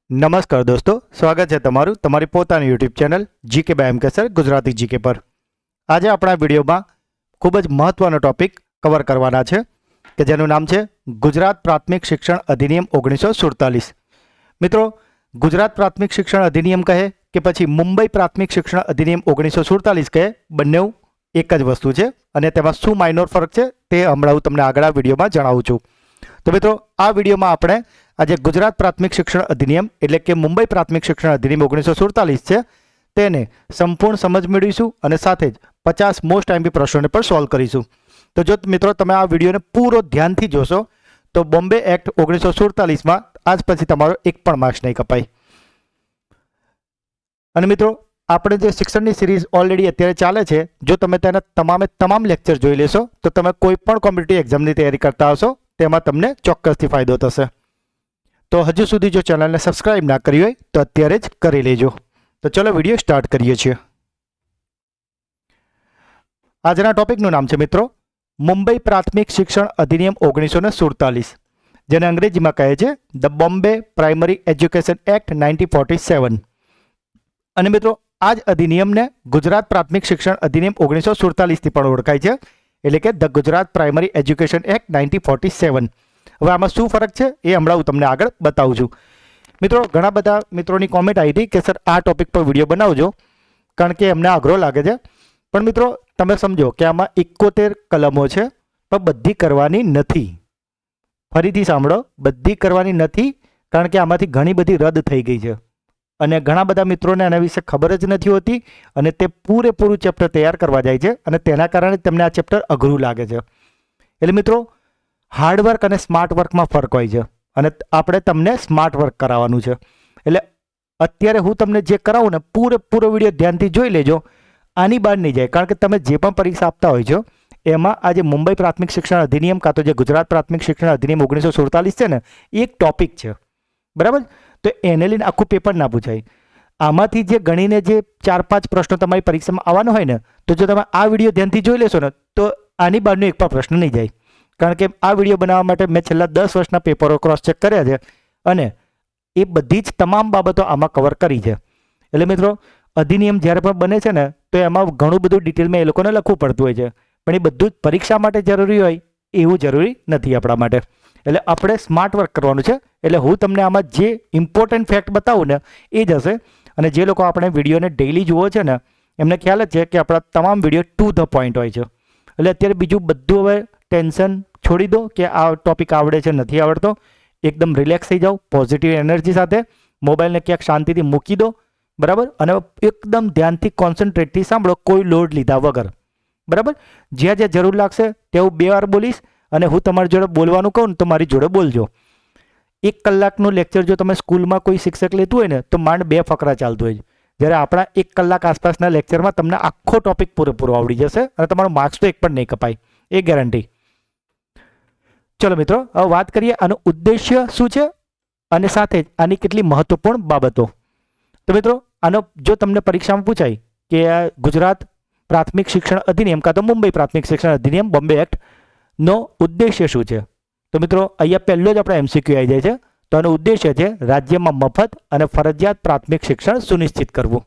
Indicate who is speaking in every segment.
Speaker 1: નમસ્કાર દોસ્તો, સ્વાગત છે તમારું તમારી પોતાની YouTube channel GK by M K sir Gujarati GK પર. આજે આપણા વિડીયોમાં ખૂબ જ મહત્વનો ટોપિક કવર કરવાના છે કે જેનું નામ છે ગુજરાત પ્રાથમિક શિક્ષણ અધિનિયમ 1947. મિત્રો, ગુજરાત પ્રાથમિક શિક્ષણ અધિનિયમ કહે કે પછી મુંબઈ પ્રાથમિક શિક્ષણ અધિનિયમ 1947 કહે, બંને એક જ વસ્તુ છે અને તેમાં શું માઇનોર ફરક છે તે હમણાં હું તમને આગળ વિડીયોમાં જણાવું છું. તો મિત્રો, આ વિડીયોમાં આપણે આજે ગુજરાત પ્રાથમિક શિક્ષણ અધિનિયમ એટલે કે મુંબઈ પ્રાથમિક શિક્ષણ અધિનિયમ 1947 છે તેને સંપૂર્ણ સમજ મેળવીશું અને સાથે જ 50 મોસ્ટ આઈએમપી પ્રશ્નોને પણ સોલ્વ કરીશું. તો જો મિત્રો તમે આ વિડીયોને પૂરો ધ્યાનથી જોશો તો બોમ્બે એક્ટ 1947માં આજ પછી તમારો એક પણ માર્ક્સ નહીં કપાય. અને મિત્રો, આપણે જે શિક્ષણની સિરીઝ ઓલરેડી અત્યારે ચાલે છે, જો તમે તેના તમામ લેક્ચર જોઈ લેશો તો તમે કોઈ પણ કોમ્પિટિટિવ એક્ઝામની તૈયારી કરતા હશો તેમાં તમને ચોક્કસથી ફાયદો થશે. તો હજુ સુધી જો ચેનલને સબસ્ક્રાઇબ ના કરી હોય તો અત્યારે જ કરી લેજો. તો ચલો વિડીયો સ્ટાર્ટ કરીએ છીએ. આજના ટોપિકનું નામ છે મિત્રો મુંબઈ પ્રાથમિક શિક્ષણ અધિનિયમ 1947, જેને અંગ્રેજીમાં કહે છે the Bombay primary education act 1947. અને મિત્રો, આ જ અધિનિયમને ગુજરાત પ્રાથમિક શિક્ષણ અધિનિયમ 1947થી પણ ઓળખાય છે, એટલે કે the Gujarat primary education act 1947. હવે આમાં શું ફરક છે એ હમણાં હું તમને આગળ બતાવું છું. મિત્રો, ઘણા બધા મિત્રોની કોમેન્ટ આવી હતી કે સર આ ટોપિક પર વિડીયો બનાવજો, કારણ કે એમને આગ્રહ લાગે છે. પણ મિત્રો, તમે સમજો કે આમાં 71 કલમો છે પણ બધી કરવાની નથી. ફરીથી સાંભળો, બધી કરવાની નથી, કારણ કે આમાંથી ઘણી બધી રદ થઈ ગઈ છે અને ઘણા બધા મિત્રોને આના વિશે ખબર જ નથી હોતી અને તે પૂરેપૂરું ચેપ્ટર તૈયાર કરવા જાય છે અને તેના કારણે તેમને આ ચેપ્ટર અઘરું લાગે છે. એટલે મિત્રો, હાર્ડવર્ક અને સ્માર્ટ વર્કમાં ફરક હોય છે અને આપણે તમને સ્માર્ટ વર્ક કરાવવાનું છે. એટલે અત્યારે હું તમને જે કરાવું ને પૂરો વિડીયો ધ્યાનથી જોઈ લેજો, આની બહાર નહીં જાય. કારણ કે તમે જે પણ પરીક્ષા આપતા હોય છો એમાં આજે મુંબઈ પ્રાથમિક શિક્ષણ અધિનિયમ કાં તો જે ગુજરાત પ્રાથમિક શિક્ષણ અધિનિયમ 1947 છે ને, એ એક ટોપિક છે, બરાબર? તો એને લઈને આખું પેપર ના પૂછાય. આમાંથી જે ગણીને જે 4-5 પ્રશ્નો તમારી પરીક્ષામાં આવવાનો હોય ને, તો જો તમે આ વિડીયો ધ્યાનથી જોઈ લેશો ને તો આની બહારનો એક પણ પ્રશ્ન નહીં જાય. કારણ કે આ વિડીયો બનાવવા માટે મેં છેલ્લા 10 વર્ષના પેપરો ક્રોસ ચેક કર્યા છે અને એ બધી જ તમામ બાબતો આમાં કવર કરી છે. એટલે મિત્રો, અધિનિયમ જ્યારે પણ બને છે ને તો એમાં ઘણું બધું ડિટેલમાં એ લોકોને લખવું પડતું હોય છે, પણ એ બધું જ પરીક્ષા માટે જરૂરી હોય એવું જરૂરી નથી આપણા માટે. એટલે આપણે સ્માર્ટ વર્ક કરવાનું છે. એટલે હું તમને આમાં જે ઇમ્પોર્ટન્ટ ફેક્ટ બતાવું ને એ જ હશે. અને જે લોકો આપણે વિડીયોને ડેઇલી જુઓ છે ને એમને ખ્યાલ જ છે કે આપણા તમામ વિડીયો ટુ ધ પોઈન્ટ હોય છે. એટલે અત્યારે બીજું બધું હવે ટેન્શન છોડી દો કે આ ટોપિક આવડે છે નથી આવડતો. એકદમ રિલેક્સ થઈ જાઓ, પોઝિટિવ એનર્જી સાથે મોબાઈલને ક્યાંક શાંતિથી મૂકી દો, બરાબર? અને એકદમ ધ્યાનથી કોન્સન્ટ્રેટથી સાંભળો, કોઈ લોડ લીધા વગર, બરાબર? જ્યાં જ્યાં જરૂર લાગશે તેવું 2 વાર બોલીશ અને હું તમારી જોડે બોલવાનું કહું ને તો મારી જોડે બોલજો. 1 કલાકનું લેક્ચર જો તમે સ્કૂલમાં કોઈ શિક્ષક લેતું હોય ને તો માંડ 2 ફકરા ચાલતું હોય, જ્યારે આપણા 1 કલાક આસપાસના લેક્ચરમાં તમને આખો ટોપિક પૂરેપૂરો આવડી જશે અને તમારો માર્ક્સ તો એક પણ નહીં કપાય, એ ગેરંટી. ચલો મિત્રો, હવે વાત કરીએ આનો ઉદ્દેશ્ય શું છે અને સાથે જ આની કેટલી મહત્વપૂર્ણ બાબતો. તો મિત્રો, આનો જો તમને પરીક્ષામાં પૂછાય કે આ ગુજરાત પ્રાથમિક શિક્ષણ અધિનિયમ કાં તો મુંબઈ પ્રાથમિક શિક્ષણ અધિનિયમ બોમ્બે એક્ટ નો ઉદ્દેશ્ય શું છે, તો મિત્રો અહીંયા પહેલો જ આપણે એમસીક્યુ આવી જાય છે. તો આનો ઉદ્દેશ્ય છે રાજ્યમાં મફત અને ફરજિયાત પ્રાથમિક શિક્ષણ સુનિશ્ચિત કરવું.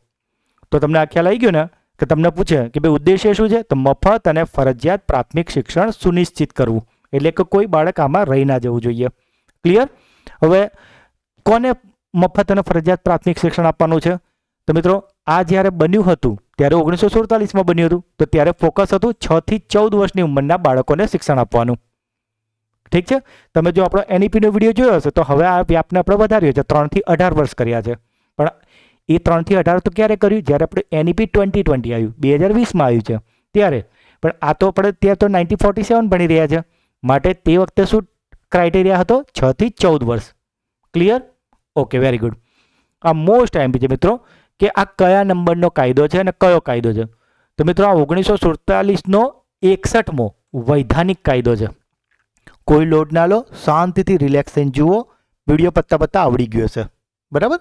Speaker 1: તો તમને આ ખ્યાલ આવી ગયો ને કે તમને પૂછે કે ભાઈ ઉદ્દેશ્ય શું છે, તો મફત અને ફરજિયાત પ્રાથમિક શિક્ષણ સુનિશ્ચિત કરવું, એટલે કે કોઈ બાળક આમાં રહી ના જવું જોઈએ. ક્લિયર? હવે કોને મફત અને ફરજિયાત પ્રાથમિક શિક્ષણ આપવાનું છે? તો મિત્રો, આ જ્યારે બન્યું હતું ત્યારે 1947માં બન્યું હતું, તો ત્યારે ફોકસ હતું 6 થી 14 વર્ષની ઉંમરના બાળકોને શિક્ષણ આપવાનું. ઠીક છે? તમે જો આપણો એનઈપીનો વિડીયો જોયો હશે તો હવે આ વ્યાપને આપણે વધાર્યો છે, 3 થી 18 વર્ષ કર્યા છે. પણ એ 3 થી 18 તો ક્યારે કર્યું? જ્યારે આપણે એનઈપી 2020 આવ્યું, 2020માં આવ્યું છે ત્યારે. પણ આ તો આપણે ત્યાં તો 1947 ભણી રહ્યા છે, માટે તે વખતે શું ક્રાઇટેરિયા હતો? 6 થી 14 વર્ષ. ક્લિયર? Okay, very good. આ મોસ્ટ આઈએમપી છે મિત્રો કે આ કયા નંબરનો કાયદો છે અને કયો કાયદો છે. તો મિત્રો, આ 1947નો 61મો વૈધાનિક કાયદો છે. કોઈ લોડ ના લો, શાંતિથી રિલેક્સ થઈને જુઓ, વિડીયો પત્તા આવડી ગયો છે, બરાબર?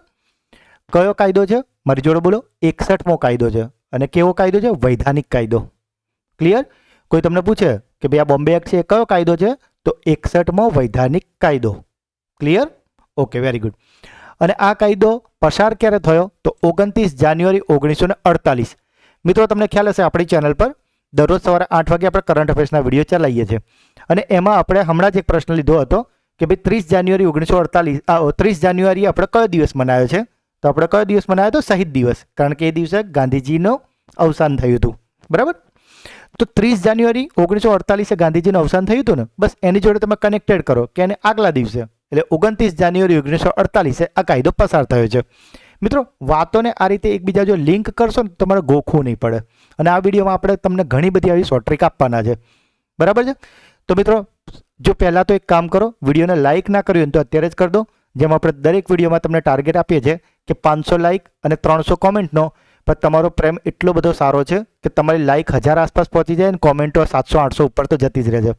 Speaker 1: કયો કાયદો છે? મારી જોડે બોલો. 61મો કાયદો છે. અને કેવો કાયદો છે? વૈધાનિક કાયદો. ક્લિયર? કોઈ તમને પૂછે કે ભાઈ આ બોમ્બે એક્ટ છે એ કયો કાયદો છે, તો 61મો વૈધાનિક કાયદો. ક્લિયર? Okay, very good. અને આ કાયદો પસાર ક્યારે થયો તો 29 જાન્યુઆરી 1948. મિત્રો તમને ખ્યાલ હશે આપણી ચેનલ પર દરરોજ સવારે 8 વાગે આપણે કરંટ અફેર્સના વિડીયો ચલાવીએ છીએ અને એમાં આપણે હમણાં જ એક પ્રશ્ન લીધો હતો કે ભાઈ 30 જાન્યુઆરી 1948 30 જાન્યુઆરી આપણે કયો દિવસ મનાવ્યો છે? તો આપણે કયો દિવસ મનાવ્યો હતો? શહીદ દિવસ, કારણ કે એ દિવસે ગાંધીજીનું અવસાન થયું હતું. બરાબર? તો 30 જાન્યુઆરી 1948 ગાંધીજીનું અવસાન થયું હતું ને, બસ એની જોડે તમે કનેક્ટેડ કરો કે એને આગલા દિવસે એટલે 29 જાન્યુઆરી 1948 આ કાયદો પસાર થયો છે. મિત્રો વાતોને આ રીતે એકબીજા જો લિંક કરશો ને તમારે ગોખવું નહીં પડે અને આ વિડીયોમાં આપણે તમને ઘણી બધી આવી શોર્ટ ટ્રીક આપવાના છે. બરાબર છે? તો મિત્રો જો પહેલાં તો એક કામ કરો, વિડીયોને લાઇક ના કર્યું તો અત્યારે જ કરી દો. જેમ આપણે દરેક વિડીયોમાં તમને ટાર્ગેટ આપીએ છીએ કે 500 લાઇક અને 300 કોમેન્ટનો, પણ તમારો પ્રેમ એટલો બધો સારો છે કે તમારી લાઇક 1000 આસપાસ પહોંચી જાય અને કોમેન્ટો 700-800 ઉપર તો જતી જ રહે છે.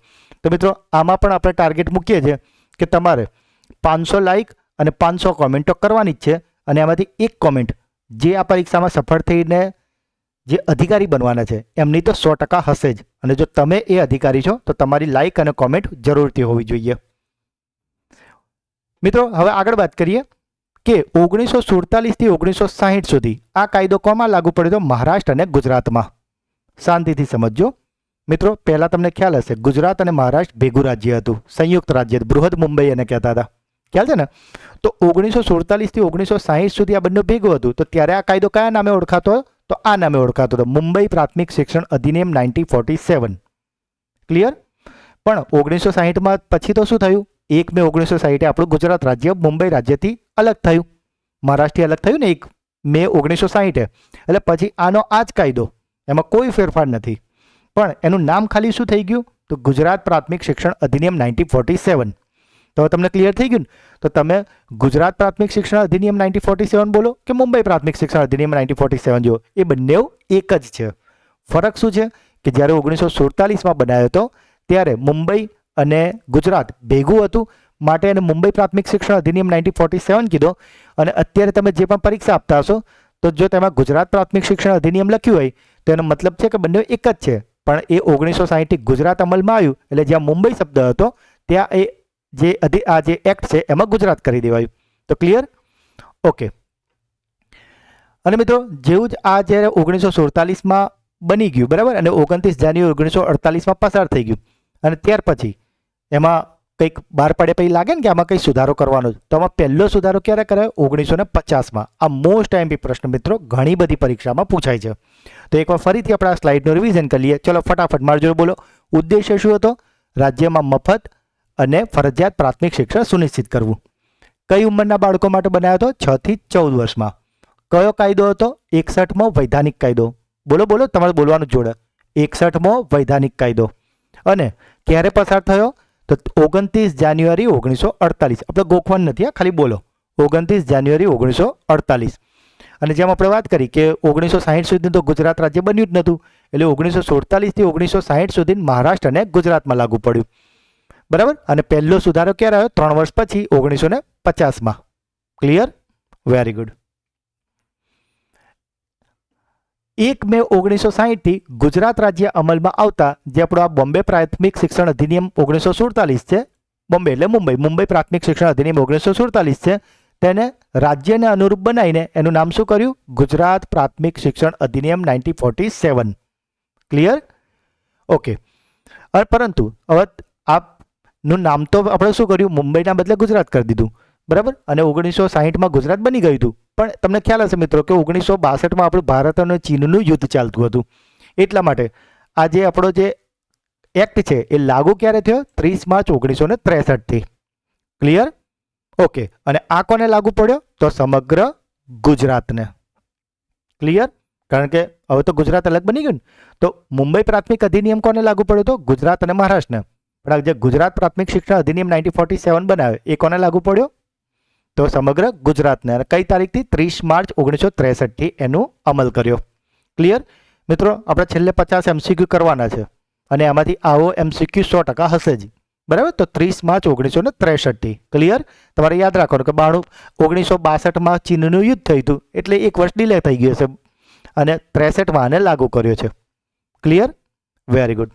Speaker 1: તો મિત્રો આમાં પણ આપણે ટાર્ગેટ મૂકીએ છીએ કે તમારે 500 લાઇક અને 500 કોમેન્ટો કરવાની જ છે અને આમાંથી એક કોમેન્ટ જે આ પરીક્ષામાં સફળ થઈને જે અધિકારી બનવાના છે એમની તો 100% હશે જ. અને જો તમે એ અધિકારી છો તો તમારી લાઇક અને કોમેન્ટ જરૂરથી હોવી જોઈએ. મિત્રો હવે આગળ વાત કરીએ કે 1947 થી 1960 સુધી આ કાયદો કોમાં લાગુ પડ્યો હતો? મહારાષ્ટ્ર અને ગુજરાતમાં. શાંતિથી સમજજો મિત્રો. પહેલાં તમને ખ્યાલ હશે ગુજરાત અને મહારાષ્ટ્ર ભેગું રાજ્ય હતું, સંયુક્ત રાજ્ય, બૃહદ મુંબઈ એને કહેતા હતા. ખ્યાલ છે ને? તો 1947 થી 1960 સુધી આ બંને ભેગું હતું. તો ત્યારે આ કાયદો કયા નામે ઓળખાતો? તો આ નામે ઓળખાતો હતો મુંબઈ પ્રાથમિક શિક્ષણ અધિનિયમ 1947. ક્લિયર? પણ 1960માં પછી તો શું થયું? 1 મે 1960 આપણું ગુજરાત રાજ્ય મુંબઈ રાજ્યથી અલગ થયું, મહારાષ્ટ્રથી અલગ થયું ને 1 મે 1960. એટલે પછી આનો આ જ કાયદો, એમાં કોઈ ફેરફાર નથી, પણ એનું નામ ખાલી શું થઈ ગયું? તો ગુજરાત પ્રાથમિક શિક્ષણ અધિનિયમ 1947. તો તમને ક્લિયર થઈ ગયું ને? તો તમે ગુજરાત પ્રાથમિક શિક્ષણ અધિનિયમ 1947 બોલો કે મુંબઈ પ્રાથમિક શિક્ષણ અધિનિયમ 1947 જો, એ બંને એક જ છે. ફરક શું છે કે જ્યારે 1947માં બનાવ્યો હતો ત્યારે મુંબઈ અને ગુજરાત ભેગું હતું, માટે એને મુંબઈ પ્રાથમિક શિક્ષણ અધિનિયમ 1947 કીધો. અને અત્યારે તમે જે પણ પરીક્ષા આપતા હશો તો જો તેમાં ગુજરાત પ્રાથમિક શિક્ષણ અધિનિયમ લખ્યું હોય તો એનો મતલબ છે કે બંને એક જ છે, પણ એ 1960 ગુજરાત અમલમાં આવ્યું એટલે જ્યાં મુંબઈ શબ્દ હતો ત્યાં એ જે એક્ટ છે એમાં ગુજરાત કરી દેવાયું. તો ક્લિયર? ઓકે. અને મિત્રો જેવું જ આ જ્યારે 1947માં બની ગયું, બરાબર, અને 29 જાન્યુઆરી 1948માં પસાર થઈ ગયું અને ત્યાર પછી એમાં કંઈક બહાર પડે પછી લાગે ને કે આમાં કંઈ સુધારો કરવાનો છે, તો આમાં પહેલો સુધારો ક્યારે કરાયો? 1950માં. આ મોસ્ટ આઈએમપી પ્રશ્ન મિત્રો ઘણી બધી પરીક્ષામાં પૂછાય છે. તો એકવાર ફરીથી આપણે આ સ્લાઇડનું રિવિઝન કરી લઈએ. ચલો ફટાફટ મારી જોડે બોલો. ઉદ્દેશ્ય શું હતો? રાજ્યમાં મફત અને ફરજિયાત પ્રાથમિક શિક્ષણ સુનિશ્ચિત કરવું. કઈ ઉંમરના બાળકો માટે બનાવ્યો હતો? 6 થી 14 વર્ષમાં. કયો કાયદો હતો? 61મો વૈધાનિક કાયદો. બોલો બોલો, તમારે બોલવાનું જોડે. 61મો વૈધાનિક કાયદો. અને ક્યારે પસાર થયો? તો 29 જાન્યુઆરી 1948. આપણે ગોખવાનું નથી, ખાલી બોલો 29 જાન્યુઆરી 1948. અને જેમ આપણે વાત કરી કે 1960 સુધી તો ગુજરાત રાજ્ય બન્યું જ નહોતું, એટલે 1947 થી 1960 સુધી મહારાષ્ટ્ર અને ગુજરાતમાં લાગુ પડ્યું. બરાબર? અને પહેલો સુધારો ક્યારે આવ્યો? 3 વર્ષ પછી 1950માં. ક્લિયર? Very good. 1 મે 1960 થી ગુજરાત રાજ્ય અમલમાં આવતા જે આપણો આ બોમ્બે પ્રાથમિક શિક્ષણ અધિનિયમ 1947 છે, બોમ્બે એટલે મુંબઈ પ્રાથમિક શિક્ષણ અધિનિયમ 1947 છે, તેને રાજ્યને અનુરૂપ બનાવીને એનું નામ શું કર્યું? ગુજરાત પ્રાથમિક શિક્ષણ અધિનિયમ 1947. ક્લિયર? ઓકે. પરંતુ હવે આપનું નામ તો આપણે શું કર્યું? મુંબઈના બદલે ગુજરાત કરી દીધું, બરાબર? અને 1960માં ગુજરાત બની ગયું હતું. પણ તમને ખ્યાલ હશે મિત્રો કે 1962માં આપણું ભારત અને ચીનનું યુદ્ધ ચાલતું હતું, એટલા માટે આ જે આપણો જે એક્ટ છે એ લાગુ ક્યારે થયો? 30 માર્ચ 1963થી. ક્લિયર? ઓકે. અને આ કોને લાગુ પડ્યો? તો સમગ્ર ગુજરાતને. ક્લિયર? કારણ કે હવે તો ગુજરાત અલગ બની ગયું ને. તો મુંબઈ પ્રાથમિક અધિનિયમ કોને લાગુ પડ્યો હતો? ગુજરાત અને મહારાષ્ટ્રને. પણ જે ગુજરાત પ્રાથમિક શિક્ષણ અધિનિયમ 1947 બનાવ્યો એ કોને લાગુ પડ્યો? તો સમગ્ર ગુજરાતને. અને કઈ તારીખથી? 30 માર્ચ 1963થી એનું અમલ કર્યો. ક્લિયર? મિત્રો આપણે છેલ્લે 50 MCQ કરવાના છે અને એમાંથી આવો MCQ 100% હશે જ, બરાબર? તો 30 માર્ચ 1963. ક્લિયર? તમારે યાદ રાખવાનું કે 1962માં ચીનનું યુદ્ધ થયું હતું એટલે 1 વર્ષ ડિલે થઈ ગયું હશે અને 63માં આને લાગુ કર્યો છે. ક્લિયર? Very good.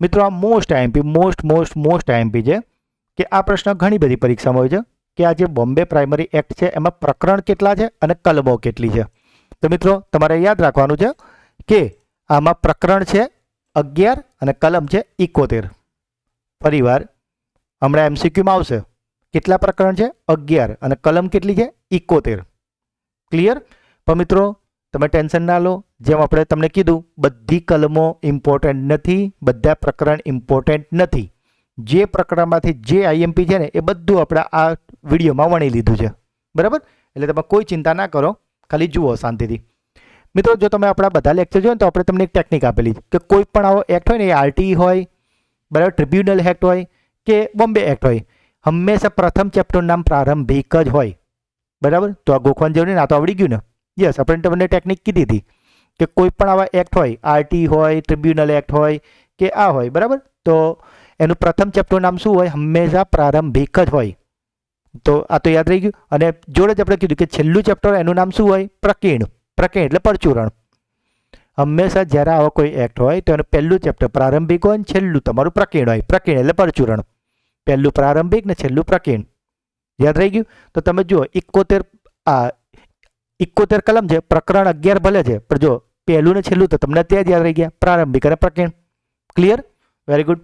Speaker 1: મિત્રો આ મોસ્ટ આઈએમપી છે કે આ પ્રશ્ન ઘણી બધી પરીક્ષામાં હોય છે કે આ જે બોમ્બે પ્રાઇમરી એક્ટ છે એમાં પ્રકરણ કેટલા છે અને કલમો કેટલી છે. તો મિત્રો તમારે યાદ રાખવાનું છે કે આમાં પ્રકરણ છે 11 અને કલમ છે 71. ફરીવાર હમણાં એમસીક્યુમાં આવશે કેટલા પ્રકરણ છે 11 અને કલમ કેટલી છે 71. ક્લિયર? પણ મિત્રો તમે ટેન્શન ના લો, જેમ આપણે તમને કીધું બધી કલમો ઇમ્પોર્ટન્ટ નથી, બધા પ્રકરણ ઇમ્પોર્ટન્ટ નથી. જે પ્રકરણમાંથી જે આઈએમપી છે ને એ બધું આપણે આ વિડીયોમાં વણી લીધું છે. બરાબર? એટલે તમે કોઈ ચિંતા ના કરો, ખાલી જુઓ શાંતિથી. મિત્રો જો તમે આપણા બધા લેક્ચર જોયો ને તો આપણે તમને એક ટેકનિક આપેલી કે કોઈ પણ આવો એક્ટ હોય ને એ આરટીઈ હોય, બરાબર, ટ્રિબ્યુનલ એક્ટ હોય કે બોમ્બે એક્ટ હોય, હંમેશા પ્રથમ ચેપ્ટરનું નામ પ્રારંભિક જ હોય. બરાબર? તો આ ગોખવાની જરૂર નહીં, આ તો આવડી ગયું ને. યસ, આપણે તમને ટેકનિક કીધી હતી કે કોઈ પણ આવા એક્ટ હોય, આરટી હોય, ટ્રિબ્યુનલ એક્ટ હોય કે આ હોય, બરાબર, તો એનું પ્રથમ ચેપ્ટરનું નામ શું હોય? હંમેશા પ્રારંભિક જ હોય. તો આ તો યાદ રહી ગયું. અને જોડે જ આપણે કીધું કે છેલ્લું ચેપ્ટર એનું નામ શું હોય? પ્રકીર્ણ. પ્રકીર્ણ એટલે પરચુરણ. હંમેશા જ્યારે આવો કોઈ એક્ટ હોય તો એનું પહેલું ચેપ્ટર પ્રારંભિક હોય અને છેલ્લું તમારું પ્રકીર્ણ હોય. પ્રકીર્ણ એટલે પરચુરણ. પહેલું પ્રારંભિક ને છેલ્લું પ્રકીર્ણ. યાદ રહી ગયું? તો તમે જુઓ 71 કલમ છે, પ્રકરણ 11 ભલે છે, પણ જો પહેલું ને છેલ્લું તો તમને ત્યાં જ યાદ રહી ગયા, પ્રારંભિક અને પ્રકીર્ણ. ક્લિયર? Very good.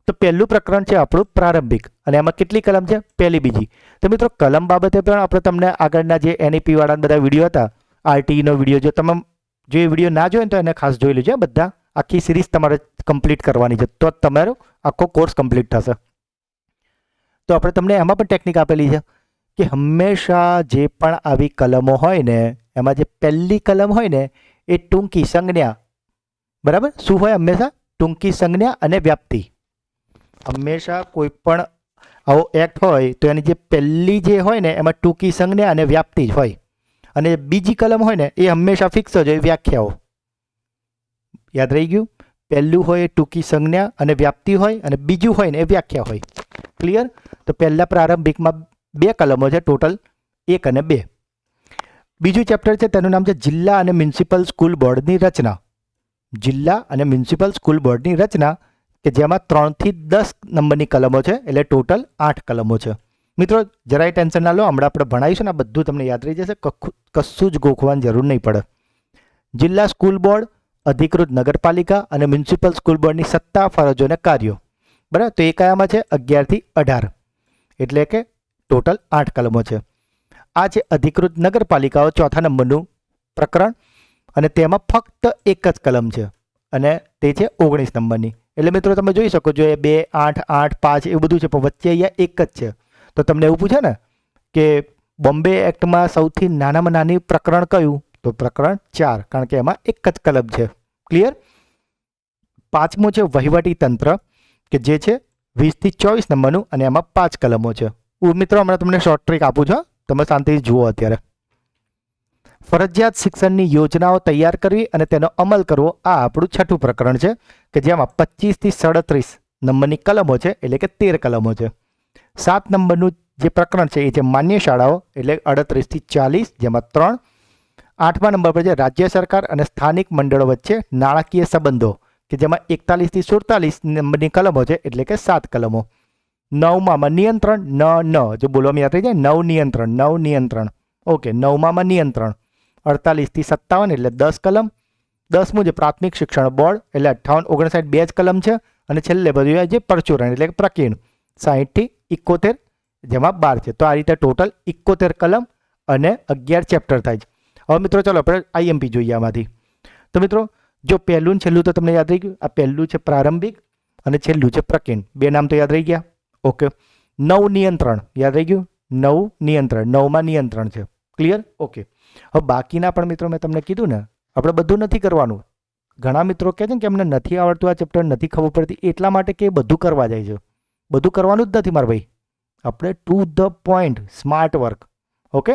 Speaker 1: તો પહેલું પ્રકરણ છે આપણું પ્રારંભિક અને એમાં કેટલી કલમ છે? પહેલી, બીજી. તો મિત્રો કલમ બાબતે પણ આપણે તમને આગળના જે એનઈપી વાળા બધા વિડીયો હતા, આરટીઈનો વિડીયો, જો તમે જો એ વિડીયો ના જોયો તો એને ખાસ જોઈ લેજો. બધા આખી સિરીઝ તમારે કમ્પ્લીટ કરવાની છે, તો તમારો આખો કોર્સ કમ્પ્લીટ થશે. તો આપણે તમને એમાં પણ ટેકનિક આપેલી છે કે હંમેશા જે પણ આવી કલમો હોય ને એમાં જે પહેલી કલમ હોય ને એ ટૂંકી સંજ્ઞા, બરાબર, શું હોય? હંમેશા ટૂંકી સંજ્ઞા અને વ્યાપ્તિ. હંમેશા કોઈ પણ આવો એક્ટ હોય તો એની જે પહેલી જે હોય ને એમાં ટૂંકી સંજ્ઞા અને વ્યાપ્તિ જ હોય. અને બીજી કલમ હોય ને એ હંમેશા ફિક્સ જ હોય, વ્યાખ્યાઓ. યાદ રહી ગયું? પહેલું હોય એ ટૂંકી સંજ્ઞા અને વ્યાપ્તિ હોય અને બીજું હોય ને એ વ્યાખ્યા હોય. ક્લિયર? તો પહેલા પ્રારંભિકમાં 2 કલમો છે, ટોટલ 1 અને 2. બીજું ચેપ્ટર છે તેનું નામ છે જિલ્લા અને મ્યુનિસિપલ સ્કૂલ બોર્ડની રચના. જિલ્લા અને મ્યુનિસિપલ સ્કૂલ બોર્ડની રચના, કે જેમાં 3 થી 10 નંબરની કલમો છે, એટલે ટોટલ 8 કલમો છે. મિત્રો જરાય ટેન્શન ના લો, હમણાં આપણે ભણાવીશું ને બધું તમને યાદ રહી જશે, કશું જ ગોખવાની જરૂર નહીં પડે. જિલ્લા સ્કૂલ બોર્ડ, અધિકૃત નગરપાલિકા અને મ્યુનિસિપલ સ્કૂલ બોર્ડની સત્તા, ફરજો અને કાર્યો. બરાબર? તો એ કયામાં છે? 11 થી 18, એટલે કે ટોટલ 8 કલમો છે. આ છે અધિકૃત નગરપાલિકાઓ, 4થા નંબરનું પ્રકરણ, અને તેમાં ફક્ત એક જ કલમ છે અને તે છે 19 નંબરની. એટલે મિત્રો તમે જોઈ શકો છો, એ 2, 8, 8, 5 એવું બધું છે, પણ વચ્ચે અહીંયા એક જ છે. તો તમને એવું પૂછે ને કે બોમ્બે એક્ટમાં સૌથી નાનામાં નાની પ્રકરણ કયું? તો પ્રકરણ 4, કારણ કે એમાં એક જ કલમ છે. ક્લિયર? 5મું છે વહીવટી તંત્ર, કે જે છે 20 થી 24 નંબરનું અને એમાં 5 કલમો છે. મિત્રો હમણાં તમને શોર્ટ ટ્રીક આપું છું, તમે શાંતિથી જુઓ. અત્યારે ફરજિયાત શિક્ષણની યોજનાઓ તૈયાર કરવી અને તેનો અમલ કરવો, આ આપણું 6થું પ્રકરણ છે, કે જેમાં 25 થી 37 નંબરની કલમો છે, એટલે કે 13 કલમો છે. 7 નંબરનું જે પ્રકરણ છે એ છે માન્ય શાળાઓ, એટલે 38 થી 40, જેમાં 3. 8મા નંબર પર છે રાજ્ય સરકાર અને સ્થાનિક મંડળો વચ્ચે નાણાકીય સંબંધો, કે જેમાં 41 થી 47 નંબરની કલમો છે, એટલે કે 7 કલમો. 9માં નિયંત્રણ, જો બોલવામાં યાદ રહી જાય, નવ નિયંત્રણ. ઓકે, 9માં નિયંત્રણ, 48 થી 57, એટલે 10 કલમ. 10મું જે પ્રાથમિક શિક્ષણ બોર્ડ, એટલે 58, 59, 2 જ કલમ છે. અને છેલ્લે બધું જે પરચુરણ, એટલે પ્રકીર્ણ, 60 થી 71, જેમાં 12 છે. તો આ રીતે ટોટલ 71 કલમ અને 11 ચેપ્ટર થાય છે. હવે મિત્રો ચાલો આપણે આઈએમપી જોઈએ આમાંથી. તો મિત્રો જો પહેલું ને છેલ્લું તો તમને યાદ રહી ગયું. આ પહેલું છે પ્રારંભિક અને છેલ્લું છે પ્રકીર્ણ. 2 નામ તો યાદ રહી ગયા. ઓકે. 9 નિયંત્રણ યાદ રહી ગયું. 9 નિયંત્રણ, 9માં નિયંત્રણ છે. ક્લિયર? ઓકે. હવે બાકીના પણ મિત્રો મેં તમને કીધું ને, આપણે બધું નથી કરવાનું. ઘણા મિત્રો કહે છે કે અમને નથી આવડતું આ ચેપ્ટર, નથી ખબર પડતી, એટલા માટે કે બધું કરવા જાય છે. બધું કરવાનું જ નથી મારા ભાઈ. આપણે to the point, smart work. Okay.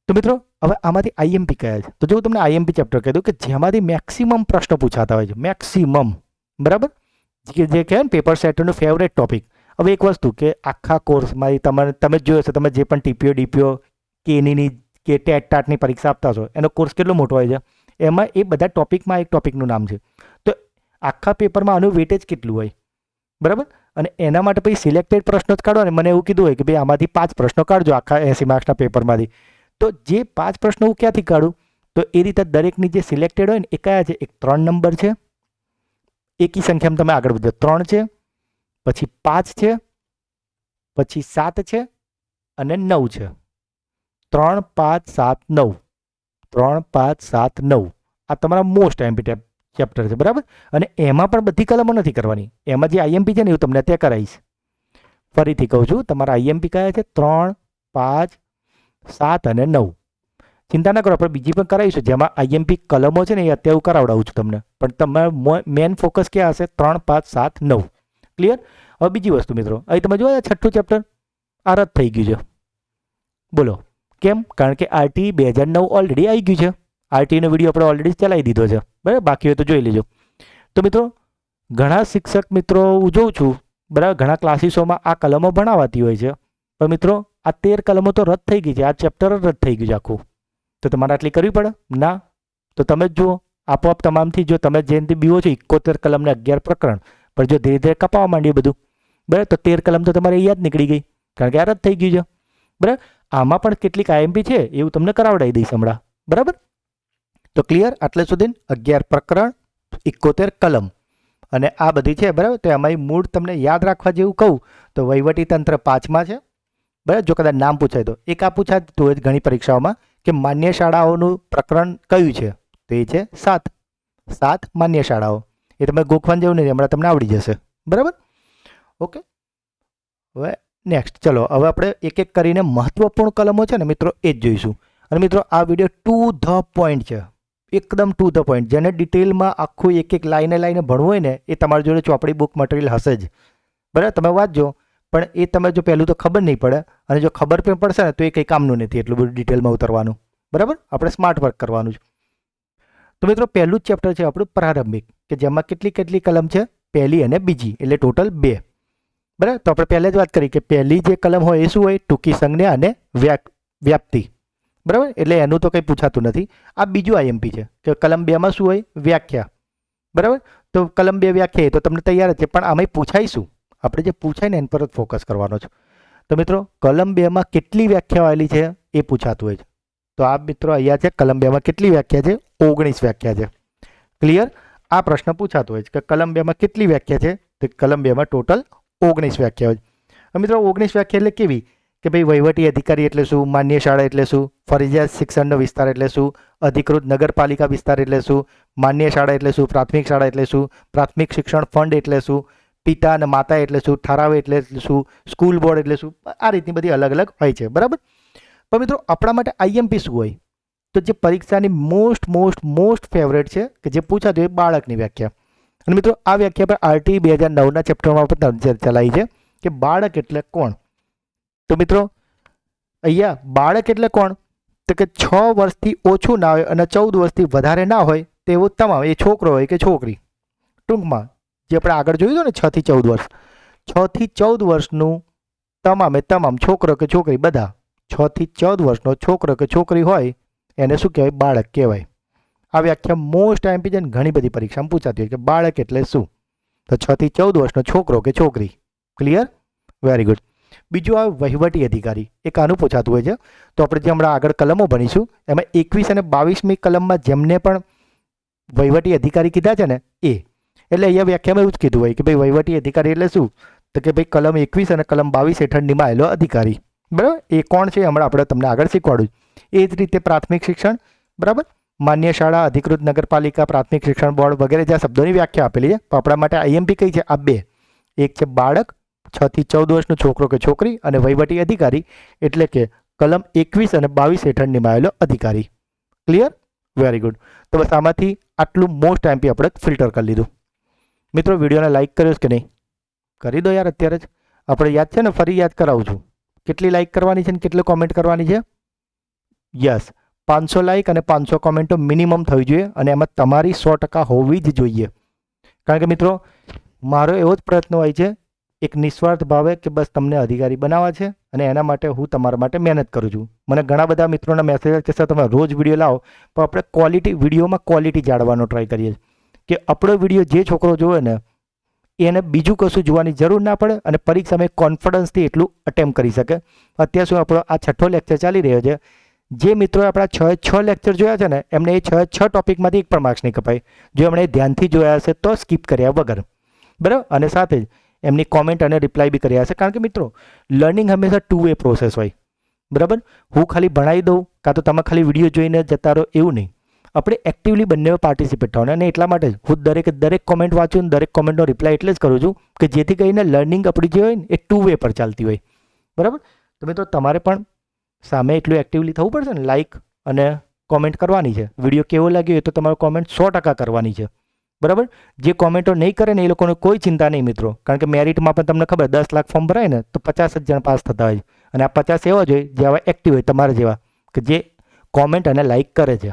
Speaker 1: તો મિત્રો હવે આમાંથી આઈએમપી કયા છે? તો જો તમને આઈએમપી ચેપ્ટર કહી દઉં કે જેમાંથી મેક્સિમમ પ્રશ્નો પૂછાતા હોય છે, મેક્સિમમ. બરાબર? જે કહેવાય ને પેપર સેટરનું ફેવરેટ ટોપિક. હવે એક વસ્તુ કે આખા કોર્સમાં તમે જોયો હશે, તમે જે પણ ટીપીઓ ડીપીઓ કેનીની કે ટેટ ટાટની પરીક્ષા આપતા છો, એનો કોર્સ કેટલો મોટો હોય છે? એમાં એ બધા ટોપિકમાં એક ટોપિકનું નામ છે. તો આખા પેપરમાં આનું વેટેજ કેટલું હોય? બરાબર. અને એના માટે પછી સિલેક્ટેડ પ્રશ્નો જ કાઢો. અને મને એવું કીધું હોય કે ભાઈ આમાંથી 5 પ્રશ્નો કાઢજો આખા 80 માર્ક્સના પેપરમાંથી. તો જે 5 પ્રશ્નો હું ક્યાંથી કાઢું? તો એ રીતે દરેકની જે સિલેક્ટેડ હોય ને એ કયા છે? એક 3 નંબર છે, એકી સંખ્યામાં તમે આગળ વધો, 3 છે, પછી 5 છે, પછી 7 છે અને 9 છે. 3, 5, 7, 9. 3, 5, 7, 9 આ તમારા મોસ્ટ આઈએમપી ચેપ્ટર છે. બરાબર. અને એમાં પણ બધી કલમો નથી કરવાની. એમાં જે આઈએમપી છે ને એવું તમને ત્યાં કરાવીશ. ફરીથી કહું છું, તમારા આઈએમપી કયા છે? 3, 5, 7 અને 9. ચિંતા ના કરો, આપણે બીજી પણ કરાવીશું જેમાં આઈએમપી કલમો છે ને એ અત્યારે હું કરાવડાવું છું તમને. પણ તમારે મેન ફોકસ ક્યાં હશે? 3, 5, 7, 9. ક્લિયર? હવે બીજી વસ્તુ મિત્રો, અહીં તમે જોયા છઠ્ઠું ચેપ્ટર આ રદ થઈ ગયું છે. બોલો કેમ? કારણ કે આરટી 2009 ઓલરેડી આવી ગયું છે. આરટીનો વિડીયો આપણે ઓલરેડી ચલાવી દીધો છે. બરાબર. બાકી હોય તો જોઈ લેજો. તો મિત્રો ઘણા શિક્ષક મિત્રો હું જોઉં છું, બરાબર, ઘણા ક્લાસીસોમાં આ કલમો ભણાવાતી હોય છે. પણ મિત્રો આ 13 કલમો તો રદ થઈ ગઈ છે. આ ચેપ્ટર રદ થઈ ગયું છે આખું. તો તમારે આટલી કરવી પડે ના? તો તમે જ જુઓ આપોઆપ તમામથી, જો તમે જેનથી બીવો છો 71 કલમને 11 પ્રકરણ, પણ જો ધીરે ધીરે કપાવવા માંડીએ બધું, બરાબર, તો 13 કલમ તો તમારે યાદ નીકળી ગઈ, કારણ કે આ રદ થઈ ગયું છે. બરાબર. આમાં પણ કેટલીક આઈએમપી છે એવું તમને કરાવડાવી દઈશ હમણાં. બરાબર. તો ક્લિયર? આટલે સુધી 11 પ્રકરણ, 71 કલમ અને આ બધી છે. બરાબર. તો એમાં મૂળ તમને યાદ રાખવા જેવું કહું તો વહીવટીતંત્ર 5માં છે. બરાબર. જો કદાચ નામ પૂછાય તો એક આ પૂછાતું હોય ઘણી પરીક્ષાઓમાં કે માન્ય શાળાઓનું પ્રકરણ કયું છે? તો એ છે 7 માન્ય શાળાઓ. એ તમે ગોખવાનું જેવું નહીં, હમણાં તમને આવડી જશે. બરાબર. ઓકે. હવે નેક્સ્ટ ચલો, હવે આપણે એક એક કરીને મહત્વપૂર્ણ કલમો છે ને મિત્રો એ જ જોઈશું. અને મિત્રો આ વિડીયો ટુ ધ પોઈન્ટ છે, એકદમ ટુ ધ પોઈન્ટ. જેને ડિટેલમાં આખું એક એક લાઈને ભણવું હોય ને એ તમારી જોડે ચોપડી બુક મટીરિયલ હશે જ. બરાબર. તમે વાંચજો, પણ એ તમે જો પહેલું તો ખબર નહીં પડે, અને જો ખબર પણ પડશે ને તો એ કંઈ કામનું નથી એટલું બધું ડિટેલમાં ઉતરવાનું. બરાબર. આપણે સ્માર્ટ વર્ક કરવાનું છે. તો મિત્રો પહેલું જ ચેપ્ટર છે આપણું પ્રારંભિક, કે જેમાં કેટલી કલમ છે? પહેલી અને બીજી, એટલે ટોટલ 2. બરાબર. તો આપણે પહેલે જ વાત કરી કે પહેલી જે કલમ હોય એ શું હોય? ટૂંકી સંજ્ઞા અને વ્યાપ્તિ. બરાબર. એટલે એનું તો કંઈ પૂછાતું નથી. આ બીજું આઈએમપી છે કે કલમ 2માં શું હોય? વ્યાખ્યા. બરાબર. તો કલમ 2 વ્યાખ્યા તો તમને તૈયાર જ છે, પણ આમાં પૂછાઈશું. આપણે જે પૂછાય ને એના પર જ ફોકસ કરવાનો છે. તો મિત્રો કલમ 2માં કેટલી વ્યાખ્યા આવેલી છે એ પૂછાતું હોય છે. તો આ મિત્રો અહીંયા છે કલમ 2માં કેટલી વ્યાખ્યા છે? 19 વ્યાખ્યા છે. ક્લિયર? આ પ્રશ્ન પૂછાતો હોય છે કે કલમ 2માં કેટલી વ્યાખ્યા છે? તો કલમ 2માં ટોટલ 19 વ્યાખ્યા હોય છે. મિત્રો 19 વ્યાખ્યા એટલે કેવી? કે ભાઈ વહીવટી અધિકારી એટલે શું? માન્ય શાળા એટલે શું? ફરજિયાત શિક્ષણનો વિસ્તાર એટલે શું? અધિકૃત નગરપાલિકા વિસ્તાર એટલે શું? માન્ય શાળા એટલે શું? પ્રાથમિક શાળા એટલે શું? પ્રાથમિક શિક્ષણ ફંડ એટલે શું? પિતા અને માતા એટલે શું? ઠરાવ એટલે શું? સ્કૂલ બોર્ડ એટલે શું? આ રીતની બધી અલગ અલગ હોય છે. બરાબર. પણ મિત્રો આપણા માટે આઈએમપી શું હોય? તો જે પરીક્ષાની મોસ્ટ ફેવરેટ છે કે જે પૂછાતું એ બાળકની વ્યાખ્યા. અને મિત્રો આ વ્યાખ્યા પર આરટી 2009ના ચેપ્ટરમાં પણ ચલાવી છે કે બાળક એટલે કોણ? તો મિત્રો અહીંયા બાળક એટલે કોણ? તો કે 6 વર્ષથી ઓછું ના હોય અને 14 વર્ષથી વધારે ના હોય તેવું તમામ, એ છોકરો હોય કે છોકરી. ટૂંકમાં જે આપણે આગળ જોયું હતું ને 6 થી 14 વર્ષ, 6 થી 14 વર્ષનું તમામ છોકરો કે છોકરી બધા 6 થી 14 વર્ષનો છોકરો કે છોકરી હોય એને શું કહેવાય? બાળક કહેવાય. આ વ્યાખ્યા મોસ્ટ આઈએમપી છે, ઘણી બધી પરીક્ષામાં પૂછાતી હોય કે બાળક એટલે શું? તો 6 થી 14 વર્ષનો છોકરો કે છોકરી. ક્લિયર? Very good. બીજું આ વહીવટી અધિકારી, એક આનું પૂછાતું હોય છે. તો આપણે જે હમણાં આગળ કલમો ભણીશું એમાં 21 અને 22મી કલમમાં જેમને પણ વહીવટી અધિકારી કીધા છે ને એ, એટલે અહીંયા વ્યાખ્યામાં એવું જ કીધું હોય કે ભાઈ વહીવટી અધિકારી એટલે શું? તો કે ભાઈ કલમ 21 અને કલમ 22 હેઠળ નિમાયેલો અધિકારી. બરાબર. એ કોણ છે હમણાં આપણે તમને આગળ શીખવાડું. એ જ રીતે પ્રાથમિક શિક્ષણ, બરાબર, માન્ય શાળા, અધિકૃત નગરપાલિકા, પ્રાથમિક શિક્ષણ બોર્ડ વગેરે જે શબ્દોની વ્યાખ્યા આપેલી છે. તો આપણા માટે આઈએમપી કઈ છે? આ 2. એક છે બાળક, 6 થી 14 વર્ષનો છોકરો કે છોકરી, અને વહીવટી અધિકારી એટલે કે કલમ 21 અને 22 હેઠળ નિમાયેલો અધિકારી. ક્લિયર? Very good. તો બસ આમાંથી આટલું મોસ્ટ આઈએમપી આપણે ફિલ્ટર કરી લીધું. મિત્રો વિડીયોને લાઇક કર્યો કે નહીં? કરી દો યાર અત્યારે જ. આપણે યાદ છે ને, ફરી યાદ કરાવું છું. કેટલી લાઇક કરવાની છે ને કેટલી કોમેન્ટ કરવાની છે? યસ, 500 લાઇક અને 500 કોમેન્ટો મિનિમમ થવી જોઈએ, અને એમાં તમારી 100% હોવી જ જોઈએ. કારણ કે મિત્રો મારો એવો જ પ્રયત્ન હોય છે, એક નિસ્વાર્થ ભાવે કે બસ તમને અધિકારી બનાવવા છે, અને એના માટે હું તમારા માટે મહેનત કરું છું. મને ઘણા બધા મિત્રોના મેસેજ છે સર તમે રોજ વિડીયો લાવો, પણ આપણે વિડીયોમાં ક્વોલિટી જાળવવાનો ટ્રાય કરીએ કે આપણો વિડીયો જે છોકરો જોવે ને એને બીજું કશું જોવાની જરૂર ના પડે અને પરીક્ષામાં કોન્ફિડન્સથી એટલું અટેમ્પ કરી શકે. અત્યાર સુધી આપણો આ 6થો લેક્ચર ચાલી રહ્યો છે. જે મિત્રોએ આપણા 6 લેક્ચર જોયા છે ને એમને એ 6 ટોપિકમાંથી એક પણ માર્ક્સ નહીં કપાય. જો એમણે ધ્યાનથી જોયા હશે તો સ્કીપ કર્યા વગર, બરાબર. અને સાથે જ એમની કોમેન્ટ અને રિપ્લાય બી કર્યા હશે. કારણ કે મિત્રો લર્નિંગ હંમેશા 2 વે પ્રોસેસ હોય, બરાબર. હું ખાલી ભણાવી દઉં કાં તો તમે ખાલી વિડીયો જોઈને જતા રહો એવું નહીં. આપણે એક્ટિવલી બંને પાર્ટિસિપેટ થવાનું. અને એટલા માટે જ હું દરેક કોમેન્ટ વાંચું અને દરેક કોમેન્ટનો રિપ્લાય એટલે જ કરું છું કે જેથી કરીને લર્નિંગ આપણી જે હોય ને એ 2 વે પર ચાલતી હોય, બરાબર. તો મિત્રો તમારે પણ સામે એટલું એક્ટિવલી થવું પડશે ને. લાઇક અને કોમેન્ટ કરવાની છે. વિડીયો કેવો લાગ્યો એ તો તમારો કોમેન્ટ 100% કરવાની છે, બરાબર. જે કોમેન્ટો નહીં કરે ને એ લોકોને કોઈ ચિંતા નહીં મિત્રો. કારણ કે મેરિટમાં પણ તમને ખબર 10 લાખ ફોર્મ ભરાય ને તો 50 જ જણ પાસ થતા હોય. અને આ 50 એવા જ હોય જે આવા એક્ટિવ હોય તમારા જેવા કે જે કોમેન્ટ અને લાઇક કરે છે,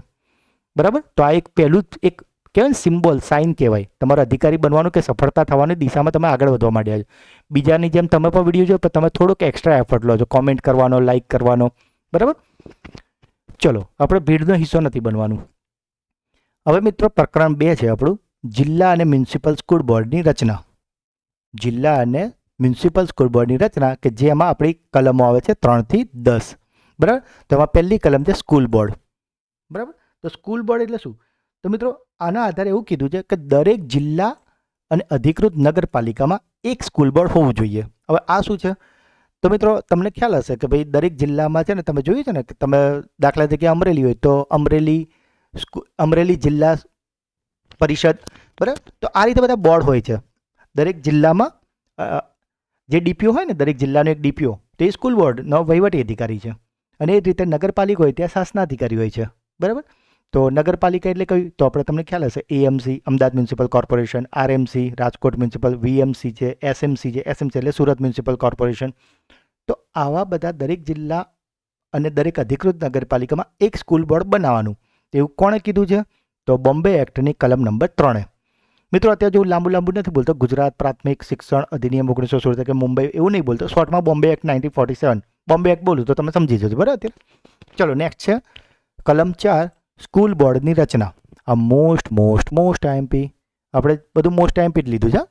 Speaker 1: બરાબર. તો આ એક પહેલું જ એક કહેવાય ને સિમ્બોલ, સાઇન કહેવાય તમારા અધિકારી બનવાનું કે સફળતા થવાની દિશામાં તમે આગળ વધવા માંડ્યા છો. બીજાની જેમ તમે પણ વિડીયો જો પણ તમે થોડોક એક્સ્ટ્રા એફર્ટ લો છો, કોમેન્ટ કરવાનો, લાઇક કરવાનો, બરાબર. ચલો આપણે ભીડનો હિસ્સો નથી બનવાનું. હવે મિત્રો પ્રકરણ 2 છે આપણું, જિલ્લા અને મ્યુનિસિપલ સ્કૂલ બોર્ડની રચના. જિલ્લા અને મ્યુનિસિપલ સ્કૂલ બોર્ડની રચના કે જેમાં આપણી કલમો આવે છે 3 થી 10, બરાબર. તો એમાં પહેલી કલમ છે સ્કૂલ બોર્ડ, બરાબર. તો સ્કૂલ બોર્ડ એટલે શું? તો મિત્રો આના આધારે એવું કીધું છે કે દરેક જિલ્લા અને અધિકૃત નગરપાલિકામાં એક સ્કૂલ બોર્ડ હોવું જોઈએ. હવે આ શું છે? તો મિત્રો તમને ખ્યાલ હશે કે ભાઈ દરેક જિલ્લામાં છે ને, તમે જોયું છે ને કે તમે દાખલા તરીકે અમરેલી હોય તો અમરેલી જિલ્લા પરિષદ, બરાબર. તો આ રીતે બધા બોર્ડ હોય છે દરેક જિલ્લામાં. જે ડીપીઓ હોય ને, દરેક જિલ્લાનો એક ડીપીઓ, તે સ્કૂલ બોર્ડનો વહીવટી અધિકારી છે. અને એ જ રીતે નગરપાલિકા હોય ત્યાં શાસનાધિકારી હોય છે, બરાબર. તો નગરપાલિકા એટલે કયું? તો આપણે તમને ખ્યાલ હશે AMC Ahmedabad municipal corporation, RMC Rajkot municipal, VMC છે, એસએમસી છે, એસએમસી એટલે સુરત મ્યુનિસિપલ કોર્પોરેશન. તો આવા બધા દરેક જિલ્લા અને દરેક અધિકૃત નગરપાલિકામાં એક સ્કૂલ બોર્ડ બનાવવાનું. એવું કોણે કીધું છે? તો બોમ્બે એક્ટની કલમ નંબર 3. મિત્રો અત્યારે જો લાંબુ નથી બોલતો, ગુજરાત પ્રાથમિક શિક્ષણ અધિનિયમ 1976 કે મુંબઈ એવું નહીં બોલતો, શોર્ટમાં બોમ્બે એક્ટ 1947 બોમ્બે એક્ટ બોલું તો તમે સમજી જજો, બરાબર. અત્યારે ચલો નેક્સ્ટ છે કલમ 4 સ્કૂલ બોર્ડની રચના. આ મોસ્ટ આઈએમપી, આપણે બધું મોસ્ટ આઈએમપી જ લીધું છે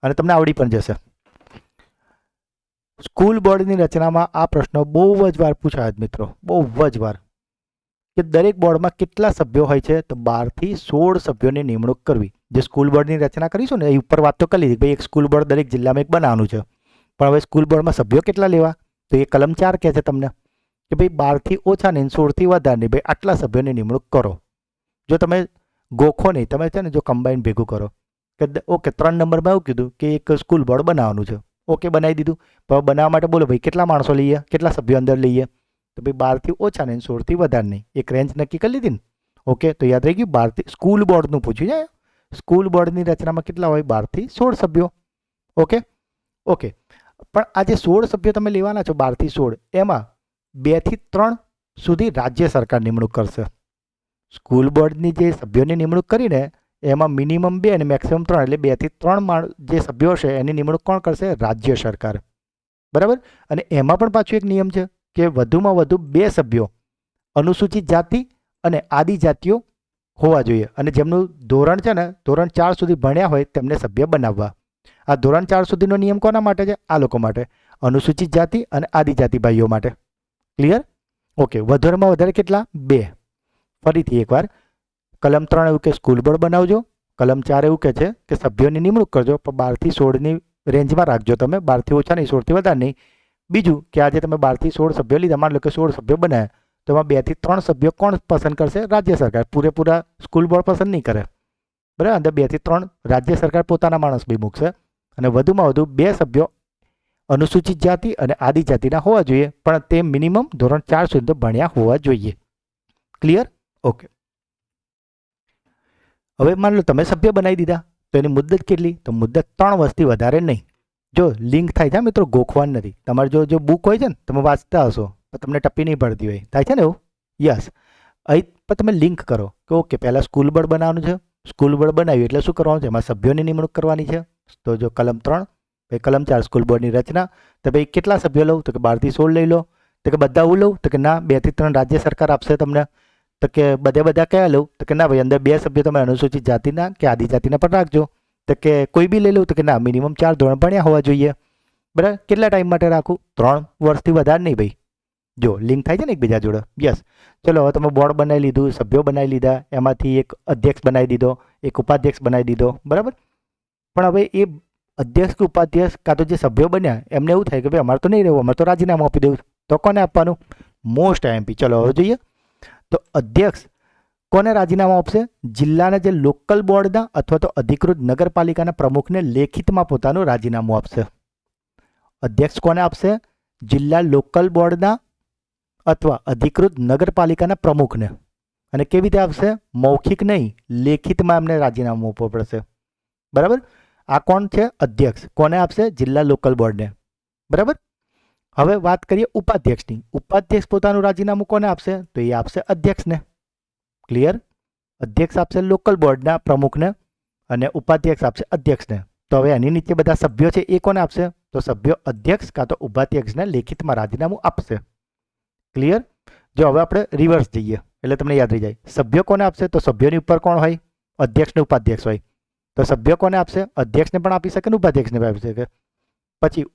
Speaker 1: અને તમને આવડી પણ જશે. સ્કૂલ બોર્ડની રચનામાં આ પ્રશ્નો બહુ જ વાર પૂછાય મિત્રો, બહુ જ વાર, કે દરેક બોર્ડમાં કેટલા સભ્યો હોય છે? તો 12 થી 16 સભ્યોની નિમણૂક કરવી. જે સ્કૂલ બોર્ડની રચના કરીશું ને એ ઉપર વાત તો કરી લીધી ભાઈ એક સ્કૂલ બોર્ડ દરેક જિલ્લામાં એક બનાવવાનું છે. પણ હવે સ્કૂલ બોર્ડમાં સભ્યો કેટલા લેવા? તો એ કલમ 4 કહે છે તમને કે ભાઈ 12 થી ઓછા નહીં, 16 થી વધારે નહીં, ભાઈ આટલા સભ્યોની નિમણૂક કરો. જો તમે ગોખો નહીં, તમે છે ને જો કમ્બાઈન ભેગું કરો કે ઓકે 3 નંબરમાં એવું કીધું કે એક સ્કૂલ બોર્ડ બનાવવાનું છે, ઓકે બનાવી દીધું. પણ બનાવવા માટે બોલો ભાઈ કેટલા માણસો લઈએ, કેટલા સભ્યો અંદર લઈએ? તો ભાઈ 12 થી ઓછા નહીં, 16 થી વધારે નહીં, એક રેન્જ નક્કી કરી લીધી ને. ઓકે, તો યાદ રહી ગયું 12 થી સ્કૂલ બોર્ડનું પૂછ્યું છે. સ્કૂલ બોર્ડની રચનામાં કેટલા હોય? 12 થી 16 સભ્યો. ઓકે. પણ આ જે 16 સભ્યો તમે લેવાના છો 12 થી 16, એમાં 2 થી 3 સુધી રાજ્ય સરકાર નિમણૂક કરશે. સ્કૂલ બોર્ડની જે સભ્યોની નિમણૂક કરીને એમાં મિનિમમ 2 અને મેક્સિમમ 3 એટલે 2 થી 3 જે સભ્યો છે એની નિમણૂક કોણ કરશે? રાજ્ય સરકાર, બરાબર. અને એમાં પણ પાછું એક નિયમ છે કે વધુમાં વધુ 2 સભ્યો અનુસૂચિત જાતિ અને આદિજાતિઓ હોવા જોઈએ અને જેમનું ધોરણ છે ને ધોરણ 4 સુધી ભણ્યા હોય તેમને સભ્ય બનાવવા. આ ધોરણ 4 સુધીનો નિયમ કોના માટે છે? આ લોકો માટે, અનુસૂચિત જાતિ અને આદિજાતિ ભાઈઓ માટે. ક્લિયર? ઓકે. વધારેમાં વધારે કેટલા? 2. ફરીથી એકવાર કલમ 3 એવું કે સ્કૂલ બોર્ડ બનાવજો, કલમ 4 એવું કહે છે કે સભ્યોની નિમણૂક કરજો પણ 12 થી 16ની રેન્જમાં રાખજો તમે, 12 થી ઓછા નહીં, 16 થી વધારે નહીં. બીજું કે આજે તમે 12 થી 16 સભ્યો લીધા, માની લો કે 16 સભ્યો બનાવ્યા, તો એમાં 2 થી 3 સભ્યો કોણ પસંદ કરશે? રાજ્ય સરકાર. પૂરેપૂરા સ્કૂલ બોર્ડ પસંદ નહીં કરે, બરાબર. અંદર 2 થી 3 રાજ્ય સરકાર પોતાના માણસ બી મૂકશે અને વધુમાં વધુ 2 સભ્યો અનુસૂચિત જાતિ અને આદિજાતિના હોવા જોઈએ પણ તે મિનિમમ ધોરણ 4 સુધી ભણ્યા હોવા જોઈએ. ક્લિયર? ઓકે. હવે માની લો તમે સભ્ય બનાવી દીધા તો એની મુદ્દત કેટલી? તો મુદ્દત 3 વર્ષથી વધારે નહીં. જો લિંક થાય છે મિત્રો, ગોખવાનું નથી. તમારે જો બુક હોય છે ને તમે વાંચતા હશો તો તમને ટપ્પી નહીં પડતી હોય, થાય છે ને એવું? યસ. અહીં પણ તમે લિંક કરો કે ઓકે પહેલાં સ્કૂલ બોર્ડ બનાવવાનું છે, સ્કૂલ બોર્ડ બનાવ્યું એટલે શું કરવાનું છે? એમાં સભ્યોની નિમણૂક કરવાની છે. તો જો કલમ 3, ભાઈ કલમ 4 સ્કૂલ બોર્ડની રચના, તો ભાઈ કેટલા સભ્યો લઉં? તો કે 12 થી 16 લઈ લો. તો કે બધા હું લઉં? તો કે ના, 2 થી 3 રાજ્ય સરકાર આપશે તમને. તો કે બધા કયા લઉં? તો કે ના ભાઈ અંદર 2 સભ્યો તમે અનુસૂચિત જાતિના કે આદિજાતિના પણ રાખજો. તો કે કોઈ બી લઈ લઉં તો કે ના મિનિમમ 4 ધોરણ ભણ્યા હોવા જોઈએ. બરાબર, કેટલા ટાઈમ માટે રાખું? 3 વર્ષથી વધારે નહીં ભાઈ. જો લિંક થાય છે ને એકબીજા જોડે. યસ, ચલો હવે તમે બોર્ડ બનાવી લીધું, સભ્યો બનાવી લીધા, એમાંથી એક અધ્યક્ષ બનાવી દીધો, એક ઉપાધ્યક્ષ બનાવી દીધો. બરાબર, પણ હવે એ અધ્યક્ષ કે ઉપાધ્યક્ષ કાં તો જે સભ્યો બન્યા એમને એવું થાય કે ભાઈ અમારે તો નહીં રહેવું, અમારે તો રાજીનામું આપી દેવું. તો કોને આપવાનું? Most IMP. ચલો હવે જોઈએ. તો અધ્યક્ષ કોને રાજીનામું આપશે? જિલ્લાના જે લોકલ બોર્ડના અથવા તો અધિકૃત નગરપાલિકાના પ્રમુખને લેખિતમાં પોતાનું રાજીનામું આપશે. અધ્યક્ષ કોને આપશે? જિલ્લા લોકલ બોર્ડના અથવા અધિકૃત નગરપાલિકાના પ્રમુખને. અને કેવી રીતે આપશે? મૌખિક નહીં, લેખિતમાં એમને રાજીનામું આપવું પડશે. બરાબર, આ કોણ છે? અધ્યક્ષ. કોને આપશે? જિલ્લા લોકલ બોર્ડને. બરાબર, હવે વાત કરીએ ઉપાધ્યક્ષની. ઉપાધ્યક્ષ પોતાનું રાજીનામું કોને આપશે? તો એ આપશે અધ્યક્ષને. ક્લિયર? અધ્યક્ષ આપશે લોકલ બોર્ડના પ્રમુખને અને ઉપાધ્યક્ષ આપશે અધ્યક્ષને. તો હવે એની નીચે બધા સભ્યો છે એ કોને આપશે? તો સભ્યો અધ્યક્ષ કાં તો ઉપાધ્યક્ષને લેખિતમાં રાજીનામું આપશે. ક્લિયર? જો હવે આપણે રિવર્સ જઈએ એટલે તમને યાદ રહી જાય. સભ્યો કોને આપશે? તો સભ્યોની ઉપર કોણ હોય? અધ્યક્ષ ને ઉપાધ્યક્ષ હોય. તો સભ્યો કોને આપશે? અધ્યક્ષને પણ આપી શકે ને ઉપાધ્યક્ષને પણ આપી શકે. પછી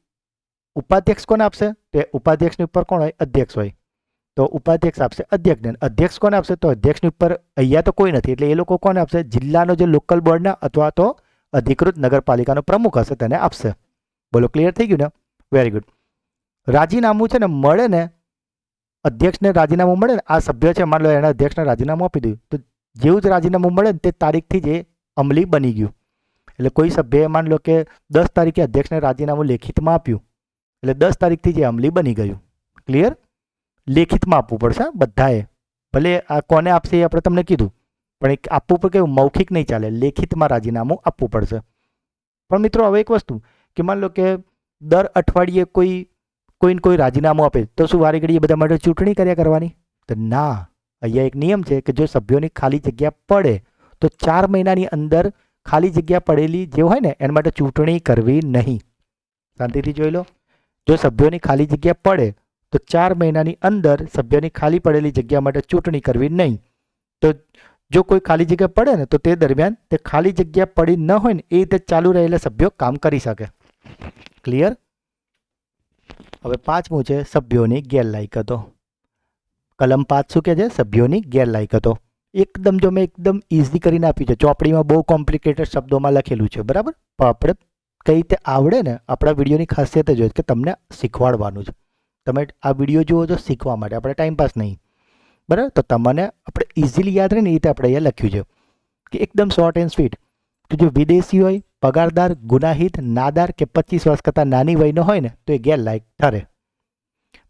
Speaker 1: ઉપાધ્યક્ષ કોને આપશે? તો ઉપાધ્યક્ષની ઉપર કોણ હોય? અધ્યક્ષ હોય. તો ઉપાધ્યક્ષ આપશે અધ્યક્ષને. અધ્યક્ષ કોને આપશે? તો અધ્યક્ષની ઉપર અહીંયા તો કોઈ નથી એટલે એ લોકો કોને આપશે? જિલ્લાનો જે લોકલ બોર્ડના અથવા તો અધિકૃત નગરપાલિકાનો પ્રમુખ હશે તેને આપશે. બોલો, ક્લિયર થઈ ગયું ને? Very good. રાજીનામું છે ને મળે ને, અધ્યક્ષને રાજીનામું મળે ને, આ સભ્ય છે માન લો એના અધ્યક્ષને રાજીનામું આપી દીધું, તો જેવું જ રાજીનામું મળે ને તે તારીખથી જ એ અમલી બની ગયું. એટલે કોઈ સભ્યએ માન લો કે 10 તારીખે અધ્યક્ષને રાજીનામું લેખિતમાં આપ્યું એટલે 10 તારીખથી જે અમલી બની ગયું. ક્લિયર? લેખિતમાં આપવું પડશે બધાએ. ભલે આ કોને આપશે એ આપણે તમને કીધું, પણ એક આપવું પડે કે મૌખિક નહીં ચાલે, લેખિતમાં રાજીનામું આપવું પડશે. પણ મિત્રો હવે એક વસ્તુ કે માન લો કે દર અઠવાડિયે કોઈને કોઈ રાજીનામું આપે તો શું વારે ઘડીએ બધા માટે ચૂંટણી કર્યા કરવાની? તો ના, અહીંયા એક નિયમ છે કે જો સભ્યોની ખાલી જગ્યા પડે તો 4 મહિનાની અંદર ખાલી જગ્યા પડેલી જે હોય ને એના માટે ચૂંટણી કરવી નહીં. શાંતિથી જોઈ લો. જો સભ્યોની ખાલી જગ્યા પડે તો 4 મહિનાની અંદર સભ્યોની ખાલી પડેલી જગ્યા માટે ચૂંટણી કરવી નહીં. તો જો કોઈ ખાલી જગ્યા પડે ને તો તે દરમિયાન તે ખાલી જગ્યા પડી ન હોય ને એ રીતે ચાલુ રહેલા સભ્યો કામ કરી શકે. ક્લિયર? હવે 5મું છે સભ્યોની ગેરલાયકાતો. કલમ 5 શું કહે છે? સભ્યોની ગેરલાયકાતો. એકદમ જો મેં એકદમ ઇઝી કરીને આપ્યું છે, ચોપડીમાં બહુ કોમ્પ્લિકેટેડ શબ્દોમાં લખેલું છે. બરાબર, પણ આપણે કઈ રીતે આવડે ને, આપણા વિડીયોની ખાસિયત જ હોય કે તમને શીખવાડવાનું છે. તમે આ વિડીયો જુઓ છો શીખવા માટે, આપણે ટાઈમપાસ નહીં. બરાબર, તો તમને આપણે ઇઝીલી યાદ રહે ને એ રીતે આપણે અહીંયા લખ્યું છે કે એકદમ શોર્ટ એન્ડ સ્વીટ કે જો વિદેશી હોય, પગારદાર, ગુનાહિત, નાદાર કે 25 વર્ષ કરતાં નાની વયનો હોય ને તો એ ગેરલાયક ઠરે.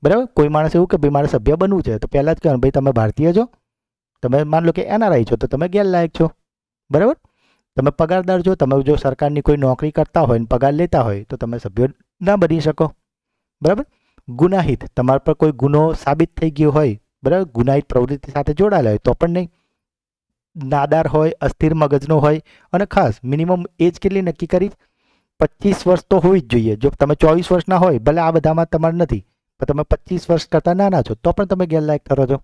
Speaker 1: બરાબર, કોઈ માણસ એવું કે ભાઈ મારે સભ્ય બનવું છે તો પહેલાં જ કહેવાનું ભાઈ તમે ભારતીય છો, તમે માન લો કે એનઆરઆઈ છો તો તમે ગેરલાયક છો. બરાબર, તમે પગારદાર છો, તમે જો સરકારની કોઈ નોકરી કરતા હોય ને પગાર લેતા હોય તો તમે સભ્ય ના બની શકો. બરાબર, ગુનાહિત, તમારા પર કોઈ ગુનો સાબિત થઈ ગયો હોય, બરાબર, ગુનાહિત પ્રવૃત્તિ સાથે જોડાયેલા હોય તો પણ નહીં. નાદાર હોય, અસ્થિર મગજનો હોય અને ખાસ મિનિમમ એજ કેટલી નક્કી કરી? 25 વર્ષ તો હોવી જ જોઈએ. જો તમે 24 વર્ષના હોય, ભલે આ બધામાં તમારે નથી, પણ તમે 25 વર્ષ કરતાં નાના છો તો પણ તમે ગેરલાયક ઠરો છો.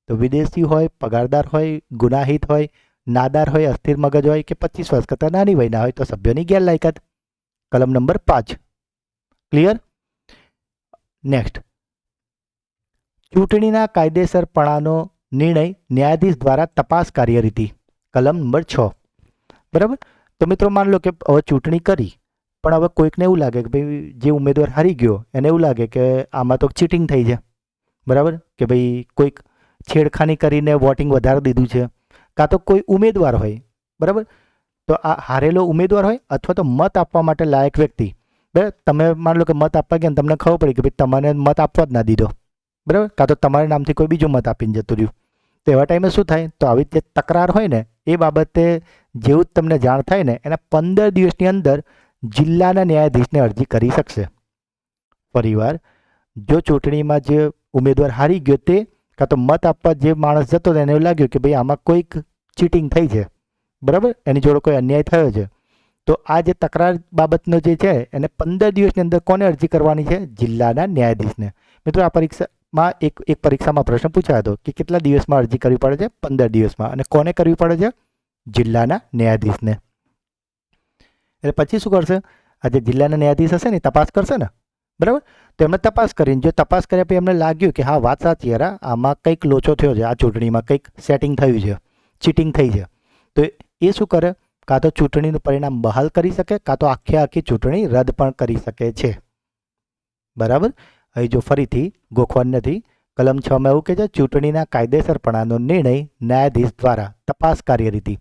Speaker 1: તો વિદેશી હોય, પગારદાર હોય, ગુનાહિત હોય, નાદાર હોય, અસ્થિર મગજ હોય કે 25 વર્ષ કરતાં નાની વયના હોય તો સભ્યોની ગેરલાયકાત. કલમ નંબર 5. ક્લિયર? નેક્સ્ટ, ચૂંટણીના કાયદેસરપણાનો નિર્ણય ન્યાયાધીશ દ્વારા તપાસ કાર્યરીતિ. કલમ નંબર 6. બરાબર, તો મિત્રો માન લો કે હવે ચૂંટણી કરી પણ હવે કોઈકને એવું લાગે કે ભાઈ જે ઉમેદવાર હારી ગયો એને એવું લાગે કે આમાં તો ચીટિંગ થઈ છે. બરાબર, કે ભાઈ કોઈક છેડખાની કરીને વોટિંગ વધારી દીધું છે, કાં તો કોઈ ઉમેદવાર હોય, બરાબર, તો આ હારેલો ઉમેદવાર હોય અથવા તો મત આપવા માટે લાયક વ્યક્તિ. બરાબર, તમે માન લો કે મત આપવા ગયા તમને ખબર પડી કે ભાઈ તમને મત આપવા જ ના દીધો. બરાબર, કાં તો તમારા નામથી કોઈ બીજો મત આપીને જતું રહ્યું. તો એવા ટાઈમે શું થાય? તો આવી જે તકરાર હોય ને એ બાબતે જેવું જ તમને જાણ થાય ને એના 15 દિવસની અંદર જિલ્લાના ન્યાયાધીશને અરજી કરી શકશે. ફરીવાર, જો ચૂંટણીમાં જે ઉમેદવાર હારી ગયો તે કાં તો મત આપવા જે માણસ જતો એને એવું લાગ્યું કે ભાઈ આમાં કોઈક ચીટિંગ થઈ છે, બરાબર, એની જોડે કોઈ અન્યાય થયો છે, તો આ જે તકરાર બાબતનો જે છે એને 15 દિવસની અંદર કોને અરજી કરવાની છે? જિલ્લાના ન્યાયાધીશને. મિત્રો આ પરીક્ષામાં એક પરીક્ષામાં પ્રશ્ન પૂછાયો હતો કે કેટલા દિવસમાં અરજી કરવી પડે છે? 15 દિવસમાં. અને કોને કરવી પડે છે? જિલ્લાના ન્યાયાધીશને. એટલે પછી શું કરશે, આ જે જિલ્લાના ન્યાયાધીશ હશે ને તપાસ કરશે ને, બરાબર. તો એમને તપાસ કરીને જો તપાસ કર્યા પછી એમને લાગ્યું કે હા વાત સાચી યાર, આમાં કંઈક લોચો થયો છે, આ ચૂંટણીમાં કંઈક સેટિંગ થયું છે, ચીટિંગ થઈ છે, તો એ શું કરે, કાં તો ચૂંટણીનું પરિણામ બહાલ કરી શકે, કાં તો આખી ચૂંટણી રદ પણ કરી શકે છે, બરાબર. અહીં જો ફરીથી ગોખવાનું નથી, કલમ 6 એવું કહે છે ચૂંટણીના કાયદેસરપણાનો નિર્ણય ન્યાયાધીશ દ્વારા તપાસ કાર્યરીતિ,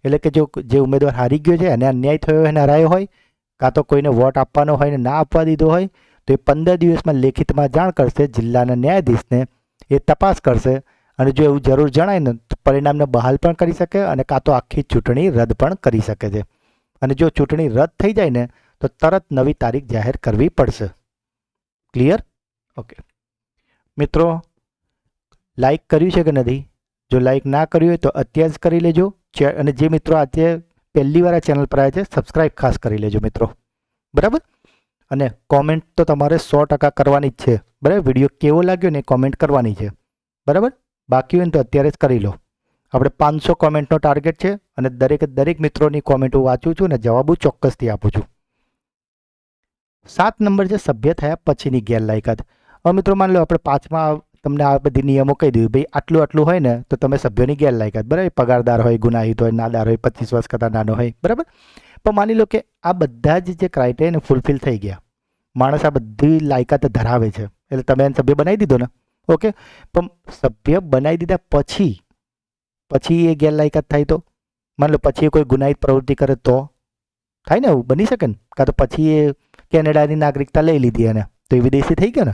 Speaker 1: એટલે કે જો જે ઉમેદવાર હારી ગયો છે અને અન્યાય થયો હોય અને હરાયો હોય, કાં તો કોઈને વોટ આપવાનો હોય ને ના આપવા દીધો હોય, તો એ 15 દિવસમાં લેખિતમાં જાણ કરશે જિલ્લાના ન્યાયાધીશને, એ તપાસ કરશે અને જો એવું જરૂર જણાય ને તો પરિણામને બહાલ પણ કરી શકે અને કાં તો આખી ચૂંટણી રદ પણ કરી શકે છે. અને જો ચૂંટણી રદ થઈ જાય ને તો તરત નવી તારીખ જાહેર કરવી પડશે. ક્લિયર? ઓકે મિત્રો, લાઈક કર્યું છે કે નથી? જો લાઈક ના કર્યું હોય તો અત્યારે જ કરી લેજો. અને જે મિત્રો આજે પહેલી વાર આ ચેનલ પર આવ્યા છે સબસ્ક્રાઈબ ખાસ કરી લેજો મિત્રો, બરાબર. અને કોમેન્ટ તો તમારે 100% કરવાની જ છે, બરાબર. વિડીયો કેવો લાગ્યો ને કોમેન્ટ કરવાની છે, બરાબર. બાકી હોય ને તો અત્યારે જ કરી લો. આપણે 500 કોમેન્ટનો ટાર્ગેટ છે અને દરેક મિત્રોની કોમેન્ટ હું વાંચું છું અને જવાબો ચોક્કસથી આપું છું. 7 નંબર છે સભ્ય થયા પછીની ગેરલાયકાત. હવે મિત્રો માની લો આપણે 5માં તમને આ બધી નિયમો કહી દીધું, ભાઈ આટલું હોય ને તો તમે સભ્યોની ગેરલાયકાત, બરાબર. પગારદાર હોય, ગુનાહિત હોય, નાદાર હોય, 25 વર્ષ કરતાં નાનો હોય, બરાબર. પણ માની લો કે આ બધા જ જે ક્રાઇટેરિયા ફૂલફિલ થઈ ગયા, માણસ આ બધી લાયકાત ધરાવે છે, એટલે તમે એને સભ્ય બનાવી દીધો ને, ઓકે. પણ સભ્ય બનાવી દીધા પછી એ ગેરલાયકાત થાય તો માની લો પછી એ કોઈ ગુનાહિત પ્રવૃત્તિ કરે તો થાય ને, એવું બની શકે ને. કાં તો પછી એ કેનેડાની નાગરિકતા લઈ લીધી એને તો એ વિદેશી થઈ ગયો ને.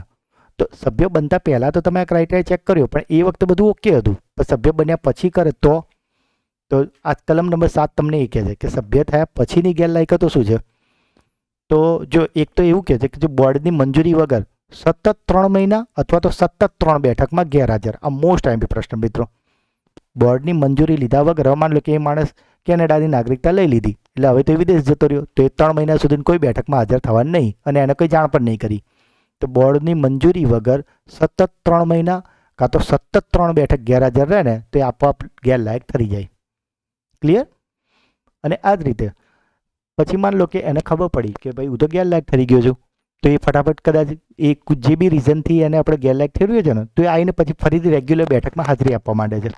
Speaker 1: તો સભ્ય બનતા પહેલાં તો તમે આ ક્રાઇટેરિયા ચેક કર્યો, પણ એ વખતે બધું ઓકે હતું, પણ સભ્ય બન્યા પછી કરે તો આ કલમ નંબર 7 તમને એ કહે છે કે સભ્ય થયા પછીની ગેરલાયકાતો શું છે. તો જો એક તો એવું કહે છે કે જો બોર્ડની મંજૂરી વગર સતત 3 મહિના અથવા તો સતત 3 બેઠકમાં ગેરહાજર. આ મોસ્ટ આઈએમપી પ્રશ્ન મિત્રો. બોર્ડની મંજૂરી લીધા વગર માન લો કે એ માણસ કેનેડાની નાગરિકતા લઈ લીધી, એટલે હવે તો એ વિદેશ જતો રહ્યો, તો એ 3 મહિના સુધી કોઈ બેઠકમાં હાજર થવાનું નહીં અને એને કોઈ જાણ પણ નહીં કરી. તો બોર્ડની મંજૂરી વગર સતત 3 મહિના કાં તો સતત 3 બેઠક ગેરહાજર રહે ને તો એ આપોઆપ ગેરલાયક થઈ જાય. ક્લિયર? અને આ જ રીતે પછી માન લો કે એને ખબર પડી કે ભાઈ હું તો ગેરલાયક થઈ ગયો છું, તો એ ફટાફટ કદાચ એ જે બી રીઝનથી એને આપણે ગેરલાયક ઠેરવ્યો છે ને તો એ આવીને પછી ફરીથી રેગ્યુલર બેઠકમાં હાજરી આપવા માંડે છે,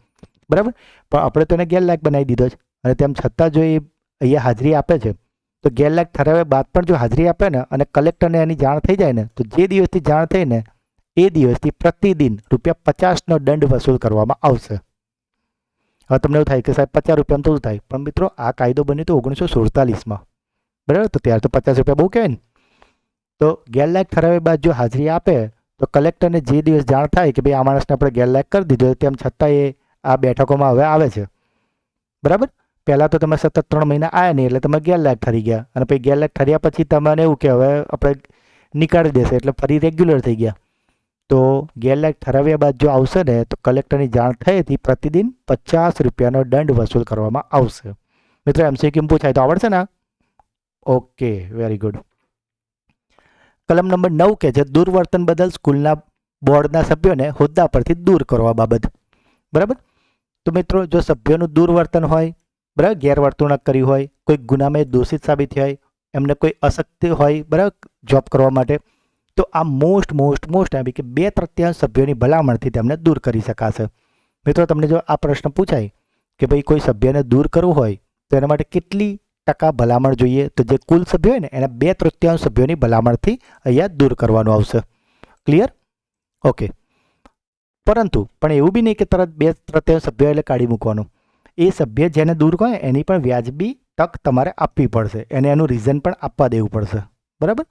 Speaker 1: બરાબર. પણ આપણે તો એને ગેરલાયક બનાવી દીધો છે અને તેમ છતાં જો એ અહીંયા હાજરી આપે છે તો ગેરલાયક ઠરાવ્યા બાદ પણ જો હાજરી આપે ને અને કલેક્ટરને એની જાણ થઈ જાય ને તો જે દિવસથી જાણ થઈ ને એ દિવસથી પ્રતિદિન ₹50નો દંડ વસૂલ કરવામાં આવશે. હવે તમને એવું થાય કે સાહેબ ₹50 તો થાય, પણ મિત્રો આ કાયદો બન્યો તો 1947માં, બરાબર. તો ત્યારે તો ₹50 બહુ કહેવાય ને. તો ગેરલાયક ઠરાવ્યા બાદ જો હાજરી આપે તો કલેક્ટરને જે દિવસ જાણ થાય કે ભાઈ આ માણસને આપણે ગેરલાયક કરી દીધો, તેમ છતાં એ આ બેઠકોમાં હવે આવે છે, બરાબર. પહેલાં તો તમે સતત 3 મહિના આવ્યા નહીં એટલે તમે ગેરલાયક ઠરી ગયા અને પછી ગેરલાયક ઠર્યા પછી તમને એવું કે હવે આપણે નીકાળી દેશે એટલે ફરી રેગ્યુલર થઈ ગયા. તો ગેરલાયક ઠરાવ્યા બાદ જો આવશે ને તો કલેક્ટરની જાણ થયેથી પ્રતિદિન ₹50નો દંડ વસૂલ કરવામાં આવશે. મિત્રો MCQ પૂછાય તો આવડશે ને? Okay, very good. કલમ નંબર 9 કે છે દુર્વર્તન બદલ સ્કૂલના બોર્ડના સભ્યોને હોદ્દા પરથી દૂર કરવા બાબત, બરાબર. તો મિત્રો જો સભ્યોનું દુર્વર્તન હોય, બરાબર, ગેરવર્તણૂક કરી હોય, કોઈ ગુનામાં દોષિત સાબિત હોય, એમને કોઈ અશક્તિ હોય, બરાબર, જોબ કરવા માટે, તો આ મોસ્ટ આવી કે 2/3 સભ્યોની ભલામણથી તેમને દૂર કરી શકાશે. મિત્રો તમને જો આ પ્રશ્ન પૂછાય કે ભાઈ કોઈ સભ્યને દૂર કરવું હોય તો એના માટે કેટલી ટકા ભલામણ જોઈએ, તો જે કુલ સભ્યો હોય ને એના 2/3 સભ્યોની ભલામણથી અહીંયા દૂર કરવાનું આવશે. ક્લિયર? ઓકે. પરંતુ પણ એવું બી નહીં કે તરત 2/3 સભ્યો એટલે કાઢી મૂકવાનું. એ સભ્ય જેને દૂર કરે એની પણ વ્યાજબી તક તમારે આપવી પડશે, એને એનું રીઝન પણ આપવા દેવું પડશે, બરાબર.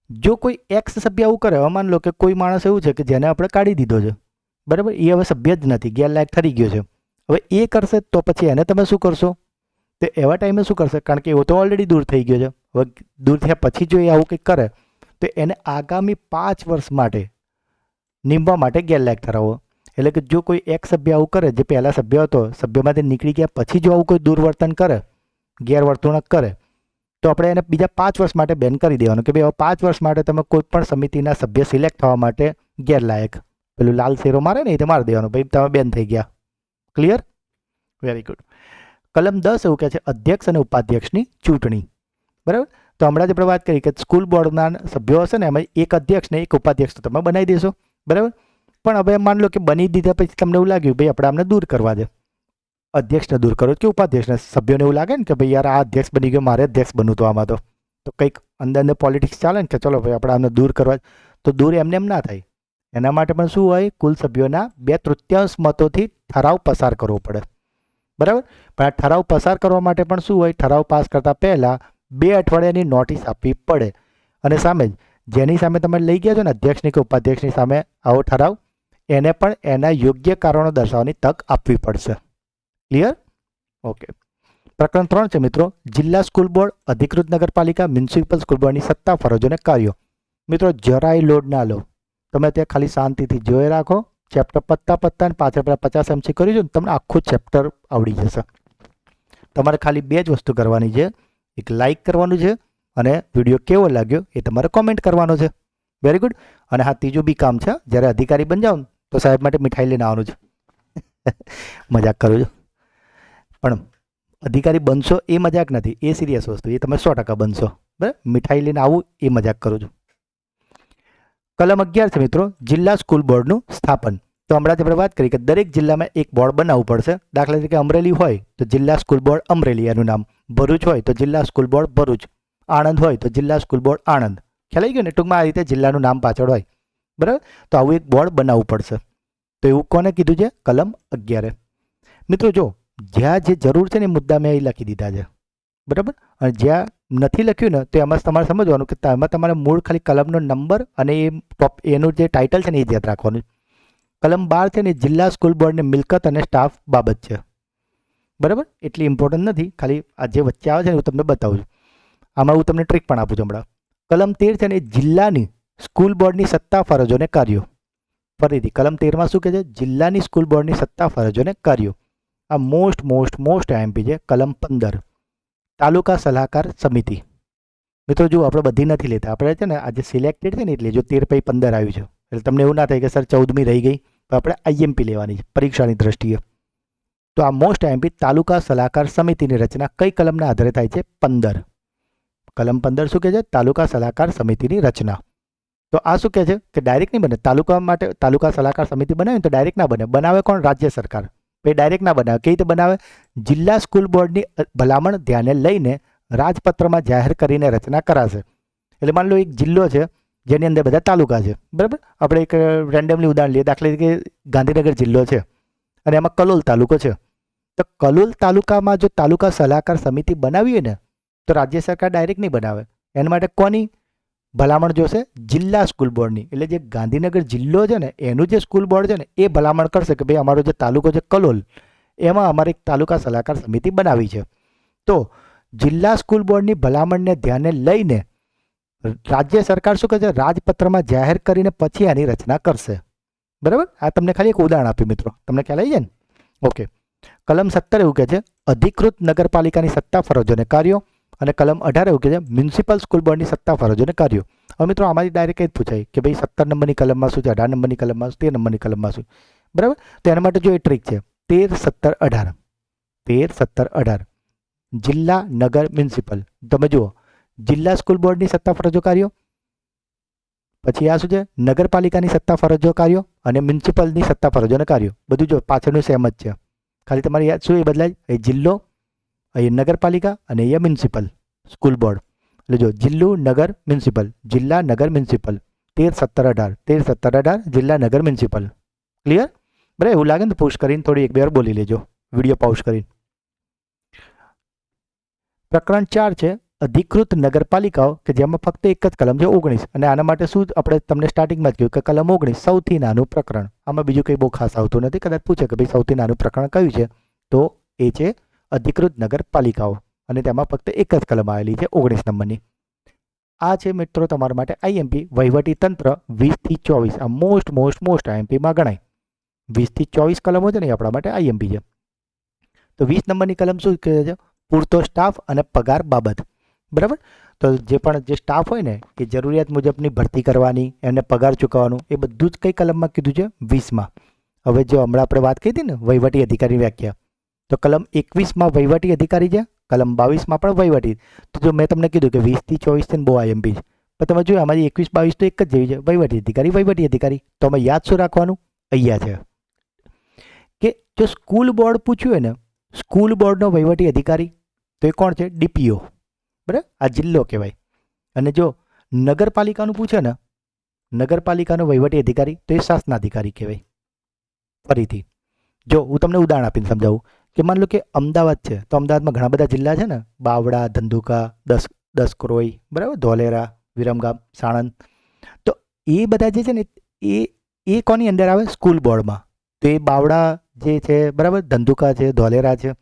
Speaker 1: જો કોઈ એક્સ સભ્ય આવું કરે, માન લો કે કોઈ માણસ એવું છે કે જેને આપણે કાઢી દીધો છે, બરાબર, એ હવે સભ્ય જ નથી, ગેરલાયક ઠરી ગયો છે, હવે એ કરશે તો પછી એને તમે શું કરશો? તો એવા ટાઈમે શું કરશે? કારણ કે એવો તો ઓલરેડી દૂર થઈ ગયો છે, હવે દૂર થયા પછી જો એ આવું કંઈક કરે તો એને આગામી 5 વર્ષ માટે નીમવા માટે ગેરલાયક ઠરાવો. એટલે કે જો કોઈ એક સભ્ય આવું કરે, જે પહેલાં સભ્ય હતો, સભ્યમાંથી નીકળી ગયા પછી જો આવું કોઈ દુર્વર્તન કરે, ગેરવર્તણૂક કરે, તો આપણે એને બીજા 5 વર્ષ માટે બેન કરી દેવાનું કે ભાઈ હવે 5 વર્ષ માટે તમે કોઈ પણ સમિતિના સભ્ય સિલેક્ટ થવા માટે ગેરલાયક, પેલું લાલ શેરો મારે ને એ તો મારી દેવાનું, ભાઈ તમે બેન થઈ ગયા. ક્લિયર? Very good. કલમ 10 એવું કહે છે અધ્યક્ષ અને ઉપાધ્યક્ષની ચૂંટણી. બરાબર. તો હમણાં જ આપણે વાત કરી કે સ્કૂલ બોર્ડના સભ્યો હશે ને એમાં એક અધ્યક્ષ ને એક ઉપાધ્યક્ષ તો તમે બનાવી દેશો. બરાબર. પણ હવે માન લો કે બની દીધા પછી તમને એવું લાગ્યું ભાઈ આપણે આમને દૂર કરવા દે, અધ્યક્ષને દૂર કરો કે ઉપાધ્યક્ષને. સભ્યોને એવું લાગે ને કે ભાઈ યાર આ અધ્યક્ષ બની ગયો, મારે અધ્યક્ષ બનવું તો આમાં તો કંઈક અંદર પોલિટિક્સ ચાલે ને કે ચલો ભાઈ આપણે આમને દૂર કરવા, તો દૂર એમને એમ ના થાય. એના માટે પણ શું હોય, કુલ સભ્યોના 2/3 મતોથી ઠરાવ પસાર કરવો પડે. બરાબર. પણ આ ઠરાવ પસાર કરવા માટે પણ શું હોય, ઠરાવ પાસ કરતા પહેલાં 2 અઠવાડિયાની નોટિસ આપવી પડે. અને સામે જ જેની સામે તમે લઈ ગયા છો ને અધ્યક્ષની કે ઉપાધ્યક્ષની સામે આવો ઠરાવ, એને પણ એના યોગ્ય કારણો દર્શાવવાની તક આપવી પડશે. ક્લિયર? ઓકે. પ્રકરણ 3 છે મિત્રો, જિલ્લા સ્કૂલ બોર્ડ, અધિકૃત નગરપાલિકા, મ્યુનિસિપલ સ્કૂલ બોર્ડની સત્તા, ફરજો અને કાર્યો. મિત્રો જરાય લોડ ના લો, તમે ત્યાં ખાલી શાંતિથી જોઈ રાખો. ચેપ્ટર પત્તા ને પાછળ 50 MC કરી દો ને તમને આખું ચેપ્ટર આવડી જશે. તમારે ખાલી 2 જ વસ્તુ કરવાની છે, એક લાઇક કરવાનું છે અને વિડીયો કેવો લાગ્યો એ તમારે કોમેન્ટ કરવાનો છે. Very good. અને હા, ત્રીજું બી કામ છે, જ્યારે અધિકારી બની જાઓ ને તો સાહેબ માટે મીઠાઈ લઈને આવવાનું છે. મજાક કરું છું, પણ અધિકારી બનશો એ મજાક નથી, એ સિરિયસ વસ્તુ, એ તમે 100% બનશો. બરાબર. મીઠાઈ લઈને આવું એ મજાક કરું છું. કલમ 11 છે મિત્રો, જિલ્લા સ્કૂલ બોર્ડનું સ્થાપન. તો હમણાં જ આપણે વાત કરી કે દરેક જિલ્લામાં એક બોર્ડ બનાવવું પડશે. દાખલા તરીકે અમરેલી હોય તો જિલ્લા સ્કૂલ બોર્ડ અમરેલી એનું નામ, ભરૂચ હોય તો જિલ્લા સ્કૂલ બોર્ડ ભરૂચ, આણંદ હોય તો જિલ્લા સ્કૂલ બોર્ડ આણંદ. ખ્યાલ આવી ગયો ને? ટૂંકમાં આ રીતે જિલ્લાનું નામ પાછળ હોય. બરાબર. તો આવું એક બોર્ડ બનાવવું પડશે. તો એવું કોને કીધું છે? કલમ 11. મિત્રો જો જ્યાં જે જરૂર છે ને એ મુદ્દા મેં અહીં લખી દીધા છે. બરાબર. અને જ્યાં નથી લખ્યું ને તો એમાં તમારે સમજવાનું કે એમાં તમારે મૂળ ખાલી કલમનો નંબર અને એનું જે ટાઇટલ છે ને એ જ યાદ રાખવાનું. કલમ 12 છે ને જિલ્લા સ્કૂલ બોર્ડની મિલકત અને સ્ટાફ બાબત છે. બરાબર. એટલી ઇમ્પોર્ટન્ટ નથી, ખાલી આ જે વચ્ચે આવે છે ને હું તમને બતાવું છું. આમાં હું તમને ટ્રીક પણ આપું છું હમણાં. કલમ 13 છે ને જિલ્લાની સ્કૂલ બોર્ડની સત્તા, ફરજો અને કાર્યો. ફરીથી કલમ 13માં શું કહે છે? જિલ્લાની સ્કૂલ બોર્ડની સત્તા, ફરજો અને કાર્યો. આ મોસ્ટ IMP છે. કલમ 15 તાલુકા સલાહકાર સમિતિ. મિત્રો જો આપણે બધી નથી લેતા, આપણે છે ને આજે સિલેક્ટેડ છે ને એટલે જો 13 પછી 15 આવ્યું છે એટલે તમને એવું ના થાય કે સર 14મી રહી ગઈ, તો આપણે IMP લેવાની છે પરીક્ષાની દ્રષ્ટિએ. તો આ મોસ્ટ IMP તાલુકા સલાહકાર સમિતિની રચના કઈ કલમના આધારે થાય છે? 15. કલમ 15 શું કહે છે? તાલુકા સલાહકાર સમિતિની રચના. તો આ શું કહે છે કે ડાયરેક્ટ નહીં બને. તાલુકા માટે તાલુકા સલાહકાર સમિતિ બનાવે તો ડાયરેક્ટ ના બને. બનાવે કોણ? રાજ્ય સરકાર. એ ડાયરેક્ટ ના બનાવે. કઈ રીતે બનાવે? જિલ્લા સ્કૂલ બોર્ડની ભલામણ ધ્યાને લઈને રાજપત્રમાં જાહેર કરીને રચના કરાશે. એટલે માની લો એક જિલ્લો છે જેની અંદર બધા તાલુકા છે. બરાબર. આપણે એક રેન્ડમલી ઉદાહરણ લઈએ. દાખલા તરીકે ગાંધીનગર જિલ્લો છે અને એમાં કલોલ તાલુકો છે. તો કલોલ તાલુકામાં જો તાલુકા સલાહકાર સમિતિ બનાવી હોય ને તો રાજ્ય સરકાર ડાયરેક્ટ નહીં બનાવે. એના માટે કોની ભલામણ જોશે? જિલ્લા સ્કૂલ બોર્ડની. એટલે જે ગાંધીનગર જિલ્લો છે ને એનું જે સ્કૂલ બોર્ડ છે ને એ ભલામણ કરશે કે ભાઈ અમારો જે તાલુકો છે કલોલ, એમાં અમારે એક તાલુકા સલાહકાર સમિતિ બનાવી છે. તો જિલ્લા સ્કૂલ બોર્ડની ભલામણને ધ્યાને લઈને રાજ્ય સરકાર શું કહે છે? રાજપત્રમાં જાહેર કરીને પછી આની રચના કરશે. બરાબર. આ તમને ખાલી એક ઉદાહરણ આપ્યું મિત્રો, તમને ખ્યાલ આવી જાય ને? ઓકે. કલમ 17 એવું કહે છે અધિકૃત નગરપાલિકાની સત્તા, ફરજો અને કાર્યો. અને કલમ 18 એવું કહે છે મ્યુનિસિપલ સ્કૂલ બોર્ડની સત્તા, ફરજો અને કાર્યો. હવે મિત્રો આમાંથી ડાયરેક્ટ જ પૂછાય કે ભાઈ 17 નંબરની કલમમાં શું છે, 18 નંબરની કલમમાં શું, 13 નંબરની કલમમાં શું. બરાબર. તો એના માટે જો એ ટ્રીક છે 13, 17, 18. 13, 17, 18 જિલ્લા, નગર, મ્યુનિસિપલ. તમે જુઓ જિલ્લા સ્કૂલ બોર્ડની સત્તા, ફરજો, કાર્યો. પછી આ શું છે? નગરપાલિકાની સત્તા, ફરજો, કાર્યો અને મ્યુનિસિપલની સત્તા, ફરજો અને કાર્યો. બધું જો પાછળનું સેમ જ છે. ખાલી તમારે યાદ શું એ બદલાય? એ જિલ્લો, અહીં નગરપાલિકા અને અહીંયા મ્યુનિસિપલ સ્કૂલ બોર્ડ. એટલે જો જિલ્લો, નગર, મ્યુનિસિપલ, જિલ્લા, નગર, મ્યુનિસિપલ. 13, 17, 18 13, 17, 18 જિલ્લા, નગર, મ્યુનિસિપલ. ક્લિયર? બરાબર. એવું લાગે ને તો પોસ્ટ કરીને થોડી 1-2 વાર બોલી લેજો, વિડીયો પાઉઝ કરીને. પ્રકરણ 4 છે અધિકૃત નગરપાલિકાઓ કે જેમાં ફક્ત એક જ કલમ છે 19. અને આના માટે શું આપણે તમને સ્ટાર્ટિંગમાં જ કહ્યું કે કલમ 19 સૌથી નાનું પ્રકરણ. આમાં બીજું કંઈ બહુ ખાસ આવતું નથી. કદાચ પૂછે કે ભાઈ સૌથી નાનું પ્રકરણ કયું છે, તો એ છે અધિકૃત નગરપાલિકાઓ. અને તેમાં ફક્ત એક જ કલમ આવેલી છે 19 નંબરની. આ છે મિત્રો તમારા માટે IMP વહીવટી તંત્ર 20 થી 24. આ મોસ્ટ IMPમાં ગણાય. 20 થી 24 કલમો છે ને એ આપણા માટે IMP છે. તો 20 નંબરની કલમ શું કહે છે? પૂરતો સ્ટાફ અને પગાર બાબત. બરાબર. તો જે પણ જે સ્ટાફ હોય ને એ જરૂરિયાત મુજબની ભરતી કરવાની, એમને પગાર ચૂકવવાનું, એ બધું જ કઈ કલમમાં કીધું છે? 20માં. હવે જો હમણાં આપણે વાત કરી હતી ને વહીવટી અધિકારી વ્યાખ્યા, તો કલમ 21માં વહીવટી અધિકારી છે, કલમ 22માં પણ વહીવટી. તો જો મેં તમને કીધું કે 20 થી 24 છે ને બહુ આઈએમપી છે, પણ તમે જોયું આમાંથી 21 22 તો એક જ જેવી છે, વહીવટી અધિકારી. તો અમે યાદ શું રાખવાનું? અહીંયા છે કે જો સ્કૂલ બોર્ડ પૂછ્યું હોય ને, સ્કૂલ બોર્ડનો વહીવટી અધિકારી તો એ કોણ છે? ડીપીઓ. બરાબર, આ જિલ્લો કહેવાય. અને જો નગરપાલિકાનું પૂછે ને, નગરપાલિકાનો વહીવટી અધિકારી તો એ શાસનાધિકારી કહેવાય. ફરીથી જો હું તમને ઉદાહરણ આપીને સમજાવું કે માન લો કે અમદાવાદ છે, તો અમદાવાદમાં ઘણા બધા જિલ્લા છે ને, બાવડા, ધંધુકા, દસક્રોઈ, બરાબર, ધોલેરા, વિરમગામ, સાણંદ. તો એ બધા જે છે ને એ કોની અંદર આવે? સ્કૂલ બોર્ડમાં. તો એ બાવડા જે છે, બરાબર, ધંધુકા છે, ધોલેરા છે,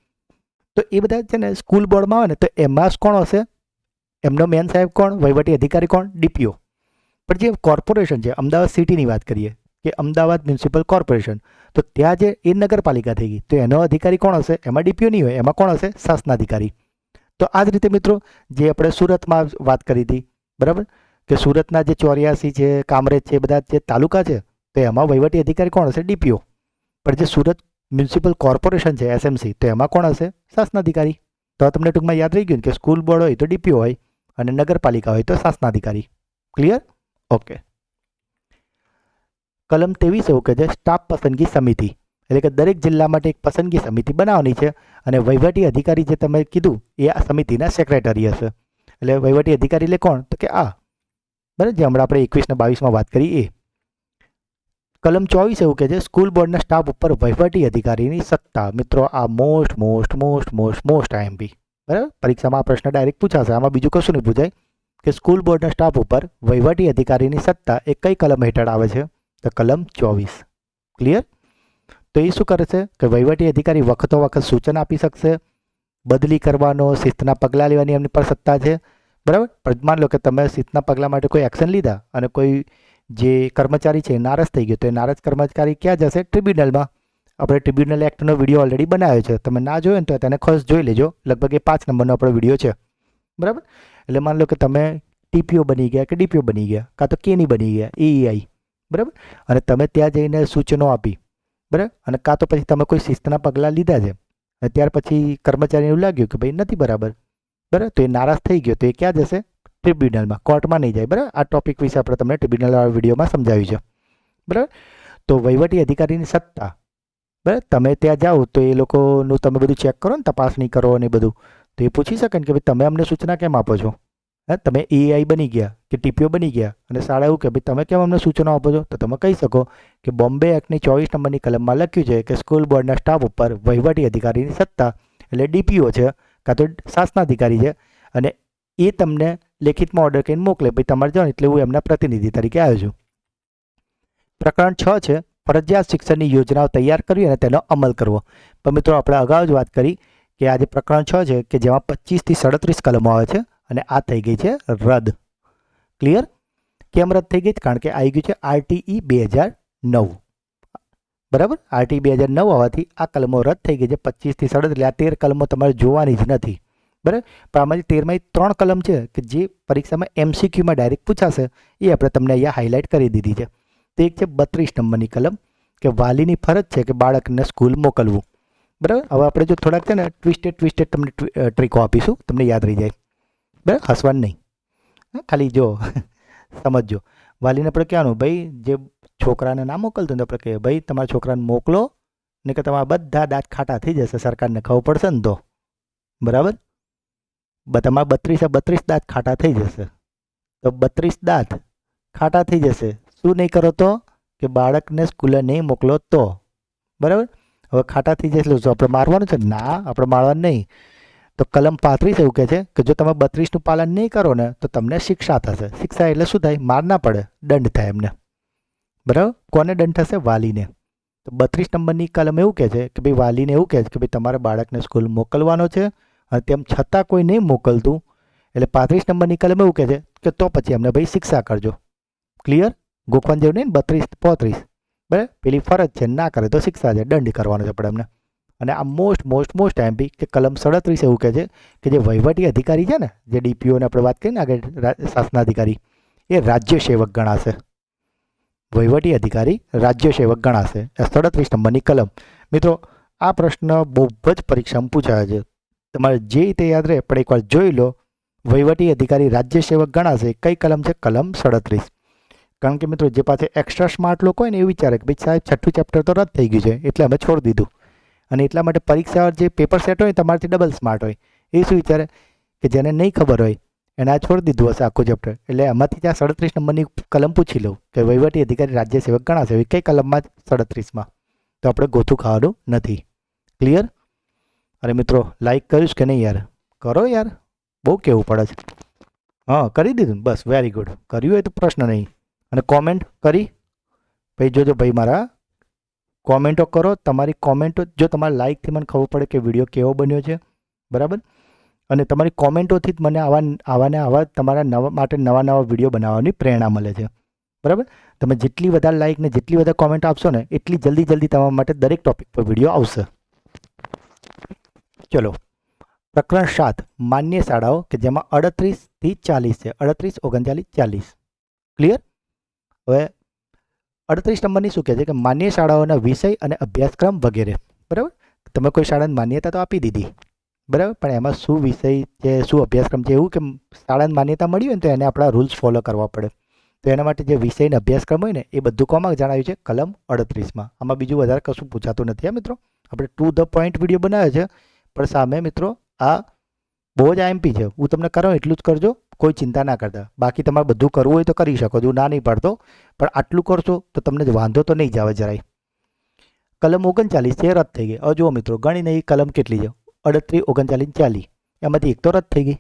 Speaker 1: તો એ બધા છે ને સ્કૂલ બોર્ડમાં આવે ને, તો એમાં કોણ હશે? એમનો મેન સાહેબ કોણ? વહીવટી અધિકારી કોણ? ડીપીઓ. પણ જે કોર્પોરેશન છે, અમદાવાદ સિટીની વાત કરીએ કે અમદાવાદ મ્યુનિસિપલ કોર્પોરેશન, તો ત્યાં જે એ નગરપાલિકા થઈ ગઈ, તો એનો અધિકારી કોણ હશે? એમાં ડીપીઓ નહીં હોય, એમાં કોણ હશે? શાસનાધિકારી. તો આ જ રીતે મિત્રો જે આપણે સુરતમાં વાત કરી હતી, બરાબર, કે સુરતના જે 84 છે, કામરેજ છે, બધા જે તાલુકા છે, તો એમાં વહીવટી અધિકારી કોણ હશે? ડીપીઓ. પણ જે સુરત મ્યુનિસિપલ કોર્પોરેશન છે, એસએમસી, તો એમાં કોણ હશે? શાસનાધિકારી. તો તમને ટૂંકમાં યાદ રહી ગયું કે સ્કૂલ બોર્ડ હોય તો ડીપીઓ હોય અને નગરપાલિકા હોય તો શાસનાધિકારી. ક્લિયર? ઓકે. કલમ 23 એવું કહે છે સ્ટાફ પસંદગી સમિતિ, એટલે કે દરેક જિલ્લા માટે એક પસંદગી સમિતિ બનાવવાની છે અને વહીવટી અધિકારી જે તમે કીધું એ આ સમિતિના સેક્રેટરી હશે. એટલે વહીવટી અધિકારી એટલે કોણ? તો કે આ, બરાબર, જે હમણાં આપણે 21 ને 22માં વાત કરી એ. કલમ 24 એવું કહે છે સ્કૂલ બોર્ડના સ્ટાફ ઉપર વહીવટી અધિકારીની સત્તા. મિત્રો આ મોસ્ટ આઈએમપી, બરાબર, પરીક્ષામાં આ પ્રશ્ન ડાયરેક્ટ પૂછાશે. આમાં બીજું કશું નહીં પૂછાય કે સ્કૂલ બોર્ડના સ્ટાફ ઉપર વહીવટી અધિકારીની સત્તા એ કઈ કલમ હેઠળ આવે છે? તો કલમ 24. ક્લિયર? તો એ શું કરે છે કે વહીવટી અધિકારી વખતો વખત સૂચન આપી શકશે, બદલી કરવાનો, શિસ્તના પગલાં લેવાની એમની પર સત્તા છે, બરાબર. પણ માન લો કે તમે શિસ્તના પગલાં માટે કોઈ એક્શન લીધા અને કોઈ જે કર્મચારી છે એ નારાજ થઈ ગયો, તો એ નારાજ કર્મચારી ક્યાં જશે? ટ્રિબ્યુનલમાં. આપણે ટ્રિબ્યુનલ એક્ટનો વિડીયો ઓલરેડી બનાવ્યો છે, તમે ના જોયો ને તો તેને ખાસ જોઈ લેજો. લગભગ એ 5 નંબરનો આપણો વિડીયો છે, બરાબર. એટલે માન લો કે તમે ટીપીઓ બની ગયા કે ડીપીઓ બની ગયા, કાં તો કેની બની ગયા, એઈઆઈ, બરાબર, અને તમે ત્યાં જઈને સૂચનો આપી, બરાબર, અને કાં તો પછી તમે કોઈ શિસ્તના પગલાં લીધા છે અને ત્યાર પછી કર્મચારીને એવું લાગ્યું કે ભાઈ નથી બરાબર, બરાબર, તો એ નારાજ થઈ ગયો, તો એ ક્યાં જશે? ટ્રિબ્યુનલમાં, કોર્ટમાં નહીં જાય, બરાબર. આ ટોપિક વિશે આપણે તમને ટ્રિબ્યુનલ વિડીયોમાં સમજાવ્યું છે, બરાબર. તો વહીવટી અધિકારીની સત્તા, બરાબર, તમે ત્યાં જાઓ તો એ લોકોનું તમે બધું ચેક કરો ને, તપાસણી કરો અને બધું, તો એ પૂછી શકે ને કે ભાઈ તમે અમને સૂચના કેમ આપો છો? તમે એઆઈ બની ગયા કે ટીપીઓ બની ગયા અને શાળા એવું કે ભાઈ તમે કેમ અમને સૂચનો આપો છો? તો તમે કહી શકો કે બોમ્બે એક્ટની 24 નંબરની કલમમાં લખ્યું છે કે સ્કૂલ બોર્ડના સ્ટાફ ઉપર વહીવટી અધિકારીની સત્તા એટલે ડીપીઓ છે કાં તો શાસનાધિકારી છે, અને એ તમને લેખિતમાં ઓર્ડર કરીને મોકલે, ભાઈ તમારે જાઓ એટલે હું એમના પ્રતિનિધિ તરીકે આવ્યો છું. પ્રકરણ 6 છે ફરજિયાત શિક્ષણની યોજનાઓ તૈયાર કરવી અને તેનો અમલ કરવો. પણ મિત્રો આપણે અગાઉ જ વાત કરી કે આ જે પ્રકરણ 6 છે કે જેમાં 25 થી 37 કલમો આવે છે અને આ થઈ ગઈ છે રદ. ક્લિયર? કેમ રદ થઈ ગઈ? કારણ કે આવી ગયું છે આરટીઈ 2009, બરાબર. આરટીઈ 2009 આવવાથી આ કલમો રદ થઈ ગઈ છે 25 થી 37, એટલે આ 13 કલમો તમારે જોવાની જ નથી, બરાબર. પણ આમાંથી 13માંથી 3 કલમ છે કે જે પરીક્ષામાં એમસીક્યુમાં ડાયરેક્ટ પૂછાશે, એ આપણે તમને અહીંયા હાઇલાઇટ કરી દીધી છે. તો એક છે 32 નંબરની કલમ કે વાલીની ફરજ છે કે બાળકને સ્કૂલ મોકલવું, બરાબર. હવે આપણે જો થોડાક છે ને ટ્વિસ્ટેડ તમને ટ્રીકો આપીશું, તમને યાદ રહી જાય, બરાબર. હસવાનું નહીં, ખાલી જો સમજજો. વાલીને આપણે કહેવાનું ભાઈ જે છોકરાને ના મોકલતું ને આપણે કહીએ ભાઈ તમારા છોકરાને મોકલો ને કે તમારા બધા દાંત ખાટા થઈ જશે, સરકારને ખબર પડશે ને તો, બરાબર. તમારા 32 દાંત ખાટા થઈ જશે, તો 32 દાંત ખાટા થઈ જશે. શું નહીં કરો તો? કે બાળકને સ્કૂલે નહીં મોકલો તો, બરાબર. હવે ખાટા થઈ જશે એટલે આપણે મારવાનું છે? ના, આપણે મારવાનું નહીં. તો કલમ 35 એવું કહે છે કે જો તમે 32નું પાલન નહીં કરો ને તો તમને શિક્ષા થશે. શિક્ષા એટલે શું થાય? માર ના પડે, દંડ થાય એમને, બરાબર. કોને દંડ થશે? વાલીને. તો 32 નંબરની કલમ એવું કહે છે કે ભાઈ વાલીને એવું કહે છે કે ભાઈ તમારે બાળકને સ્કૂલ મોકલવાનો છે અને તેમ છતાં કોઈ નહીં મોકલતું, એટલે 35 નંબરની કલમ એવું કહે છે કે તો પછી એમને ભાઈ શિક્ષા કરજો. ક્લિયર? ગોખવાન જેવું નહીં, 32 35, બરાબર. પેલી ફરજ છે, ના કરે તો શિક્ષા છે, દંડ કરવાનો છે આપણે એમને. અને આ મોસ્ટ એમપી કે કલમ 37 એવું કહે છે કે જે વહીવટી અધિકારી છે ને, જે ડીપીઓને આપણે વાત કરીએ ને આગળ, શાસનાધિકારી, એ રાજ્ય સેવક ગણાશે. વહીવટી અધિકારી રાજ્ય સેવક ગણાશે. 37 નંબરની કલમ. મિત્રો આ પ્રશ્ન બહુ જ પરીક્ષામાં પૂછાય છે. તમારે જે રીતે યાદ રહે પણ એકવાર જોઈ લો. વહીવટી અધિકારી રાજ્ય સેવક ગણાશે. કઈ કલમ છે? કલમ 37. કારણ કે મિત્રો જે પાસે એક્સ્ટ્રા સ્માર્ટ લોકો હોય ને એવું વિચારે કે ભાઈ સાહેબ છઠ્ઠું ચેપ્ટર તો રદ થઈ ગયું છે એટલે અમે છોડી દીધું. અને એટલા માટે પરીક્ષા જે પેપર સેટ હોય તમારાથી ડબલ સ્માર્ટ હોય. એ શું વિચારે કે જેને નહીં ખબર હોય એને આ છોડી દીધું હશે આખું ચેપ્ટર. એટલે એમાંથી ત્યાં 37 નંબરની કલમ પૂછી લઉં કે વહીવટી અધિકારી રાજ્ય સેવક ગણાશે એવી કઈ કલમમાં 37માં. તો આપણે ગોથું ખાવાનું નથી. ક્લિયર? અરે મિત્રો લાઈક કરીશ કે નહીં યાર? કરો યાર, બહુ કહેવું પડે છે. હા કરી દીધું બસ, વેરી ગુડ. કર્યું હોય તો પ્રશ્ન નહીં. અને કોમેન્ટ કરી ભાઈ જોજો ભાઈ મારા કોમેન્ટો કરો. તમારી કોમેન્ટો જો તમારા લાઇકથી મને ખબર પડે કે વિડીયો કેવો બન્યો છે, બરાબર. અને તમારી કોમેન્ટોથી જ મને આવા તમારા માટે નવા વિડીયો બનાવવાની પ્રેરણા મળે છે, બરાબર. તમે જેટલી વધારે લાઇક ને જેટલી વધારે કોમેન્ટ આપશો ને એટલી જલ્દી તમારા માટે દરેક ટોપિક પર વિડીયો આવશે. ચલો, પ્રકરણ 7 માન્ય શાળાઓ કે જેમાં 38 થી 40 છે. 38, 39, 40. ક્લિયર? હવે 38 નંબરની શું કહે છે કે માન્ય શાળાઓના વિષય અને અભ્યાસક્રમ વગેરે, બરાબર. તમે કોઈ શાળાની માન્યતા તો આપી દીધી, બરાબર, પણ એમાં શું વિષય છે, શું અભ્યાસક્રમ છે, એવું કે શાળાની માન્યતા મળી હોય ને તો એને આપણા રૂલ્સ ફોલો કરવા પડે. તો એના માટે જે વિષય અને અભ્યાસક્રમ હોય ને એ બધું કોમાં જણાવ્યું છે? કલમ 38માં. આમાં બીજું વધારે કશું પૂછાતું નથી આ મિત્રો. આપણે ટુ ધ પોઈન્ટ વિડીયો બનાવ્યો છે, પણ સામે મિત્રો આ બહુ જ આઈએમપી છે. હું તમને કરાવું એટલું જ કરજો, કોઈ ચિંતા ના કરતા. બાકી તમારે બધું કરવું હોય તો કરી શકો છો, ના નહીં પાડતો, પણ આટલું કરશો તો તમને વાંધો તો નહીં જ આવે જરાય. કલમ 39 છે, રદ થઈ ગઈ. હવે જુઓ મિત્રો, ગણીને એ કલમ કેટલી છે? 38, 39, 40. એમાંથી એક તો રદ થઈ ગઈ,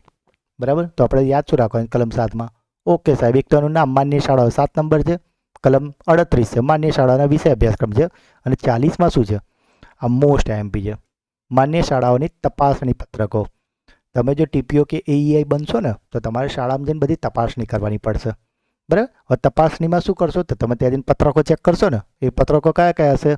Speaker 1: બરાબર. તો આપણે યાદ શું રાખવાનું કલમ 7માં? ઓકે સાહેબ, એક તો એનું નામ માન્ય શાળાઓ 7 નંબર છે. કલમ 38 છે, માન્ય શાળાના વિષય અભ્યાસક્રમ છે. અને 40માં શું છે? આ મોસ્ટ આઈએમપી છે, માન્ય શાળાઓની તપાસણી પત્રકો. તમે જો ટીપીઓ કે એઈઆઈ બનશો ને તો તમારે શાળામાં જઈને બધી તપાસણી કરવાની પડશે, બરાબર. હવે તપાસણીમાં શું કરશો? તો તમે ત્યાં જઈને પત્રકો ચેક કરશો ને. એ પત્રકો કયા કયા હશે?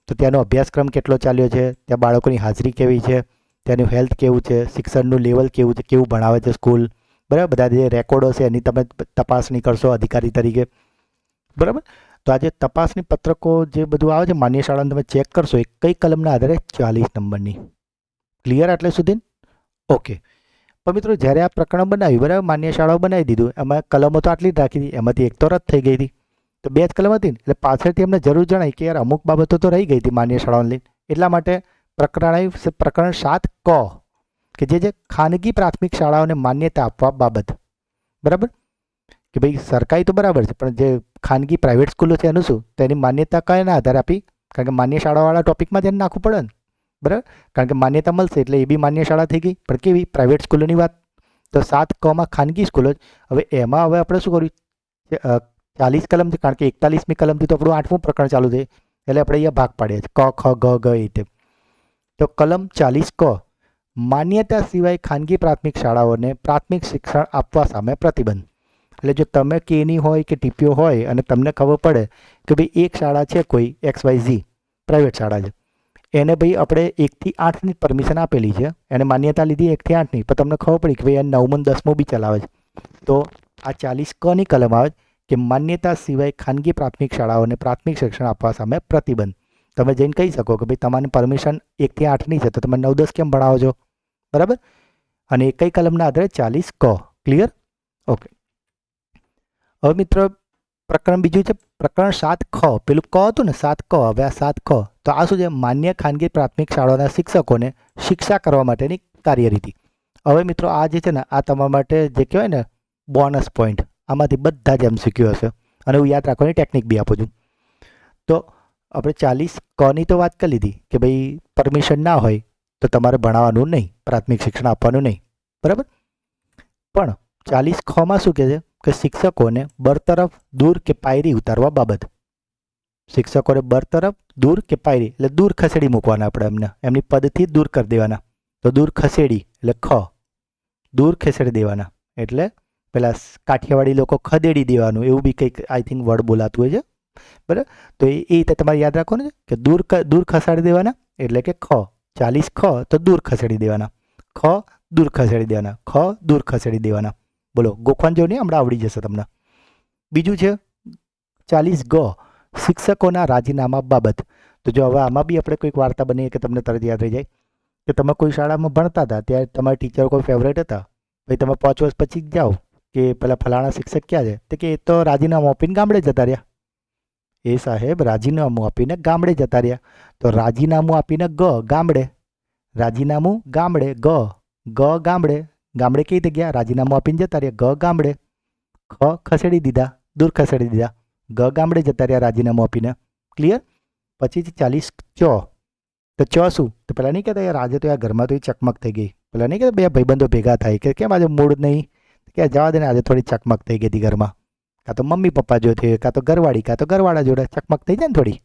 Speaker 1: તો ત્યાંનો અભ્યાસક્રમ કેટલો ચાલ્યો છે, ત્યાં બાળકોની હાજરી કેવી છે, ત્યાંનું હેલ્થ કેવું છે, શિક્ષણનું લેવલ કેવું છે, કેવું ભણાવે છે સ્કૂલ, બરાબર. બધા જે રેકોર્ડો છે એની તમે તપાસણી કરશો અધિકારી તરીકે, બરાબર. તો આજે તપાસણી પત્રકો જે બધું આવે છે માન્ય શાળાને તમે ચેક કરશો એ કઈ કલમના આધારે? 40 નંબરની. ક્લિયર આટલે સુધી? ઓકે. પણ મિત્રો જ્યારે આ પ્રકરણ બનાવ્યું, બરાબર, માન્ય શાળાઓ બનાવી દીધું, એમાં કલમો તો આટલી જ રાખી હતી, એમાંથી એક તો રદ થઈ ગઈ હતી. તો 2 જ કલમ હતી ને એટલે પાછળથી અમને જરૂર જણાય કે યાર અમુક બાબતો તો રહી ગઈ હતી માન્ય શાળાઓને લઈને. એટલા માટે પ્રકરણ 7 ક કે જે ખાનગી પ્રાથમિક શાળાઓને માન્યતા આપવા બાબત, બરાબર. કે ભાઈ સરકારી તો બરાબર છે પણ જે ખાનગી પ્રાઇવેટ સ્કૂલો છે એનું શું? તો એની માન્યતા કયાના આધારે આપી? કારણ કે માન્ય શાળાવાળા ટોપિકમાં જ એને નાખવું પડે ને, બરાબર. કારણ કે માન્યતા મળશે એટલે એ બી માન્ય શાળા થઈ ગઈ, પણ કેવી? પ્રાઇવેટ સ્કૂલોની વાત. તો 7 કમાં ખાનગી સ્કૂલો. હવે એમાં હવે આપણે શું કર્યું? 40 કલમ છે, કારણ કે 41મી કલમથી તો આપણું 8મું પ્રકરણ ચાલુ છે એટલે આપણે અહીંયા ભાગ પાડીએ છીએ ક, ખ, ગ, ગ એ રીતે. તો કલમ 40 ક માન્યતા સિવાય ખાનગી પ્રાથમિક શાળાઓને પ્રાથમિક શિક્ષણ આપવા સામે પ્રતિબંધ. એટલે જો તમે કેની હોય કે ટીપીઓ હોય અને તમને ખબર પડે કે ભાઈ એક શાળા છે કોઈ XYZ પ્રાઇવેટ શાળા છે, એને ભાઈ આપણે 1 થી 8ની પરમિશન આપેલી છે, એને માન્યતા લીધી 1 થી 8ની, પણ તમને ખબર પડી કે ભાઈ આ 9મું 10મું બી ચલાવે છે, તો આ 40 કની કલમ આવે કે માન્યતા સિવાય ખાનગી પ્રાથમિક શાળાઓને પ્રાથમિક શિક્ષણ આપવા સામે પ્રતિબંધ. તમે જઈને કહી શકો કે ભાઈ તમારી પરમિશન 1 થી 8ની છે તો તમે 9, 10 કેમ ભણાવો છો, બરાબર. અને એ કઈ કલમના આધારે? 40 ક. ક્લિયર? ઓકે. હવે મિત્રો પ્રકરણ બીજું છે પ્રકરણ 7 ખ. પેલું ક હતું ને 7 ક, હવે આ 7 ખ. તો આ શું છે? માન્ય ખાનગી પ્રાથમિક શાળાઓના શિક્ષકોને શિક્ષા કરવા માટેની કાર્યરીતિ. હવે મિત્રો આ જે છે ને આ તમારા માટે જે કહેવાય ને બોનસ પોઈન્ટ, આમાંથી બધા જ MCQ હશે અને હું યાદ રાખવાની ટેકનિક બી આપું છું. તો આપણે 40 કની તો વાત કરી લીધી કે ભાઈ પરમિશન ના હોય તો તમારે ભણાવવાનું નહીં, પ્રાથમિક શિક્ષણ આપવાનું નહીં, બરાબર. પણ 40 ખમાં શું કહે છે કે શિક્ષકોને બરતરફ, દૂર કે પાયરી ઉતારવા બાબત. શિક્ષકોને બરતરફ, દૂર કે પાયરી એટલે દૂર ખસેડી મૂકવાના આપણે એમને, એમની પદથી દૂર કરી દેવાના. તો દૂર ખસેડી એટલે ખ, દૂર ખસેડી દેવાના એટલે પેલા કાઠિયાવાડી લોકો ખદેડી દેવાનું એવું બી કંઈક આઈ થિંક વર્ડ બોલાતું હોય છે, બરાબર. તો એ રીતે તમારે યાદ રાખવાનું છે કે દૂર ખસાડી દેવાના એટલે કે ખ. 40 ખ તો દૂર ખસેડી દેવાના, ખ દૂર ખસેડી દેવાના, ખ દૂર ખસેડી દેવાના. બોલો ગોખવાન જો નહીં, હમણાં આવડી જશે તમને. બીજું છે 40 ગ શિક્ષકોના રાજીનામા બાબત. તો તો જો હવે આમાં બી આપણે કોઈક વાર્તા બનીએ કે તમને તરત યાદ રહી જાય કે તમે કોઈ શાળામાં ભણતા હતા, ત્યારે તમારા ટીચર કોઈ ફેવરેટ હતા, પછી તમે 5 વર્ષ પછી જાઓ કે પેલા ફલાણા શિક્ષક ક્યાં છે, તો કે એ તો રાજીનામું આપીને ગામડે જતા રહ્યા. એ સાહેબ રાજીનામું આપીને ગામડે જતા રહ્યા. તો રાજીનામું આપીને ગામડે, રાજીનામું ગામડે, ગામડે, ગામડે કઈ જગ્યા, રાજીનામું આપીને જતા રહ્યા ગામડે, ખસેડી દીધા, દૂર ખસેડી દીધા, ગામડે જતા રહ્યા રાજીનામું આપીને. ક્લિયર? પછીથી 40 ચો. તો ચો શું? તો પેલા નહીં કહેતા યાર આજે તો યાર ઘરમાં તો એ ચકમક થઈ ગઈ. પેલા નહીં કહેતા બે ભાઈબંધો ભેગા થાય કે કેમ આજે મૂડ નહીં, કે જવા દે ને આજે થોડી ચકમક થઈ ગઈ હતી ઘરમાં, કાં તો મમ્મી પપ્પા જોડે, કાં તો ઘરવાળી, કાં તો ઘરવાળા જોડે ચકમક થઈ જાય ને થોડી.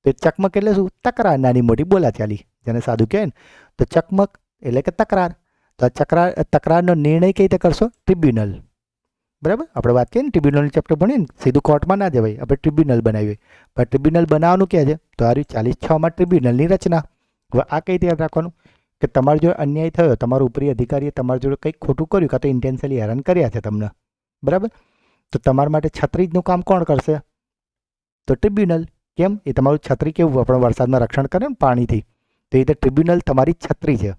Speaker 1: તો ચકમક એટલે શું? તકરાર, નાની મોટી બોલાચાલી, જેને સાદું કહે ને. તો ચકમક એટલે કે તકરાર. તો તકરારનો નિર્ણય કઈ રીતે કરશો? ટ્રિબ્યુનલ. બરાબર? આપણે વાત કરીએ ને ટ્રિબ્યુનલનું ચેપ્ટર ભણીએ ને, સીધું કોર્ટમાં ના જવાય, આપણે ટ્રિબ્યુનલ બનાવીએ. પણ ટ્રિબ્યુનલ બનાવવાનું ક્યાં છે? તો આ 40(6) ટ્રિબ્યુનલની રચના. હવે આ કઈ રીતે યાદ રાખવાનું કે તમારા જોડે અન્યાય થયો, તમારો ઉપરી અધિકારીએ તમારા જોડે કંઈક ખોટું કર્યું, કાં તો ઇન્ટેન્શનલી હેરાન કર્યા છે તમને. બરાબર? તો તમારા માટે છત્રીનું કામ કોણ કરશે? તો ટ્રિબ્યુનલ. કેમ? એ તમારું છત્રી કેવું આપણે વરસાદમાં રક્ષણ કરે ને પાણીથી, તો એ રીતે ટ્રિબ્યુનલ તમારી છત્રી છે.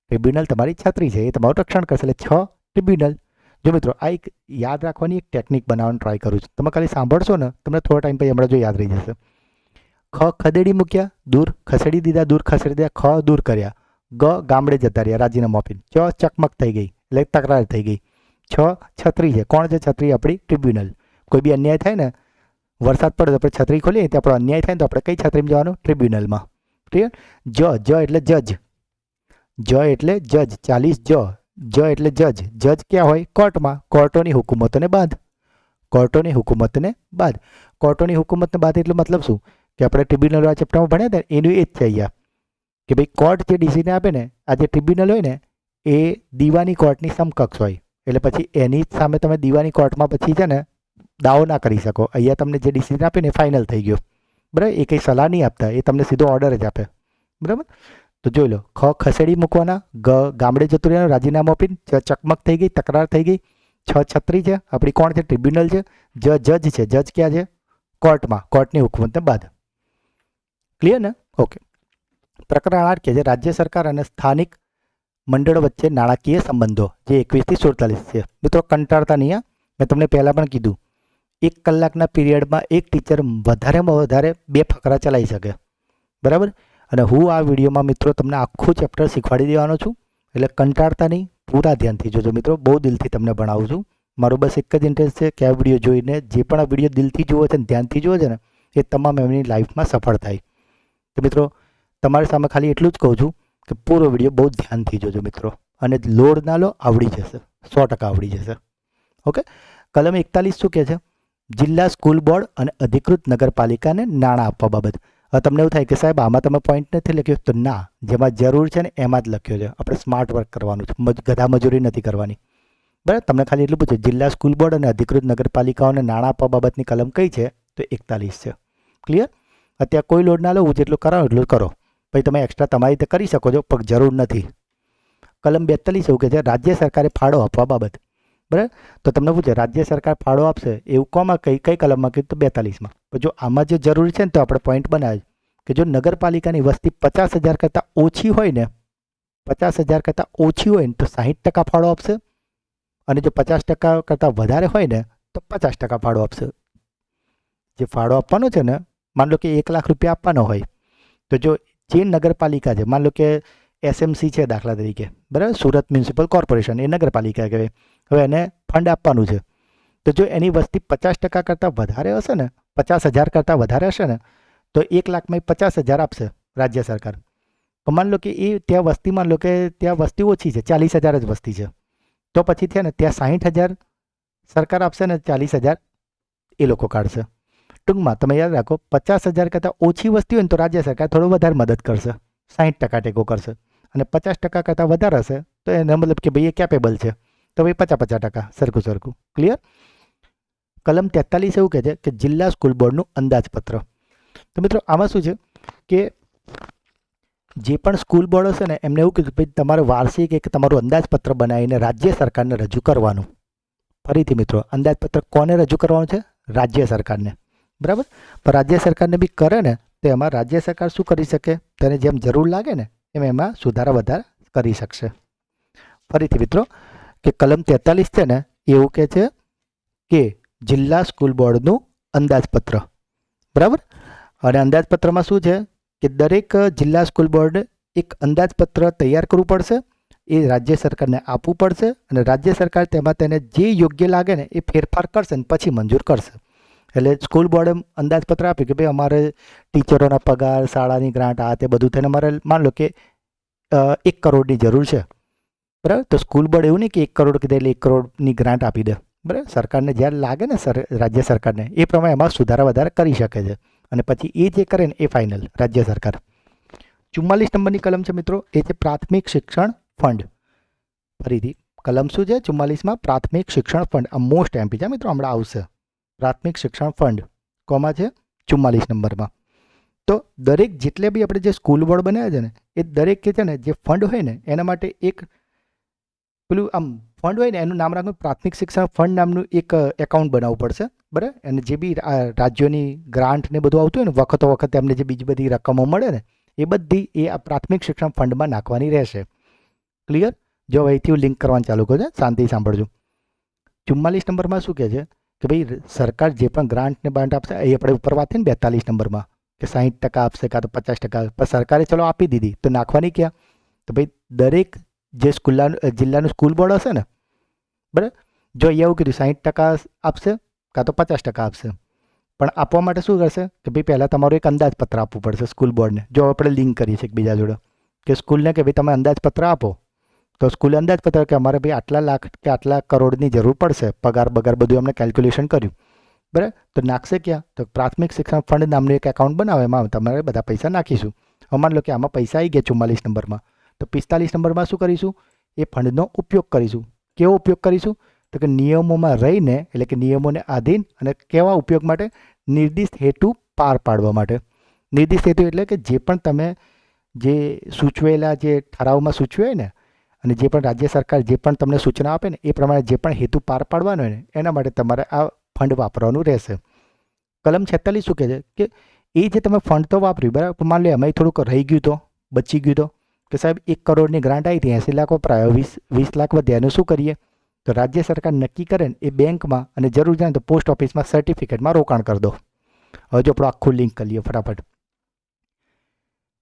Speaker 1: ટ્રિબ્યુનલ તમારી છત્રી છે, એ તમારું રક્ષણ કરશે. એટલે 6 ટ્રિબ્યુનલ. જો મિત્રો આ એક યાદ રાખવાની એક ટેકનિક બનાવવાનું ટ્રાય કરું છું. તમે ખાલી સાંભળશો ને, તમને થોડો ટાઈમ પછી હમણાં જો યાદ રહી જશે. ખદેડી મૂક્યા, દૂર ખસેડી દીધા, દૂર ખસેડી દીધા, દૂર કર્યા, ગામડે જતા રહ્યા રાજીનામું આપીને, ચકમક થઈ ગઈ એટલે તકરાર થઈ ગઈ. 6 છત્રી છે. કોણ છે છત્રી? આપણી ટ્રિબ્યુનલ. કોઈ બી અન્યાય થાય ને, વરસાદ પડે તો આપણે છત્રી ખોલીએ, તો આપણો અન્યાય થાય ને તો આપણે કઈ છત્રીમાં જવાનું? ટ્રિબ્યુનલમાં. ક્લિયર? જ એટલે જજ, એટલે જજ, 40 જ એટલે જજ. જજ ક્યાં હોય? કોર્ટમાં. કોર્ટોની હુકુમતોને બાદ. કોર્ટોની હુકુમતને બાદ. કોર્ટોની હુકુમતને બાદ એટલે મતલબ શું? કે આપણે ટ્રિબ્યુનલ ચેપ્ટરમાં ભણ્યા હતા એનું એ જ છે અહીંયા, કે ભાઈ કોર્ટ જે ડિસિઝન આપે ને, આ જે ટ્રિબ્યુનલ હોય ને એ દીવાની કોર્ટની સમકક્ષ હોય. એટલે પછી એની સામે તમે દીવાની કોર્ટમાં પછી છે ને દાવો ના કરી શકો. અહીંયા તમને જે ડિસિઝન આપે ને એ ફાઇનલ થઈ ગયો. બરાબર? એ કંઈ સલાહ નહીં આપતા, એ તમને સીધો ઓર્ડર જ આપે. બરાબર? તો જોઈ લો, ખસેડી મૂકવાના, ગામડે જતું રહેવાનું, રાજીનામું આપીને, ચકમક થઈ ગઈ, તકરાર થઈ ગઈ. 6 છત્રી છે આપણી. કોણ છે? ટ્રિબ્યુનલ છે. જજ છે. જજ ક્યાં છે? કોર્ટમાં. કોર્ટની હુકુમતને બાદ. ક્લિયર ને? ઓકે. પ્રકરણ 8 કે છે રાજ્ય સરકાર અને સ્થાનિક મંડળો વચ્ચે નાણાકીય સંબંધો, જે 21 થી 47 છે. મિત્રો કંટાળતા નહીં. મેં તમને પહેલાં પણ કીધું 1 કલાકના પીરિયડમાં એક ટીચર વધારેમાં વધારે 2 ફકરા ચલાવી શકે. બરાબર? અને હું આ વિડીયોમાં મિત્રો તમને આખું ચેપ્ટર શીખવાડી દેવાનો છું. એટલે કંટાળતા નહીં, પૂરા ધ્યાનથી જોજો મિત્રો. બહુ દિલથી તમને ભણાવું છું. મારો બસ એક જ ઇન્ટરેસ્ટ છે કે આ વિડીયો જોઈને જે પણ આ વિડીયો દિલથી જુઓ છે ને ધ્યાનથી જુઓ છે ને, એ તમામ એમની લાઈફમાં સફળ થાય. તો મિત્રો તમારી સામે ખાલી એટલું જ કહું છું કે પૂરો વિડીયો બહુ ધ્યાનથી જોજો મિત્રો. અને લોડ ના લો, આવડી જશે, 100% આવડી જશે. ઓકે. કલમ 41 શું કહે છે? જિલ્લા સ્કૂલ બોર્ડ અને અધિકૃત નગરપાલિકાને નાણાં આપવા બાબત. હવે તમને એવું થાય કે સાહેબ આમાં તમે પોઈન્ટ નથી લખ્યો. તો ના, જેમાં જરૂર છે ને એમાં જ લખ્યો છે. આપણે સ્માર્ટ વર્ક કરવાનું છે, ગધા મજૂરી નથી કરવાની. બરાબર? તમને ખાલી એટલું પૂછે જિલ્લા સ્કૂલ બોર્ડ અને અધિકૃત નગરપાલિકાઓને નાણાં આપવા બાબતની કલમ કઈ છે? તો 41 છે. ક્લિયર? અત્યારે કોઈ લોડ ના લો, હું જેટલું કરાવો એટલું કરો. પછી તમે એક્સ્ટ્રા તમારી રીતે કરી શકો છો, પણ જરૂર નથી. કલમ 42 એવું કહે છે રાજ્ય સરકારે ફાળો આપવા બાબત. બરાબર? તો તમને પૂછે રાજ્ય સરકાર ફાળો આપશે એવું કોમાં કઈ કલમમાં કીધું? તો 42માં. તો જો આમાં જે જરૂરી છે ને તો આપણે પોઈન્ટ બનાવીએ કે જો નગરપાલિકાની વસ્તી 50,000 કરતાં ઓછી હોય ને, 50,000 કરતાં ઓછી હોય ને તો 60% ફાળો આપશે. અને જો 50% કરતાં વધારે હોય ને તો 50% ફાળો આપશે. જે ફાળો આપવાનો છે ને, માન લો કે 1 લાખ રૂપિયા આપવાનો હોય, તો જો જે નગરપાલિકા છે, માન લો કે SMC છે દાખલા તરીકે, બરાબર, સુરત મ્યુનિસિપલ કોર્પોરેશન, એ નગરપાલિકા કહેવાય. હવે એને ફંડ આપવાનું છે. તો જો એની વસ્તી 50% કરતાં વધારે હશે ને, 50,000 કરતાં વધારે હશે ને, તો 1 લાખમાં 50,000 આપશે રાજ્ય સરકાર. માન લો કે એ ત્યાં વસ્તી, માન લો કે ત્યાં વસ્તી ઓછી છે, 40,000 જ વસ્તી છે, તો પછી છે ને ત્યાં 60,000 સરકાર આપશે ને 40,000 એ લોકો કાઢશે. ટૂંકમાં તમે યાદ રાખો, 50,000 કરતાં ઓછી વસ્તી હોય ને તો રાજ્ય સરકાર થોડો વધારે મદદ કરશે, 60% ટેકો કરશે. અને 50% કરતાં વધારે હશે તો એને મતલબ કે ભાઈ એ કેપેબલ છે, તો ભાઈ 50-50% સરખું. ક્લિયર? કલમ 43 એવું કહે છે કે જિલ્લા સ્કૂલ બોર્ડનું અંદાજપત્ર. તો મિત્રો આમાં શું છે કે જે પણ સ્કૂલ બોર્ડ હશે ને એમને એવું કીધું ભાઈ તમારે વાર્ષિક એક તમારું અંદાજપત્ર બનાવીને રાજ્ય સરકારને રજૂ કરવાનું. ફરીથી મિત્રો, અંદાજપત્ર કોને રજૂ કરવાનું છે? રાજ્ય સરકારને. બરાબર? પણ રાજ્ય સરકારને બી કરે ને તો એમાં રાજ્ય સરકાર શું કરી શકે, તેને જેમ જરૂર લાગે ને એમ એમાં સુધારા વધારા કરી શકશે. ફરીથી મિત્રો કે કલમ 43 છે ને એવું કહે છે કે જિલ્લા સ્કૂલ બોર્ડનું અંદાજપત્ર, બરાબર. અને અંદાજપત્રમાં શું છે કે દરેક જિલ્લા સ્કૂલ બોર્ડ એક અંદાજપત્ર તૈયાર કરવું પડશે, એ રાજ્ય સરકારને આપવું પડશે અને રાજ્ય સરકાર તેમાં તેને જે યોગ્ય લાગે ને એ ફેરફાર કરશે અને પછી મંજૂર કરશે. એટલે સ્કૂલ બોર્ડે અંદાજપત્ર આપ્યું કે ભાઈ અમારે ટીચરોના પગાર, શાળાની ગ્રાન્ટ, આ તે બધું થઈને અમારે માન લો કે 1 કરોડની જરૂર છે, બરાબર. તો સ્કૂલ બોર્ડ એવું નહીં કે 1 કરોડ કીધે એટલે 1 કરોડની ગ્રાન્ટ આપી દે, બરાબર. સરકારને જ્યારે લાગે ને રાજ્ય સરકારને એ પ્રમાણે એમાં સુધારા વધારા કરી શકે છે અને પછી એ જે કરે ને એ ફાઇનલ રાજ્ય સરકાર. 44 નંબરની કલમ છે મિત્રો, એ છે પ્રાથમિક શિક્ષણ ફંડ. ફરીથી કલમ શું છે 44માં? પ્રાથમિક શિક્ષણ ફંડ. આ મોસ્ટ એમપી છે મિત્રો, હમણાં આવશે. પ્રાથમિક શિક્ષણ ફંડ કોમાં છે? 44 નંબરમાં. તો દરેક જેટલે બી આપણે જે સ્કૂલ બોર્ડ બનાવ્યા છે ને એ દરેક કે છે ને જે ફંડ હોય ને એના માટે એક પેલું આમ ફંડ હોય ને એનું નામ રાખવું, પ્રાથમિક શિક્ષણ ફંડ નામનું એક એકાઉન્ટ બનાવવું પડશે, બરાબર. અને જે બી રાજ્યોની ગ્રાન્ટ ને બધું આવતું હોય ને વખતો વખત એમને જે બીજી બધી રકમો મળે ને એ બધી એ આ પ્રાથમિક શિક્ષણ ફંડમાં નાખવાની રહેશે. ક્લિયર? જો અહીંથી લિંક કરવાનું ચાલુ કરજો, શાંતિ સાંભળજો. 44 નંબરમાં શું કહે છે કે ભાઈ સરકાર જે પણ ગ્રાન્ટ ને બાન્ટ આપશે, એ આપણે ઉપર વાત થઈ ને 42 નંબરમાં કે 60% આપશે કાં તો 50%, પણ સરકારે ચલો આપી દીધી તો નાખવાની ક્યાં? તો ભાઈ દરેક જે જિલ્લાનું સ્કૂલ બોર્ડ હશે ને, બરાબર, જો એવું કીધું 60% આપશે કાં તો 50% આપશે, પણ આપવા માટે શું કરશે કે ભાઈ પહેલાં તમારું એક અંદાજપત્ર આપવું પડશે સ્કૂલ બોર્ડને. જો આપણે લિંક કરીએ છીએ એકબીજા જોડે કે સ્કૂલને કે ભાઈ તમે અંદાજપત્ર આપો, તો સ્કૂલે અંદાજપત્ર કે અમારે ભાઈ આટલા લાખ કે આટલા કરોડની જરૂર પડશે, પગાર બગાર બધું એમને કેલ્ક્યુલેશન કર્યું, બરાબર. તો નાખશે ક્યાં? તો પ્રાથમિક શિક્ષણ ફંડ નામનું એક એકાઉન્ટ બનાવે, એમાં તમારે બધા પૈસા નાખીશું. હવે માની લો કે આમાં પૈસા આવી ગયા 44 નંબરમાં, તો 45 નંબરમાં શું કરીશું? એ ફંડનો ઉપયોગ કરીશું. કેવો ઉપયોગ કરીશું? તો કે નિયમોમાં રહીને, એટલે કે નિયમોને આધીન અને કેવા ઉપયોગ માટે? નિર્દિષ્ટ હેતુ પાર પાડવા માટે. નિર્દિષ્ટ હેતુ એટલે કે જે પણ તમે જે સૂચવેલા જે ઠરાવમાં સૂચવે ને અને જે પણ રાજ્ય સરકાર જે પણ તમને સૂચના આપે ને એ પ્રમાણે જે પણ હેતુ પાર પાડવાનો હોય ને એના માટે તમારે આ ફંડ વાપરવાનું રહેશે. કલમ 46 શું કહે છે કે એ જે તમે ફંડ તો વાપર્યું, બરાબર, માની લો એમાં થોડુંક રહી ગયું તો, બચી ગયું તો, કે સાહેબ 1 કરોડની ગ્રાન્ટ આવી હતી, 80 લાખ વપરાયો, 20 લાખ વધ્યા, એનું શું કરીએ? તો રાજ્ય સરકાર નક્કી કરે ને એ બેંકમાં અને જરૂર જાય તો પોસ્ટ ઓફિસમાં સર્ટિફિકેટમાં રોકાણ કરી દો. હવે જો આપણું આખું લિંક કરી લઈએ ફટાફટ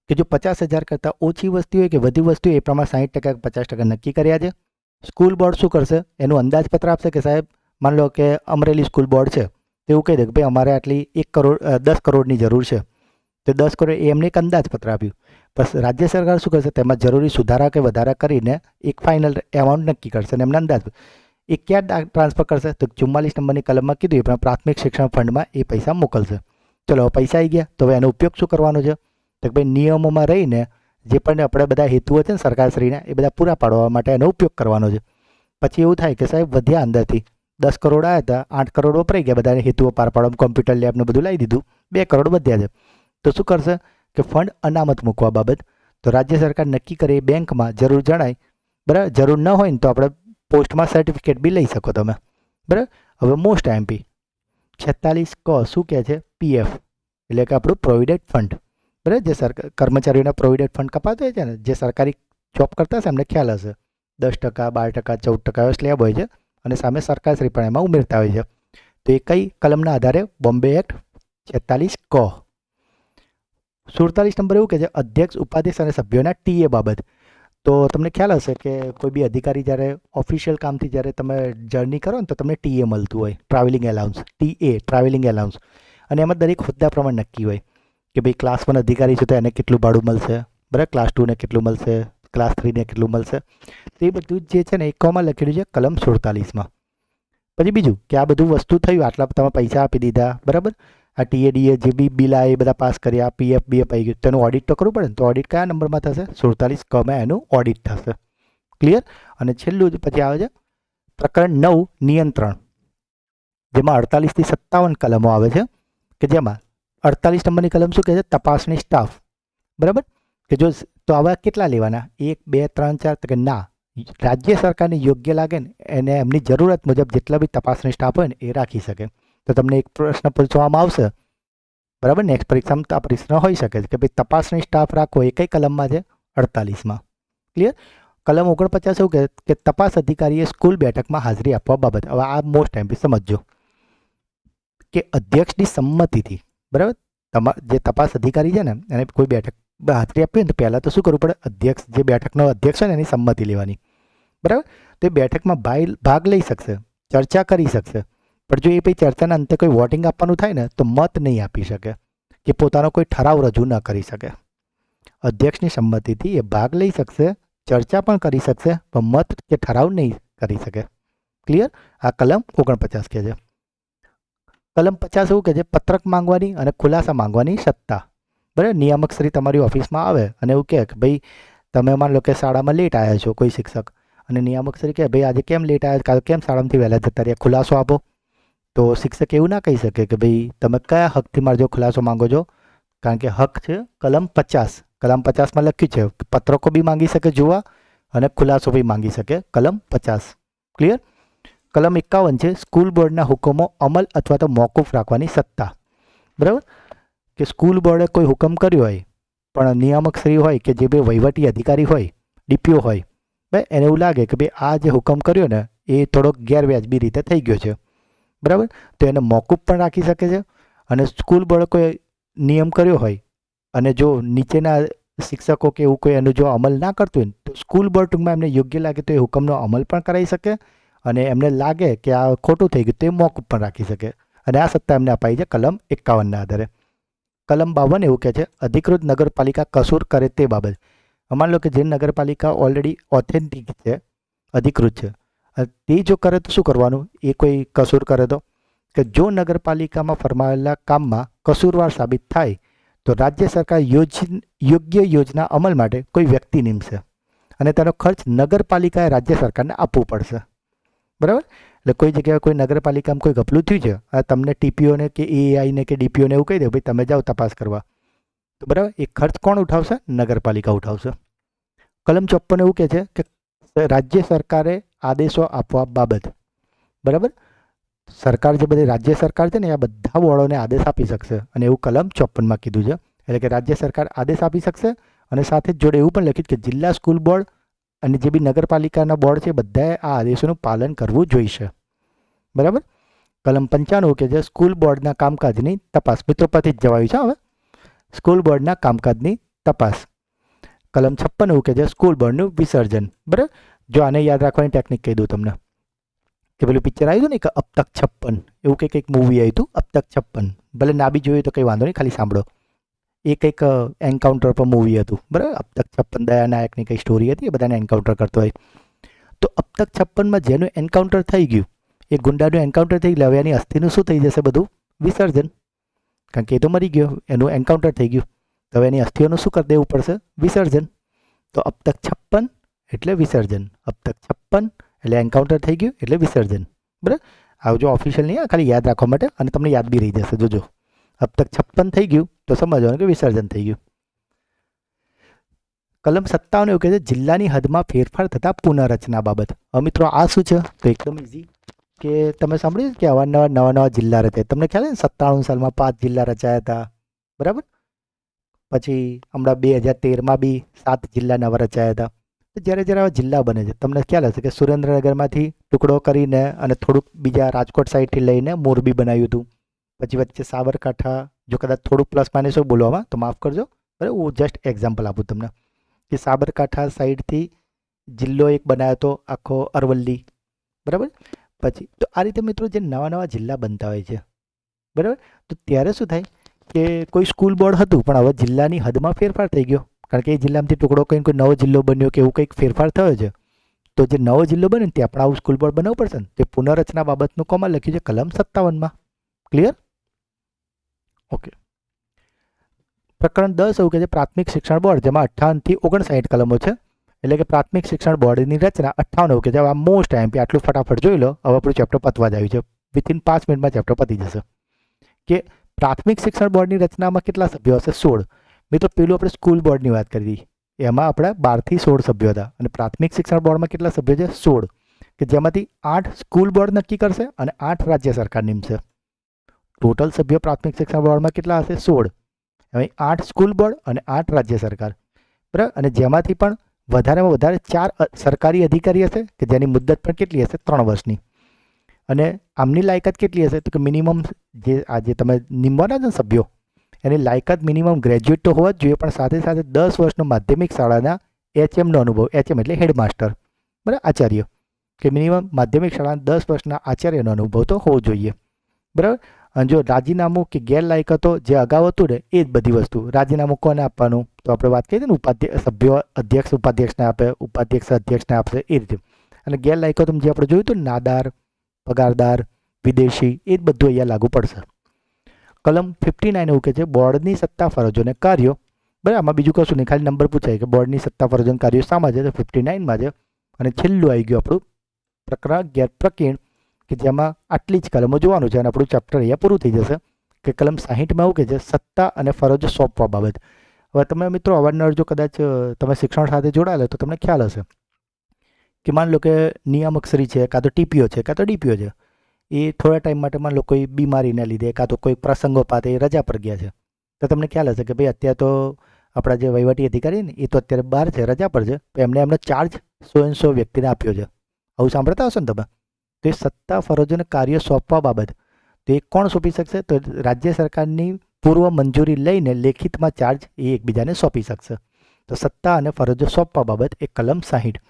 Speaker 1: કે જો 50,000 કરતાં ઓછી વસ્તુ હોય કે વધી વસ્તુ હોય એ પ્રમાણે 60% 50% નક્કી કર્યા છે. સ્કૂલ બોર્ડ શું કરશે? એનું અંદાજપત્ર આપશે કે સાહેબ માની લો કે અમરેલી સ્કૂલ બોર્ડ છે, તો એવું કહી દે કે ભાઈ અમારે આટલી 10 કરોડની જરૂર છે, તો 10 કરોડ એ એમને એક અંદાજપત્ર આપ્યું. બસ રાજ્ય સરકાર શું કરશે? તેમાં જરૂરી સુધારા કે વધારા કરીને એક ફાઇનલ એમાઉન્ટ નક્કી કરશે અને એમને અંદાજ એ ક્યાં ટ્રાન્સફર કરશે? તો 44 નંબરની કલમમાં કીધું એ પણ પ્રાથમિક શિક્ષણ ફંડમાં એ પૈસા મોકલશે. ચલો પૈસા આવી ગયા, તો હવે એનો ઉપયોગ શું કરવાનો છે? તો ભાઈ નિયમોમાં રહીને જે પણ આપણે બધા હેતુઓ છે ને સરકારશ્રીના એ બધા પૂરા પાડવા માટે એનો ઉપયોગ કરવાનો છે. પછી એવું થાય કે સાહેબ વધ્યા અંદરથી 10 કરોડ આવ્યા હતા, 8 કરોડ વપરાઈ ગયા બધા હેતુઓ પાર પાડવામાં, કોમ્પ્યુટર લેબને બધું લાવી દીધું, 2 કરોડ વધ્યા છે. તો શું કરશે કે ફંડ અનામત મૂકવા બાબત તો રાજ્ય સરકાર નક્કી કરે એ બેંકમાં જરૂર જણાય, બરાબર. જરૂર ન હોય ને તો આપણે પોસ્ટમાં સર્ટિફિકેટ બી લઈ શકો તમે, બરાબર. હવે મોસ્ટ એમપી 46 ક શું કહે છે? પીએફ એટલે કે આપણું પ્રોવિડન્ટ ફંડ, બરાબર. જે કર્મચારીઓના પ્રોવિડન્ટ ફંડ કપાતો હોય છે ને, જે સરકારી જોબ કરતા હશે એમને ખ્યાલ હશે, 10%, 12%, 14% એવો સ્લેબ હોય છે અને સામે સરકારશ્રી પણ એમાં ઉમેરતા હોય છે. તો એ કઈ કલમના આધારે? બોમ્બે એક્ટ 46 ક. 47 નંબર એવું કે છે અધ્યક્ષ, ઉપાધ્યક્ષ અને સભ્યોના ટીએ બાબત. તો તમને ખ્યાલ હશે કે કોઈ બી અધિકારી જ્યારે ઓફિશિયલ કામથી જ્યારે તમે જર્ની કરો ને તો તમને ટીએ મળતું હોય, ટ્રાવેલિંગ એલાઉન્સ, ટીએ ટ્રાવેલિંગ એલાઉન્સ. અને એમાં દરેક હોદ્દા પ્રમાણે નક્કી હોય કે ભાઈ ક્લાસ 1 અધિકારી છે તો એને કેટલું ભાડું મળશે, બરાબર, ક્લાસ 2ને કેટલું મળશે, ક્લાસ 3ને કેટલું મળશે. તો એ બધું જે છે ને એ કોમાં લખેલું છે? કલમ 47માં. પછી બીજું કે આ બધું વસ્તુ થયું, આટલા તમે પૈસા આપી દીધા, બરાબર, આ ટીએડીએ જે બી બિલ આ એ બધા પાસ કર્યા, પીએફ બીએફ આવી ગયું, તેનું ઓડિટ તો કરવું પડે ને. તો ઓડિટ કયા નંબરમાં થશે? 47 કમાં એનું ઓડિટ થશે. ક્લિયર? અને છેલ્લું પછી આવે છે પ્રકરણ 9 નિયંત્રણ, જેમાં 48 થી 57 કલમો આવે છે કે જેમાં 48 નંબરની કલમ શું કહે છે? તપાસણી સ્ટાફ, બરાબર. કે જો તો આવા કેટલા લેવાના? 1, 2, 3, 4? તો કે ના, રાજ્ય સરકારને યોગ્ય લાગે ને એને એમની જરૂરત મુજબ જેટલા બી તપાસણી સ્ટાફ હોય ને એ રાખી શકે. તો તમને એક પ્રશ્ન પૂછવામાં આવશે બરાબર. નેક્સ્ટ પરીક્ષામાં તો આ પ્રશ્ન હોઈ શકે છે કે ભાઈ તપાસણી સ્ટાફ રાખવો એ કઈ કલમમાં છે? 48માં. ક્લિયર. કલમ 49 એવું કે તપાસ અધિકારીએ સ્કૂલ બેઠકમાં હાજરી આપવા બાબત. હવે આ મોસ્ટ એમ્પી સમજજો કે અધ્યક્ષની સંમતિથી, બરાબર, જે તપાસ અધિકારી છે ને એને કોઈ બેઠક હાજરી આપવી હોય ને તો પહેલાં તો શું કરવું પડે? અધ્યક્ષ, જે બેઠકનો અધ્યક્ષ હોય ને એની સંમતિ લેવાની. બરાબર. તો એ બેઠકમાં ભાગ લઈ શકશે, ચર્ચા કરી શકશે, પણ જો એ પછી ચર્ચાના અંતે કોઈ વોટિંગ આપવાનું થાય ને તો મત નહીં આપી શકે કે પોતાનો કોઈ ઠરાવ રજૂ ન કરી શકે. અધ્યક્ષની સંમતિથી એ ભાગ લઈ શકશે, ચર્ચા પણ કરી શકશે, પણ મત કે ઠરાવ નહીં કરી શકે. ક્લિયર. આ કલમ 49 કહે છે. કલમ 50 એવું કહે છે પત્રક માંગવાની અને ખુલાસા માંગવાની સત્તા. બરાબર. નિયામક શ્રી તમારી ઓફિસમાં આવે અને એવું કહે કે ભાઈ તમે માન લો કે શાળામાં લેટ આવ્યા છો, કોઈ શિક્ષક, અને નિયામક શ્રી કહે ભાઈ આજે કેમ લેટ આવ્યા, કાલ કેમ શાળામાંથી વહેલા જતા રહ્યા, ખુલાસો આપો. તો શિક્ષક એવું ના કહી શકે કે ભાઈ તમે કયા હકથી મારો ખુલાસો માંગો છો, કારણ કે હક છે કલમ 50. કલમ 50માં લખ્યું છે પત્રકો બી માંગી શકે જોવા અને ખુલાસો બી માંગી શકે. કલમ 50. ક્લિયર. કલમ 51 છે સ્કૂલ બોર્ડના હુકમો અમલ અથવા તો મોકૂફ રાખવાની સત્તા. બરાબર. કે સ્કૂલ બોર્ડે કોઈ હુકમ કર્યો હોય પણ નિયામક શ્રી હોય કે જે બે વહીવટી અધિકારી હોય, ડીપીઓ હોય, ભાઈ એને એવું લાગે કે ભાઈ આ જે હુકમ કર્યો ને એ થોડોક ગેરવ્યાજબી રીતે થઈ ગયો છે, બરાબર, તો એને મોકૂફ પણ રાખી શકે છે. અને સ્કૂલ બોર્ડે કોઈ નિયમ કર્યો હોય અને જો નીચેના શિક્ષકો કે એવું કોઈ એનો જો અમલ ના કરતું હોય તો સ્કૂલ બોર્ડ ટૂંકમાં એમને યોગ્ય લાગે તો એ હુકમનો અમલ પણ કરાવી શકે અને એમને લાગે કે આ ખોટું થઈ ગયું તો એ મોકૂફ પણ રાખી શકે. અને આ સત્તા એમને અપાઈ છે કલમ 51ના આધારે. કલમ 52 એવું કહે છે અધિકૃત નગરપાલિકા કસૂર કરે તે બાબત. માની લો કે જે નગરપાલિકા ઓલરેડી ઓથેન્ટિક છે, અધિકૃત છે, તે જો કરે તો શું કરવાનું? એ કોઈ કસૂર કરે તો કે જો નગરપાલિકામાં ફરમાવેલા કામમાં કસૂરવાર સાબિત થાય તો રાજ્ય સરકાર યોગ્ય યોજના અમલ માટે કોઈ વ્યક્તિ નિમશે અને તેનો ખર્ચ નગરપાલિકાએ રાજ્ય સરકારને આપવું પડશે. બરાબર. એટલે કોઈ જગ્યાએ કોઈ નગરપાલિકામાં કોઈ ગફલું થયું છે અને તમને ટીપીઓને કે એઆઈને કે ડીપીઓને એવું કહી દે ભાઈ તમે જાઓ તપાસ કરવા, તો બરાબર એ ખર્ચ કોણ ઉઠાવશે? નગરપાલિકા ઉઠાવશે. કલમ 54 એવું કહે છે કે રાજ્ય સરકારે આદેશો આપવા બાબત. બરાબર. સરકાર જે બધી રાજ્ય સરકાર છે ને એ બધા બોર્ડોને આદેશ આપી શકશે અને એવું કલમ 54માં કીધું છે. એટલે કે રાજ્ય સરકાર આદેશ આપી શકશે અને સાથે જ જોડે એવું પણ લખ્યું કે જિલ્લા સ્કૂલ બોર્ડ અને જે બી નગરપાલિકાના બોર્ડ છે બધાએ આ આદેશોનું પાલન કરવું જોઈશે. બરાબર. કલમ 95 કે છે સ્કૂલ બોર્ડના કામકાજની તપાસ. મિત્રો પરથી જ જવાયું છે હવે. સ્કૂલ બોર્ડના કામકાજની તપાસ. કલમ 56 કે છે સ્કૂલ બોર્ડનું વિસર્જન. બરાબર. જો આને યાદ રાખવાની ટેકનિક કહી દઉં તમને કે પેલું પિક્ચર આવ્યું હતું ને કે અબ તક 56, એવું કંઈક મૂવી આવ્યું હતું અબ તક 56. ભલે ના બી જોયું તો કંઈ વાંધો નહીં, ખાલી સાંભળો. એ કંઈક એન્કાઉન્ટર પર મૂવી હતું, બરાબર. અબ તક 56 દયાનાયકની કંઈ સ્ટોરી હતી, એ બધાને એન્કાઉન્ટર કરતો હોય. તો અબ તક 56માં જેનું એન્કાઉન્ટર થઈ ગયું, એ ગુંડાનું એન્કાઉન્ટર થઈ ગયું, હવે એની અસ્થિનું શું થઈ જશે? બધું વિસર્જન. કારણ કે એ તો મરી ગયો, એનું એન્કાઉન્ટર થઈ ગયું, તો હવે એની અસ્થિઓનું શું કરી દેવું પડશે? વિસર્જન. તો અબ તક 56 એટલે વિસર્જન. અબ તક 56 એટલે એન્કાઉન્ટર થઈ ગયું એટલે વિસર્જન. બરાબર. આવજો ઓફિશિયલ નહીં, ખાલી યાદ રાખવા માટે, અને તમને યાદ બી રહી જશે. જોજો અબ તક 56 થઈ ગયું તો સમજવાનું કે વિસર્જન થઈ ગયું. કલમ 57 એવું કહે છે જિલ્લાની હદમાં ફેરફાર થતા પુનઃરચના બાબત. હવે મિત્રો આ શું છે? તો એકદમ ઇઝી કે તમે સાંભળ્યું કે અવારનવાર નવા જિલ્લા રચાય. તમને ખ્યાલ છે ને 97 સાલમાં 5 જિલ્લા રચાયા હતા, બરાબર. પછી હમણાં 2013માં બી 7 જિલ્લા નવા રચાયા હતા. તો જ્યારે જ્યારે આવા જિલ્લા બને છે તમને ખ્યાલ હશે કે સુરેન્દ્રનગરમાંથી ટુકડો કરીને અને થોડુંક બીજા રાજકોટ સાઈડથી લઈને મોરબી બનાવ્યું હતું. પછી વચ્ચે સાબરકાંઠા, જો કદાચ થોડુંક પ્લસ માઇનસ હોય બોલવામાં તો માફ કરજો, બરાબર. હું જસ્ટ એક્ઝામ્પલ આપું તમને કે સાબરકાંઠા સાઈડથી જિલ્લો એક બનાવ્યો હતો આખો અરવલ્લી, બરાબર. પછી તો આ રીતે મિત્રો જે નવા નવા જિલ્લા બનતા હોય છે, બરાબર. તો ત્યારે શું થાય કે કોઈ સ્કૂલ બોર્ડ હતું પણ હવે જિલ્લાની હદમાં ફેરફાર થઈ ગયો, કારણ કે એ જિલ્લામાંથી ટુકડો કંઈ કોઈ નવો જિલ્લો બન્યો કે એવું કંઈક ફેરફાર થયો છે. તો જે નવો જિલ્લો બને ને ત્યાં પણ આવું સ્કૂલ બોર્ડ બનાવવું પડશે ને. તે પુનઃરચના બાબતનું કોમાં લખ્યું છે? કલમ 57માં. ક્લિયર? ઓકે. પ્રકરણ 10 એવું કે છે પ્રાથમિક શિક્ષણ બોર્ડ, જેમાં 58 થી 59 કલમો છે. એટલે કે પ્રાથમિક શિક્ષણ બોર્ડની રચના 58 એવું કે છે. આ મોસ્ટ એમપી, આટલું ફટાફટ જોઈ લો. હવે આપણું ચેપ્ટર પતવા જ આવ્યું છે. વિથિન 5 મિનિટમાં ચેપ્ટર પતી જશે. કે પ્રાથમિક શિક્ષણ બોર્ડની રચનામાં કેટલા સભ્યો હશે? 16. મિત્રો પેલું આપણે સ્કૂલ બોર્ડની વાત કરી, એમાં આપણે 12 થી 16 સભ્યો હતા, અને પ્રાથમિક શિક્ષણ બોર્ડમાં કેટલા સભ્યો છે? 16. કે જેમાંથી 8 સ્કૂલ બોર્ડ નક્કી કરશે અને 8 રાજ્ય સરકાર નિમશે. ટોટલ સભ્યો પ્રાથમિક શિક્ષણ બોર્ડમાં કેટલા હશે? 16. હવે 8 સ્કૂલ બોર્ડ અને 8 રાજ્ય સરકાર, બરાબર. અને જેમાંથી પણ વધારેમાં વધારે 4 સરકારી અધિકારી હશે કે જેની મુદ્દત પણ કેટલી હશે? 3 વર્ષની. અને આમની લાયકાત કેટલી હશે? તો કે મિનિમમ જે તમે નિમવાના છે ને સભ્યો, એની લાયકાત મિનિમમ ગ્રેજ્યુએટ તો હોવા જ જોઈએ, પણ સાથે સાથે 10 વર્ષનો માધ્યમિક શાળાના HMનો અનુભવ, HM એટલે હેડમાસ્ટર, બરાબર, આચાર્ય, કે મિનિમમ માધ્યમિક શાળાના 10 વર્ષના આચાર્યનો અનુભવ તો હોવો જોઈએ, બરાબર. અને જો રાજીનામું કે ગેરલાયકાતો જે અગાઉ હતું ને એ જ બધી વસ્તુ, રાજીનામું કોને આપવાનું? તો આપણે વાત કરીએ ને સભ્યો અધ્યક્ષ ઉપાધ્યક્ષને આપે, ઉપાધ્યક્ષ અધ્યક્ષને આપશે, એ રીતે. અને ગેરલાયકાતો જે આપણે જોયું હતું ને, નાદાર, પગારદાર, વિદેશી, એ જ બધું અહીંયા લાગુ પડશે. કલમ 59 એવું કહે છે બોર્ડની સત્તા ફરજો અને કાર્યો, બરાબર. આમાં બીજું કશું નહીં, ખાલી નંબર પૂછાય કે બોર્ડની સત્તા ફરજો અને કાર્યો શામાં છે? તો 59માં છે. અને છેલ્લું આવી ગયું આપણું પ્રકરણ 11 પ્રકીર્ણ, કે જેમાં આટલી જ કલમો જોવાનું છે અને આપણું ચેપ્ટર અહીંયા પૂરું થઈ જશે. કે કલમ 60માં એવું કહે છે સત્તા અને ફરજો સોંપવા બાબત. હવે તમે મિત્રો અવારનવાર જો કદાચ તમે શિક્ષણ સાથે જોડાયેલા તો તમને ખ્યાલ હશે કે માન લો કે નિયામકશ્રી છે, કાં તો TPO છે, કાં તો DPO છે, એ થોડા ટાઈમ માટે માન લો કોઈ બીમારીના લીધે કાં તો કોઈ પ્રસંગોપાત એ રજા પર ગયા છે, તો તમને ખ્યાલ હશે કે ભાઈ અત્યારે તો આપણા જે વહીવટી અધિકારી ને એ તો અત્યારે બહાર છે, રજા પર છે, તો એમનો ચાર્જ 100 વ્યક્તિને આપ્યો છે. આવું સાંભળતા હશો ને તમે. તો એ સત્તા ફરજો અને કાર્ય સોંપવા બાબત તો એ કોણ સોંપી શકશે? તો રાજ્ય સરકારની પૂર્વ મંજૂરી લઈને લેખિતમાં ચાર્જ એ એકબીજાને સોંપી શકશે. તો સત્તા અને ફરજો સોંપવા બાબત એ કલમ 60.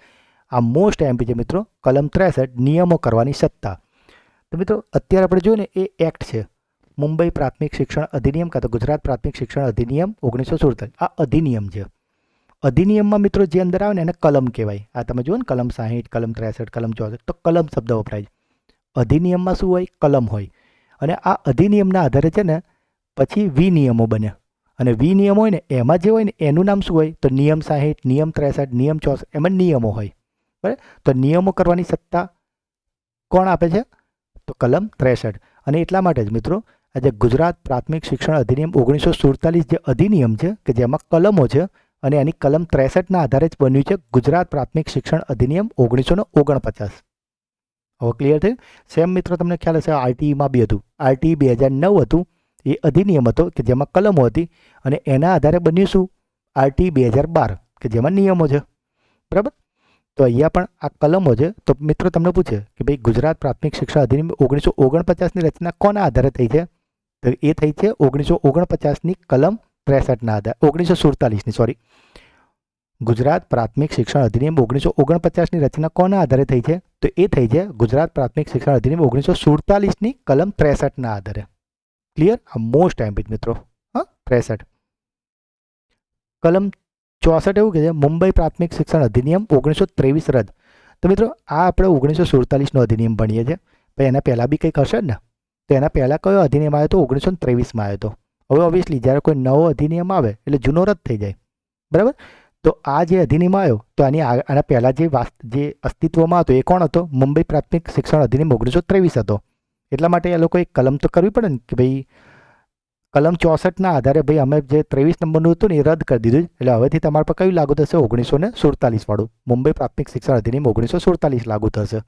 Speaker 1: આ મોસ્ટ MP છે મિત્રો. કલમ 63 નિયમો કરવાની સત્તા. તો મિત્રો અત્યારે આપણે જોઈએ ને એ એક્ટ છે મુંબઈ પ્રાથમિક શિક્ષણ અધિનિયમ કાં તો ગુજરાત પ્રાથમિક શિક્ષણ અધિનિયમ 1947. આ અધિનિયમ છે. અધિનિયમમાં મિત્રો જે અંદર આવે ને એને કલમ કહેવાય. આ તમે જુઓ ને કલમ 60, કલમ 63, કલમ 64, તો કલમ શબ્દ વપરાય. અધિનિયમમાં શું હોય? કલમ હોય. અને આ અધિનિયમના આધારે છે ને પછી વિનિયમો બને. અને વિનિયમ હોય ને એમાં જે હોય ને એનું નામ શું હોય? તો નિયમ 60, નિયમ 63, નિયમ 64, એમાં નિયમો હોય, બરાબર. તો નિયમો કરવાની સત્તા કોણ આપે છે? તો કલમ 63. અને એટલા માટે જ મિત્રો આજે ગુજરાત પ્રાથમિક શિક્ષણ અધિનિયમ 1947 જે અધિનિયમ છે કે જેમાં કલમો છે અને એની કલમ 63ના આધારે જ બન્યું છે ગુજરાત પ્રાથમિક શિક્ષણ અધિનિયમ 1949. હવે ક્લિયર થયું? સેમ મિત્રો તમને ખ્યાલ હશે RTEમાં બી હતું. RTE 2009 હતું, એ અધિનિયમ હતો કે જેમાં કલમો હતી અને એના આધારે બન્યું શું? RTE 2012 કે જેમાં નિયમો છે, બરાબર. તો અહીંયા પણ આ કલમો છે. તો મિત્રો તમને પૂછે કે ભાઈ ગુજરાત પ્રાથમિક શિક્ષણ અધિનિયમ 1949ની રચના કોના આધારે થઈ છે? તો એ થઈ છે 1949ની કલમ 63ના આધારે, 1947ની સોરી. ગુજરાત પ્રાથમિક શિક્ષણ અધિનિયમ 1949ની રચના કોના આધારે થઈ છે? તો એ થઈ છે ગુજરાત પ્રાથમિક શિક્ષણ અધિનિયમ 1947ની કલમ 63ના આધારે. ક્લિયર? આ મોસ્ટ MP મિત્રો. હા, 63. કલમ 64 એવું કે છે મુંબઈ પ્રાથમિક શિક્ષણ અધિનિયમ 1923 રદ. તો મિત્રો આ આપણે 1947નો અધિનિયમ ભણીએ છીએ, પણ એના પહેલાં બી કંઈક હશે ને. તો એના પહેલાં કયો અધિનિયમ આવ્યો તો? 1923માં આવ્યો હતો. હવે ઓબ્વિયસલી જ્યારે કોઈ નવો અધિનિયમ આવે એટલે જૂનો રદ થઈ જાય, બરાબર. તો આ જે અધિનિયમ આવ્યો તો આના પહેલાં જે અસ્તિત્વમાં હતો એ કોણ હતો? મુંબઈ પ્રાથમિક શિક્ષણ અધિનિયમ 1923 હતો. એટલા માટે એ લોકોએ કલમ તો કરવી પડે ને કે ભાઈ કલમ 64ના આધારે ભાઈ અમે જે 23 નંબરનું હતું ને એ રદ કરી દીધું. એટલે હવેથી તમારા પર કયું લાગુ થશે? 1947 વાળું મુંબઈ પ્રાથમિક શિક્ષણ અધિનિયમ 1947 લાગુ થશે.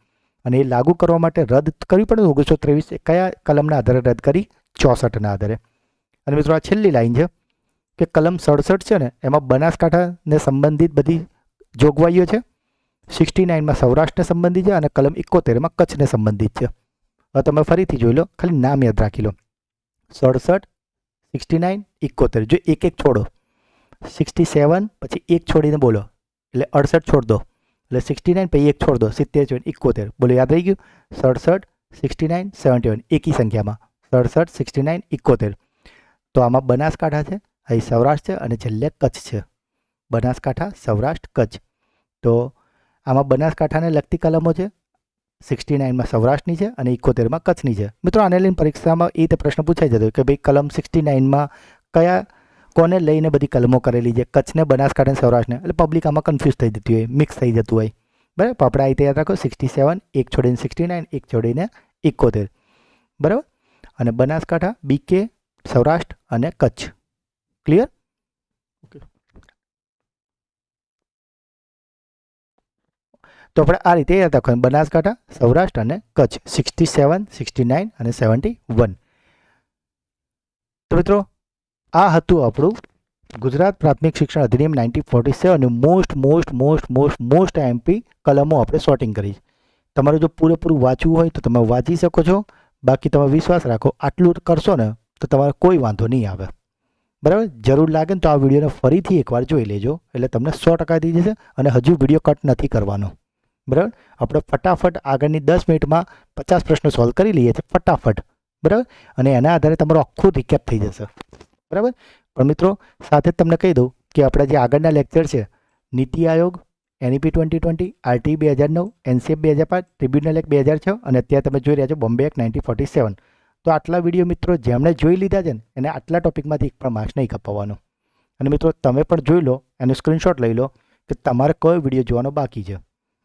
Speaker 1: અને એ લાગુ કરવા માટે રદ કરવી પડે 1923. કયા કલમના આધારે રદ કરી? 64ના આધારે. અને મિત્રો આ છેલ્લી લાઈન છે કે કલમ 67 છે ને એમાં બનાસકાંઠાને સંબંધિત બધી જોગવાઈઓ છે. 69માં સૌરાષ્ટ્રને સંબંધિત છે અને કલમ 71માં કચ્છને સંબંધિત છે. હવે તમે ફરીથી જોઈ લો, ખાલી નામ યાદ રાખી લો. 67, 69, 71. જો એક એક છોડો, 67 પછી એક છોડીને બોલો એટલે 68 છોડ દો, એટલે 69 પછી એક છોડ દો, 70, 71. બોલો, યાદ રહી ગયું? 67, 69, 71 એકી સંખ્યામાં 67, 69, 71. તો આમાં બનાસકાંઠા છે, અહીં સૌરાષ્ટ્ર છે અને છેલ્લે કચ્છ છે. બનાસકાંઠા, સૌરાષ્ટ્ર, કચ્છ. તો આમાં બનાસકાંઠાને લગતી કલમો છે, 69માં સૌરાષ્ટ્રની છે અને 71માં કચ્છની છે. મિત્રો આને લઈને પરીક્ષામાં એ રીતે પ્રશ્ન પૂછાઈ જતો કે ભાઈ કલમ 69માં કોને લઈને બધી કલમો કરેલી છે? કચ્છને, બનાસકાંઠા, સૌરાષ્ટ્રને. એટલે પબ્લિક આમાં કન્ફ્યુઝ થઈ જતી હોય, મિક્સ થઈ જતું હોય, બરાબર. આપણે આ રીતે યાદ રાખો 67, એક છોડીને 69, એક છોડીને 71, બરાબર. અને બનાસકાંઠા, BK, સૌરાષ્ટ્ર અને કચ્છ. ક્લિયર? ઓકે. તો આપણે આ રીતે યાદ રાખવાનું, બનાસકાંઠા, સૌરાષ્ટ્ર અને કચ્છ. 67, 69 અને 71. તો મિત્રો આ હતું આપણું ગુજરાત પ્રાથમિક શિક્ષણ અધિનિયમ 1947 મોસ્ટ એમપી કલમો આપણે શોર્ટિંગ કરી. તમારે જો પૂરેપૂરું વાંચવું હોય તો તમે વાંચી શકો છો. બાકી તમે વિશ્વાસ રાખો આટલું કરશો ને તો તમારે કોઈ વાંધો નહીં આવે. બરાબર, જરૂર લાગે ને તો આ વિડીયોને ફરીથી એકવાર જોઈ લેજો એટલે તમને 100% થઈ જશે. અને હજુ વિડીયો કટ નથી કરવાનો. બરાબર, આપણે ફટાફટ આગળની 10 મિનિટમાં 50 પ્રશ્નો સોલ્વ કરી લઈએ છીએ ફટાફટ. બરાબર, અને એના આધારે તમારો આખું રિકેપ થઈ જશે. બરાબર, પણ મિત્રો સાથે જ તમને કહી દઉં કે આપણા જે આગળના લેક્ચર છે NITI Aayog, NEP 2020, RTE 2009, NCF 2005, tribunal act 2006 અને અત્યારે તમે જોઈ રહ્યા છો બોમ્બે એક્ટ 1947. તો આટલા વિડીયો મિત્રો જેમણે જોઈ લીધા છે ને એને આટલા ટોપિકમાંથી એક પણ માર્ક્સ નહીં કપાવવાનો. અને મિત્રો તમે પણ જોઈ લો, એનો સ્ક્રીનશોટ લઈ લો કે તમારે કયો વિડીયો જોવાનો બાકી છે.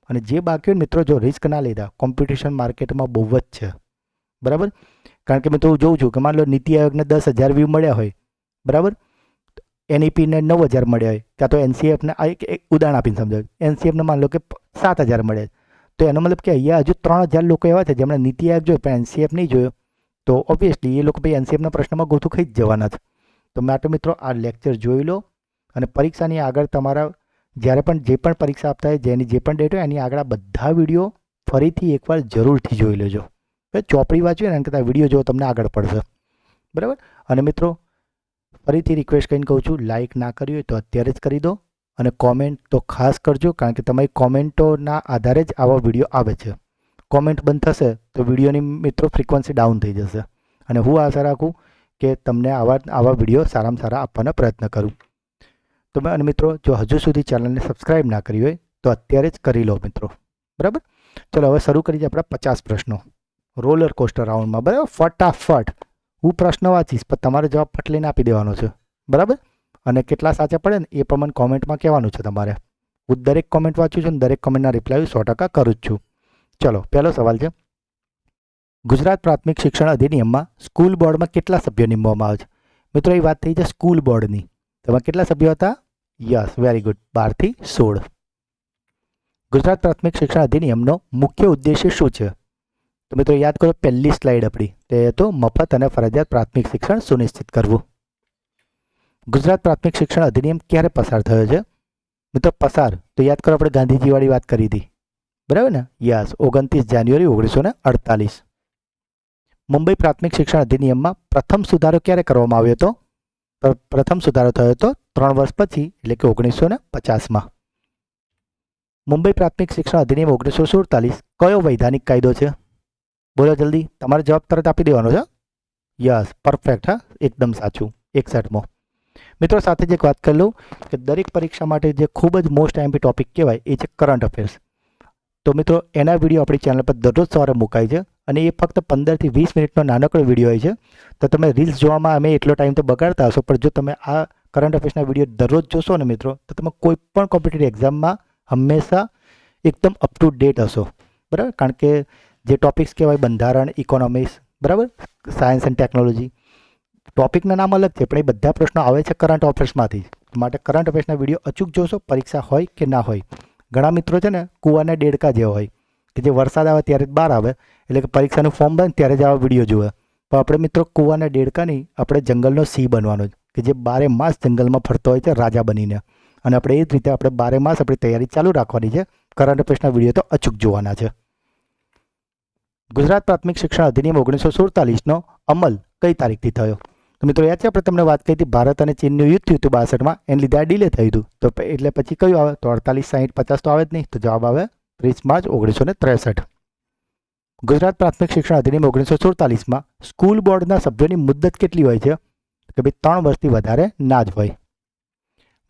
Speaker 1: અને જે બાકી હોય મિત્રો જો રિસ્ક ના લીધા, કોમ્પિટિશન માર્કેટમાં બહુ જ છે. બરાબર, કારણ કે મિત્રો હું જોઉં છું કે માન લો નીતિ આયોગને 10,000 વ્યૂ મળ્યા હોય, બરાબર, NEPને 9,000 મળ્યા હોય, કાં તો NCFને એક ઉદાહરણ આપીને સમજાવ, NCFને માન લો કે 7,000 મળ્યા, તો એનો મતલબ કે અહીંયા હજુ 3,000 લોકો એવા છે જેમણે નીતિ આયોગ જોયો પણ NCF નહીં જોયો. તો ઓબ્વિયસલી એ લોકો ભાઈ NCFના પ્રશ્નમાં ગોથું ખાઈ જ જવાના છે. તો માટે મિત્રો આ લેક્ચર જોઈ લો અને પરીક્ષાની આગળ તમારા જ્યારે પણ જે પણ પરીક્ષા આપતા હોય જેની જે પણ ડેટ હોય એની આગળ બધા વિડીયો ફરીથી એકવાર જરૂરથી જોઈ લેજો. ચોપડી વાંચવી ને કરતાં વિડીયો જો તમને આગળ પડશે. બરાબર, અને મિત્રો ફરીથી રિક્વેસ્ટ કરીને કહું છું, લાઇક ના કરી હોય તો અત્યારે જ કરી દો અને કોમેન્ટ તો ખાસ કરજો કારણ કે તમારી કોમેન્ટોના આધારે જ આવા વિડીયો આવે છે. કોમેન્ટ બંધ થશે તો વિડીયોની મિત્રો ફ્રિકવન્સી ડાઉન થઈ જશે. અને હું આશા રાખું કે તમને આવા વિડીયો સારામાં સારા આપવાનો પ્રયત્ન કરું. તો અને મિત્રો જો હજુ સુધી ચેનલને સબસ્ક્રાઈબ ના કરી હોય તો અત્યારે જ કરી લો મિત્રો. બરાબર, ચલો હવે શરૂ કરીએ આપણા 50 પ્રશ્નો રોલર કોસ્ટર રાઉન્ડમાં. બરાબર, ફટાફટ હું પ્રશ્ન વાંચીશ પણ તમારે જવાબ ફટ લઈને આપી દેવાનો છે. બરાબર, અને કેટલા સાચા પડે ને એ પ્રમાણે કોમેન્ટમાં કહેવાનું છે તમારે. હું દરેક કોમેન્ટ વાંચું છું અને દરેક કોમેન્ટના રિપ્લાય 100% કરું જ છું. ચલો, પહેલો સવાલ છે, ગુજરાત પ્રાથમિક શિક્ષણ અધિનિયમમાં સ્કૂલ બોર્ડમાં કેટલા સભ્યો નિમવામાં આવે છે? મિત્રો એ વાત થઈ છે સ્કૂલ બોર્ડની. તેમાં કેટલા સભ્યો હતા? યસ, વેરી ગુડ, 12 થી 16. ગુજરાત પ્રાથમિક શિક્ષણ અધિનિયમનો મુખ્ય ઉદ્દેશ્ય શું છે? તો મિત્રો યાદ કરો પહેલી સ્લાઇડ આપણી તે હતો મફત અને ફરજિયાત પ્રાથમિક શિક્ષણ સુનિશ્ચિત કરવું. ગુજરાત પ્રાથમિક શિક્ષણ અધિનિયમ ક્યારે પસાર થયો છે? મિત્રો પસાર તો યાદ કરો આપણે ગાંધીજીવાળી વાત કરી હતી. બરાબર ને? યસ, 29 જાન્યુઆરી 1948. મુંબઈ પ્રાથમિક શિક્ષણ અધિનિયમમાં પ્રથમ સુધારો ક્યારે કરવામાં આવ્યો હતો? પ્રથમ સુધારો થયો હતો 3 વર્ષ પછી એટલે કે 1950માં. મુંબઈ પ્રાથમિક શિક્ષણ અધિનિયમ 1947 કયો વૈધાનિક કાયદો છે? બોલો જલ્દી, તમારે જવાબ તરત આપી દેવાનો છે. યસ, પરફેક્ટ, હા, એકદમ સાચું, 61મો. મિત્રો સાથે જ એક વાત કરી લઉં કે દરેક પરીક્ષા માટે જે ખૂબ જ મોસ્ટ એમ્પી ટોપિક કહેવાય એ છે કરંટ અફેર્સ. તો મિત્રો એના વિડીયો આપણી ચેનલ પર દરરોજ સવારે મુકાય છે અને એ ફક્ત 15 થી 20 મિનિટનો નાનકડો વિડીયો હોય છે. તો તમે રીલ્સ જોવામાં અમે એટલો ટાઈમ તો બગાડતા હશો પણ જો તમે આ કરંટ અફેર્સના વિડીયો દરરોજ જોશો ને મિત્રો તો તમે કોઈ પણ કોમ્પિટિટિવ એક્ઝામમાં હંમેશા એકદમ અપ ટુ ડેટ હશો. બરાબર, કારણ કે જે ટોપિક્સ કહેવાય બંધારણ, ઇકોનોમિક્સ, બરાબર, સાયન્સ એન્ડ ટેકનોલોજી, ટોપિકના નામ અલગ છે પણ એ બધા પ્રશ્નો આવે છે કરંટ અફેર્સમાંથી. માટે કરંટ અફેર્સના વિડીયો અચૂક જોશો, પરીક્ષા હોય કે ના હોય. ઘણા મિત્રો છે ને કૂવાના દેડકા જેવા હોય કે જે વરસાદ આવે ત્યારે જ બહાર આવે એટલે કે પરીક્ષાનું ફોર્મ બને ત્યારે જ આવા વિડીયો જુએ. પણ આપણે મિત્રો કૂવાના દેડકા નહીં, આપણે જંગલનો સિંહ બનવાનો છે કે જે 12 માસ જંગલમાં ફરતો હોય છે રાજા બનીને. અને આપણે એ જ રીતે આપણે 12 માસ આપણી તૈયારી ચાલુ રાખવાની છે. કરંટ અફેર્સના વિડીયો તો અચૂક જોવાના છે. ગુજરાત પ્રાથમિક શિક્ષણ અધિનિયમ 1947નો અમલ કઈ તારીખથી થયો? તો મિત્રો યાદ છે આપણે તમને વાત કરી હતી ભારત અને ચીનનું યુદ્ધ થયું હતું 62માં, એને લીધે આ ડિલે થયું હતું. તો એટલે પછી કયું આવે? તો 48, 60, 50 તો આવે જ નહીં. તો જવાબ આવે 30 માર્ચ 1963. ગુજરાત પ્રાથમિક શિક્ષણ અધિનિયમ 1947માં સ્કૂલ બોર્ડના સભ્યોની મુદ્દત કેટલી હોય છે? કે ભાઈ 3 વર્ષથી વધારે ના જ હોય.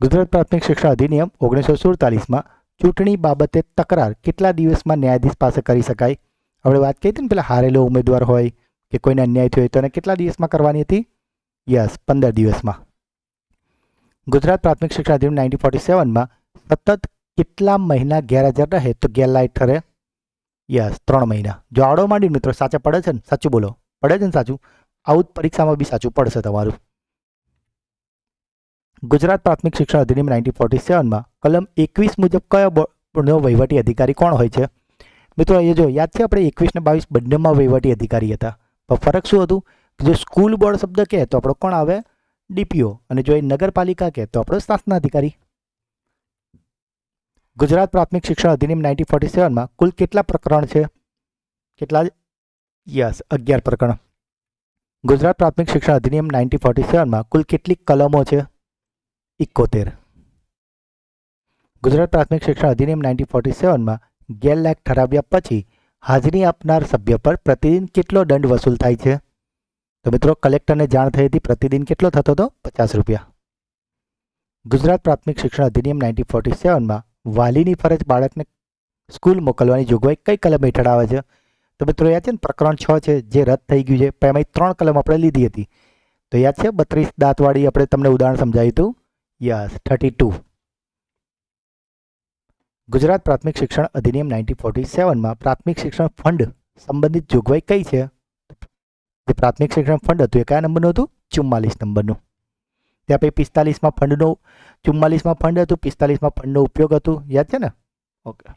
Speaker 1: ગુજરાત પ્રાથમિક શિક્ષણ અધિનિયમ 1947માં ચૂંટણી બાબતે તકરાર કેટલા દિવસમાં ન્યાયાધીશ પાસે કરી શકાય? આપણે વાત કરી હતી ને પેલા હારેલો ઉમેદવાર હોય કે કોઈને અન્યાય થયો હોય તો એને કેટલા દિવસમાં કરવાની હતી? યસ, 15 દિવસમાં. ગુજરાત પ્રાથમિક શિક્ષણ અધિનિયમ 1947માં સતત કેટલા મહિના ગેરહાજર રહે તો ગેરલાયક ઠરે? યસ, 3 મહિના. જો આવડો માંડી મિત્રો સાચા પડે છે ને? સાચું બોલો, પડે છે ને સાચું? આવું જ પરીક્ષામાં બી સાચું પડશે તમારું. ગુજરાત પ્રાથમિક શિક્ષણ અધિનિયમ 1947માં કલમ 21 મુજબ કયો બોર્ડનો વહીવટી અધિકારી કોણ હોય છે? મિત્રો એ જો યાદ છે આપણે 21 ને 22 બંનેમાં વહીવટી અધિકારી હતા. પણ ફરક શું હતું? જો સ્કૂલ બોર્ડ શબ્દ કહે તો આપણો કોણ આવે? ડીપીઓ. અને જો એ નગરપાલિકા કહે તો આપણો શાસનાધિકારી. ગુજરાત પ્રાથમિક શિક્ષણ અધિનિયમ 1947માં કુલ કેટલા પ્રકરણ છે? કેટલા? યસ, 11 પ્રકરણ. ગુજરાત પ્રાથમિક શિક્ષણ અધિનિયમ 1947માં કુલ કેટલી કલમો છે? 71. ગુજરાત પ્રાથમિક શિક્ષણ અધિનિયમ 1947માં ગેરલાયક ઠરાવ્યા પછી હાજરી આપનાર સભ્ય પર પ્રતિદિન કેટલો દંડ વસૂલ થાય છે? તો મિત્રો કલેક્ટરને જાણ થઈ હતી, પ્રતિદિન કેટલો થતો હતો? 50 રૂપિયા. ગુજરાત પ્રાથમિક શિક્ષણ અધિનિયમ 1947માં વાલીની ફરજ બાળકને સ્કૂલ મોકલવાની જોગવાઈ કઈ કલમ હેઠળ આવે છે? તો મિત્રો યાદ છે ને, પ્રકરણ 6 છે જે રદ થઈ ગયું છે. પણ એમાં 3 કલમ આપણે લીધી હતી, તો યાદ છે 32 દાંતવાળી આપણે તમને ઉદાહરણ સમજાવ્યું હતું. યસ, 32. ગુજરાત પ્રાથમિક શિક્ષણ અધિનિયમ 1947માં પ્રાથમિક શિક્ષણ ફંડ સંબંધિત જોગવાઈ કઈ છે? જે પ્રાથમિક શિક્ષણ ફંડ હતું એ કયા નંબરનું હતું? 44 નંબરનું. ત્યાં પછી 45માં ફંડનો 44માં ફંડ હતું, 45માં ફંડનો ઉપયોગ હતું. યાદ છે ને? ઓકે.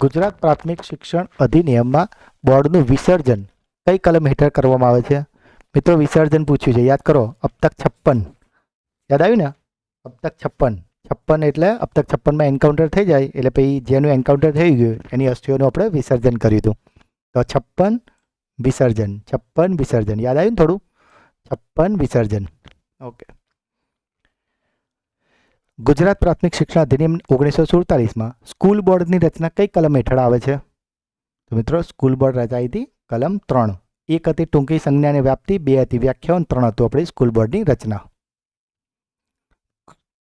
Speaker 1: ગુજરાત પ્રાથમિક શિક્ષણ અધિનિયમમાં બોર્ડનું વિસર્જન કઈ કલમ હેઠળ કરવામાં આવે છે? મિત્રો વિસર્જન પૂછ્યું છે, યાદ કરો. અબતક 56 યાદ આવ્યું ને? અબતક 56. 56 એટલે અબતક 56માં એન્કાઉન્ટર થઈ જાય એટલે પછી જેનું એન્કાઉન્ટર થઈ ગયું એની અસ્થિઓનું આપણે વિસર્જન કર્યું હતું. તો 56 વિસર્જન, 56 વિસર્જન. યાદ આવ્યું ને થોડું? 56 વિસર્જન. ઓકે. ગુજરાત પ્રાથમિક શિક્ષણ અધિનિયમ 1947માં સ્કૂલ બોર્ડની રચના કઈ કલમ હેઠળ આવે છે? તો મિત્રો સ્કૂલ બોર્ડ રચાઈ હતી કલમ 3. 1 હતી ટૂંકી સંજ્ઞાની વ્યાપ્તિ, 2 હતી વ્યાખ્યાઓ, 3 હતું આપણી સ્કૂલ બોર્ડની રચના.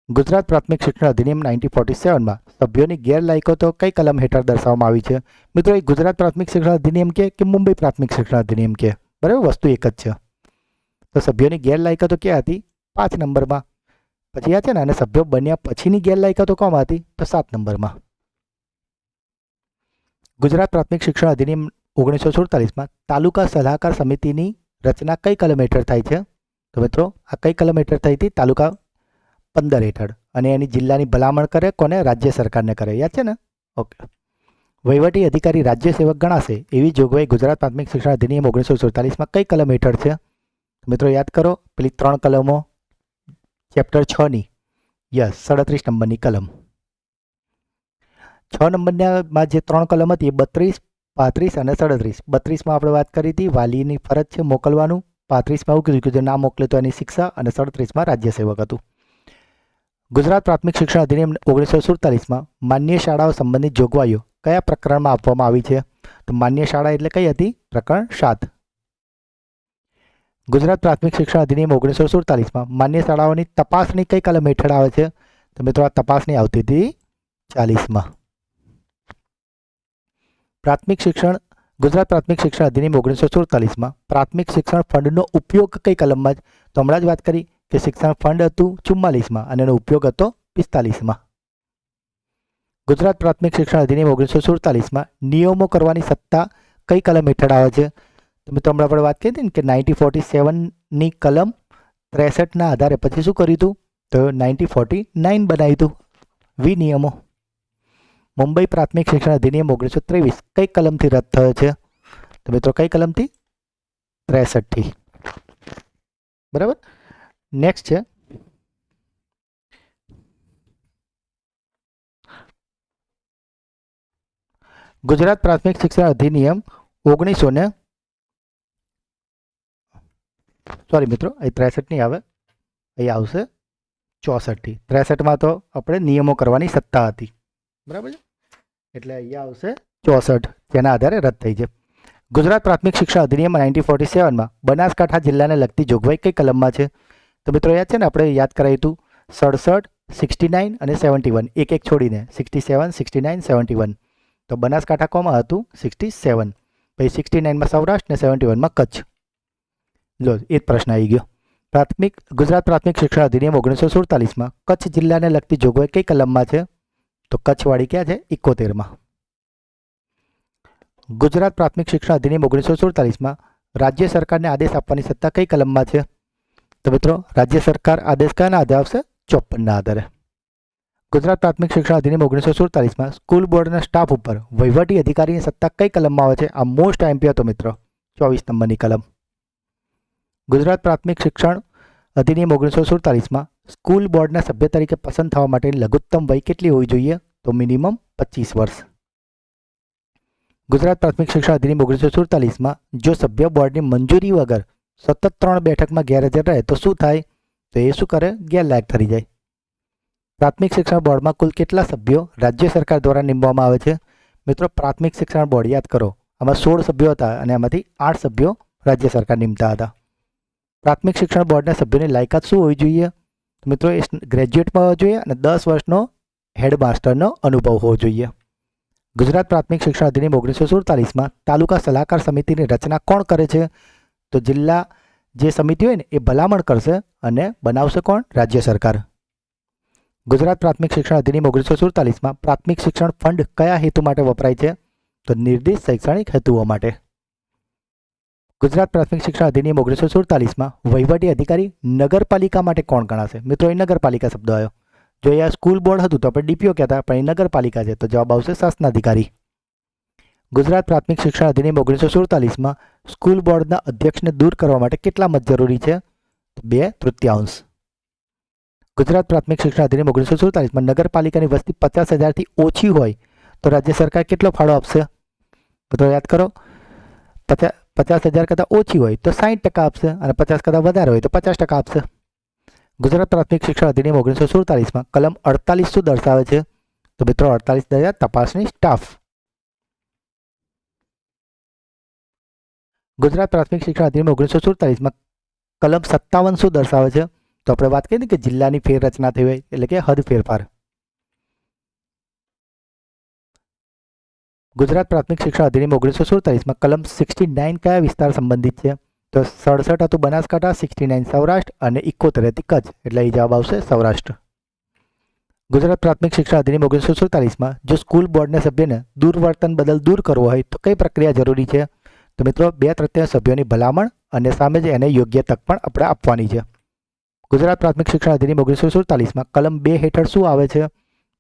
Speaker 1: ગુજરાત પ્રાથમિક શિક્ષણ અધિનિયમ 1947માં સભ્યોની ગેરલાયકાતો કઈ કલમ હેઠળ દર્શાવવામાં આવી છે? મિત્રો એ ગુજરાત પ્રાથમિક શિક્ષણ અધિનિયમ કે મુંબઈ પ્રાથમિક શિક્ષણ અધિનિયમ કે, બરાબર, વસ્તુ એક જ છે. તો સભ્યોની ગેરલાયકાતો ક્યાં હતી? 5 નંબરમાં. પછી આ છે ને, અને સભ્યો બન્યા પછીની ગેરલાયકાતો કોમાં હતી? તો 7 નંબરમાં. ગુજરાત પ્રાથમિક શિક્ષણ અધિનિયમ 1947માં તાલુકા સલાહકાર સમિતિની રચના કઈ કલમ હેઠળ થાય છે? તો મિત્રો આ કઈ કલમ હેઠળ થઈ હતી? તાલુકા 15 હેઠળ. અને એની જિલ્લાની ભલામણ કરે કોને? રાજ્ય સરકારને કરે. યાદ છે ને? ઓકે. વહીવટી અધિકારી રાજ્ય સેવક ગણાશે એવી જોગવાઈ ગુજરાત પ્રાથમિક શિક્ષણ અધિનિયમ 1947માં કઈ કલમ હેઠળ છે? મિત્રો યાદ કરો, પેલી 3 કલમો ચેપ્ટર 6ની. યસ, 37 નંબરની કલમ. 6 નંબરમાં જે 3 કલમ હતી એ 32, 35 અને 37. 32માં આપણે વાત કરી હતી વાલીની ફરજ છે મોકલવાનું. 35માં એવું કીધું કે જો ના મોકલે તો એની શિક્ષા, અને 37માં રાજ્ય સેવક હતું. ગુજરાત પ્રાથમિક શિક્ષણ અધિનિયમ 1947માં માન્ય શાળાઓ સંબંધિત જોગવાઈઓ કયા પ્રકરણમાં આપવામાં આવી છે? તો માન્ય શાળા એટલે કઈ હતી? પ્રકરણ 7. ગુજરાત પ્રાથમિક શિક્ષણ અધિનિયમ 1947માં માન્ય શાળાઓની તપાસણી કઈ કલમ હેઠળ આવે છે? તો મિત્રો આ તપાસણી આવતી હતી 40માં. ગુજરાત પ્રાથમિક શિક્ષણ અધિનિયમ 1947માં પ્રાથમિક શિક્ષણ ફંડનો ઉપયોગ કઈ કલમમાં? તો હમણાં જ વાત કરી કે શિક્ષણ ફંડ હતું 44માં અને એનો ઉપયોગ હતો 45માં. ગુજરાત પ્રાથમિક શિક્ષણ અધિનિયમ 1947માં નિયમો કરવાની સત્તા કઈ કલમ હેઠળ આવે છે? તો મિત્રો હમણાં આપણે વાત કરી હતી ને કે 1947ની કલમ 63ના આધારે પછી શું કર્યું હતું? તો 1949 બનાવ્યું હતું વિનિયમો. મુંબઈ પ્રાથમિક શિક્ષણ અધિનિયમ 1923 કઈ કલમથી રદ થયો છે? તો મિત્રો કઈ કલમથી? 63થી. બરાબર. નેક્સ્ટ છે ગુજરાત પ્રાથમિક શિક્ષણ અધિનિયમ 1900 સોરી મિત્રો, અહીં 63 નહીં આવે, અહીં આવશે 64થી. 63માં તો આપણે નિયમો કરવાની સત્તા હતી, બરાબર છે, એટલે અહીંયા આવશે 64, જેના આધારે રદ થઈ છે. ગુજરાત પ્રાથમિક શિક્ષણ અધિનિયમ 1947માં બનાસકાંઠા જિલ્લાને લગતી જોગવાઈ કઈ કલમમાં છે? તો મિત્રો યાદ છે ને, આપણે યાદ કરાયું હતું 67, 69 અને 71, એક એક છોડીને 67, 69, 71. તો બનાસકાંઠા કોમાં હતું? 67. પછી 69માં સૌરાષ્ટ્ર ને 71માં કચ્છ. લો, એ જ પ્રશ્ન આવી ગયો. ગુજરાત પ્રાથમિક શિક્ષણ અધિનિયમ 1947માં કચ્છ જિલ્લાને લગતી જોગવાઈ કઈ કલમમાં છે? તો કચ્છવાળી ક્યાં છે? 71માં. ગુજરાત પ્રાથમિક શિક્ષણ અધિનિયમ 1947માં રાજ્ય સરકારને આદેશ આપવાની સત્તા કઈ કલમમાં છે? તો મિત્રો રાજ્ય સરકાર આદેશ કયાના આધારે આપશે? 54ના આધારે. ગુજરાત પ્રાથમિક શિક્ષણ અધિનિયમ 1947માં સ્કૂલ બોર્ડના સ્ટાફ ઉપર વહીવટી અધિકારીની સત્તા કઈ કલમમાં આવે છે? આ મોસ્ટ આઈએમપી હતો મિત્રો, 24 નંબરની કલમ. ગુજરાત પ્રાથમિક શિક્ષણ અધિનિયમ 1947માં સ્કૂલ બોર્ડના સભ્ય તરીકે પસંદ થવા માટેની લઘુત્તમ વય કેટલી હોવી જોઈએ? તો મિનિમમ 25 વર્ષ. ગુજરાત પ્રાથમિક શિક્ષણ અધિનિયમ 1947માં જો સભ્ય બોર્ડની મંજૂરી વગર સતત 3 બેઠકમાં ગેરહાજર રહે તો શું થાય? તો એ શું કરે? ગેરલાયક ઠરી જાય. પ્રાથમિક શિક્ષણ બોર્ડમાં કુલ કેટલા સભ્યો રાજ્ય સરકાર દ્વારા નિમવામાં આવે છે? મિત્રો, પ્રાથમિક શિક્ષણ બોર્ડ યાદ કરો, આમાં 16 સભ્યો હતા અને આમાંથી 8 સભ્યો રાજ્ય સરકાર નિમતા હતા. પ્રાથમિક શિક્ષણ બોર્ડના સભ્યોની લાયકાત શું હોવી જોઈએ? મિત્રો, એ ગ્રેજ્યુએટમાં હોવો જોઈએ અને 10 વર્ષનો હેડમાસ્ટરનો અનુભવ હોવો જોઈએ. ગુજરાત પ્રાથમિક શિક્ષણ અધિનિયમ 1947માં તાલુકા સલાહકાર સમિતિની રચના કોણ કરે છે? તો જિલ્લા જે સમિતિ હોય ને એ ભલામણ કરશે અને બનાવશે કોણ? રાજ્ય સરકાર. ગુજરાત પ્રાથમિક શિક્ષણ અધિનિયમ 1947માં પ્રાથમિક શિક્ષણ ફંડ કયા હેતુ માટે વપરાય છે? તો નિર્દિષ્ટ શૈક્ષણિક હેતુઓ માટે. ગુજરાત પ્રાથમિક શિક્ષણ અધિનિયમ 1947માં વહીવટી અધિકારી નગરપાલિકા માટે કોણ ગણાશે? મિત્રો, એ નગરપાલિકા શબ્દ આવ્યો. જો એ સ્કૂલ બોર્ડ હતું તો આપણે ડીપીઓ કહેતા, પણ એ નગરપાલિકા છે તો જવાબ આવશે શાસનાધિકારી. ગુજરાત પ્રાથમિક શિક્ષણ અધિનિયમ 1947માં સ્કૂલ બોર્ડના અધ્યક્ષને દૂર કરવા માટે કેટલા મત જરૂરી છે? 2/3. ગુજરાત પ્રાથમિક શિક્ષણ અધિનિયમ 1947માં નગરપાલિકાની વસ્તી 50,000થી ઓછી હોય તો રાજ્ય સરકાર કેટલો ફાળો આપશે? મિત્રો, યાદ કરો, 50,000 કરતાં ઓછી હોય તો 60% આપશે અને 50 કરતાં વધારે હોય તો 50% આપશે. ગુજરાત પ્રાથમિક શિક્ષણ અધિનિયમ 1947માં કલમ 48 શું દર્શાવે છે? તો મિત્રો, 48 દર્શાવે તપાસણી સ્ટાફ. ગુજરાત પ્રાથમિક શિક્ષણ અધિનિયમ 1947માં કલમ 57 શું દર્શાવે છે? તો આપણે વાત કરી કે જિલ્લાની ફેરરચના થઈ હોય એટલે કે હદ ફેરફાર. ગુજરાત પ્રાથમિક શિક્ષણ અધિનિયમ 1947માં કલમ 69 કયા વિસ્તાર સંબંધિત છે? તો 67 હતું બનાસકાંઠા, 69 સૌરાષ્ટ્ર અને 71 હતી કચ્છ, એટલે એ જવાબ આવશે સૌરાષ્ટ્ર. ગુજરાત પ્રાથમિક શિક્ષણ અધિનિયમ 1947માં જો સ્કૂલ બોર્ડના સભ્યને દુર્વર્તન બદલ દૂર કરવો હોય તો કઈ પ્રક્રિયા જરૂરી છે? તો મિત્રો, 2/3 સભ્યોની ભલામણ અને સામે જ એને યોગ્ય તક પણ આપણે આપવાની છે. ગુજરાત પ્રાથમિક શિક્ષણ અધિનિયમ 1947માં કલમ 2 હેઠળ શું આવે છે?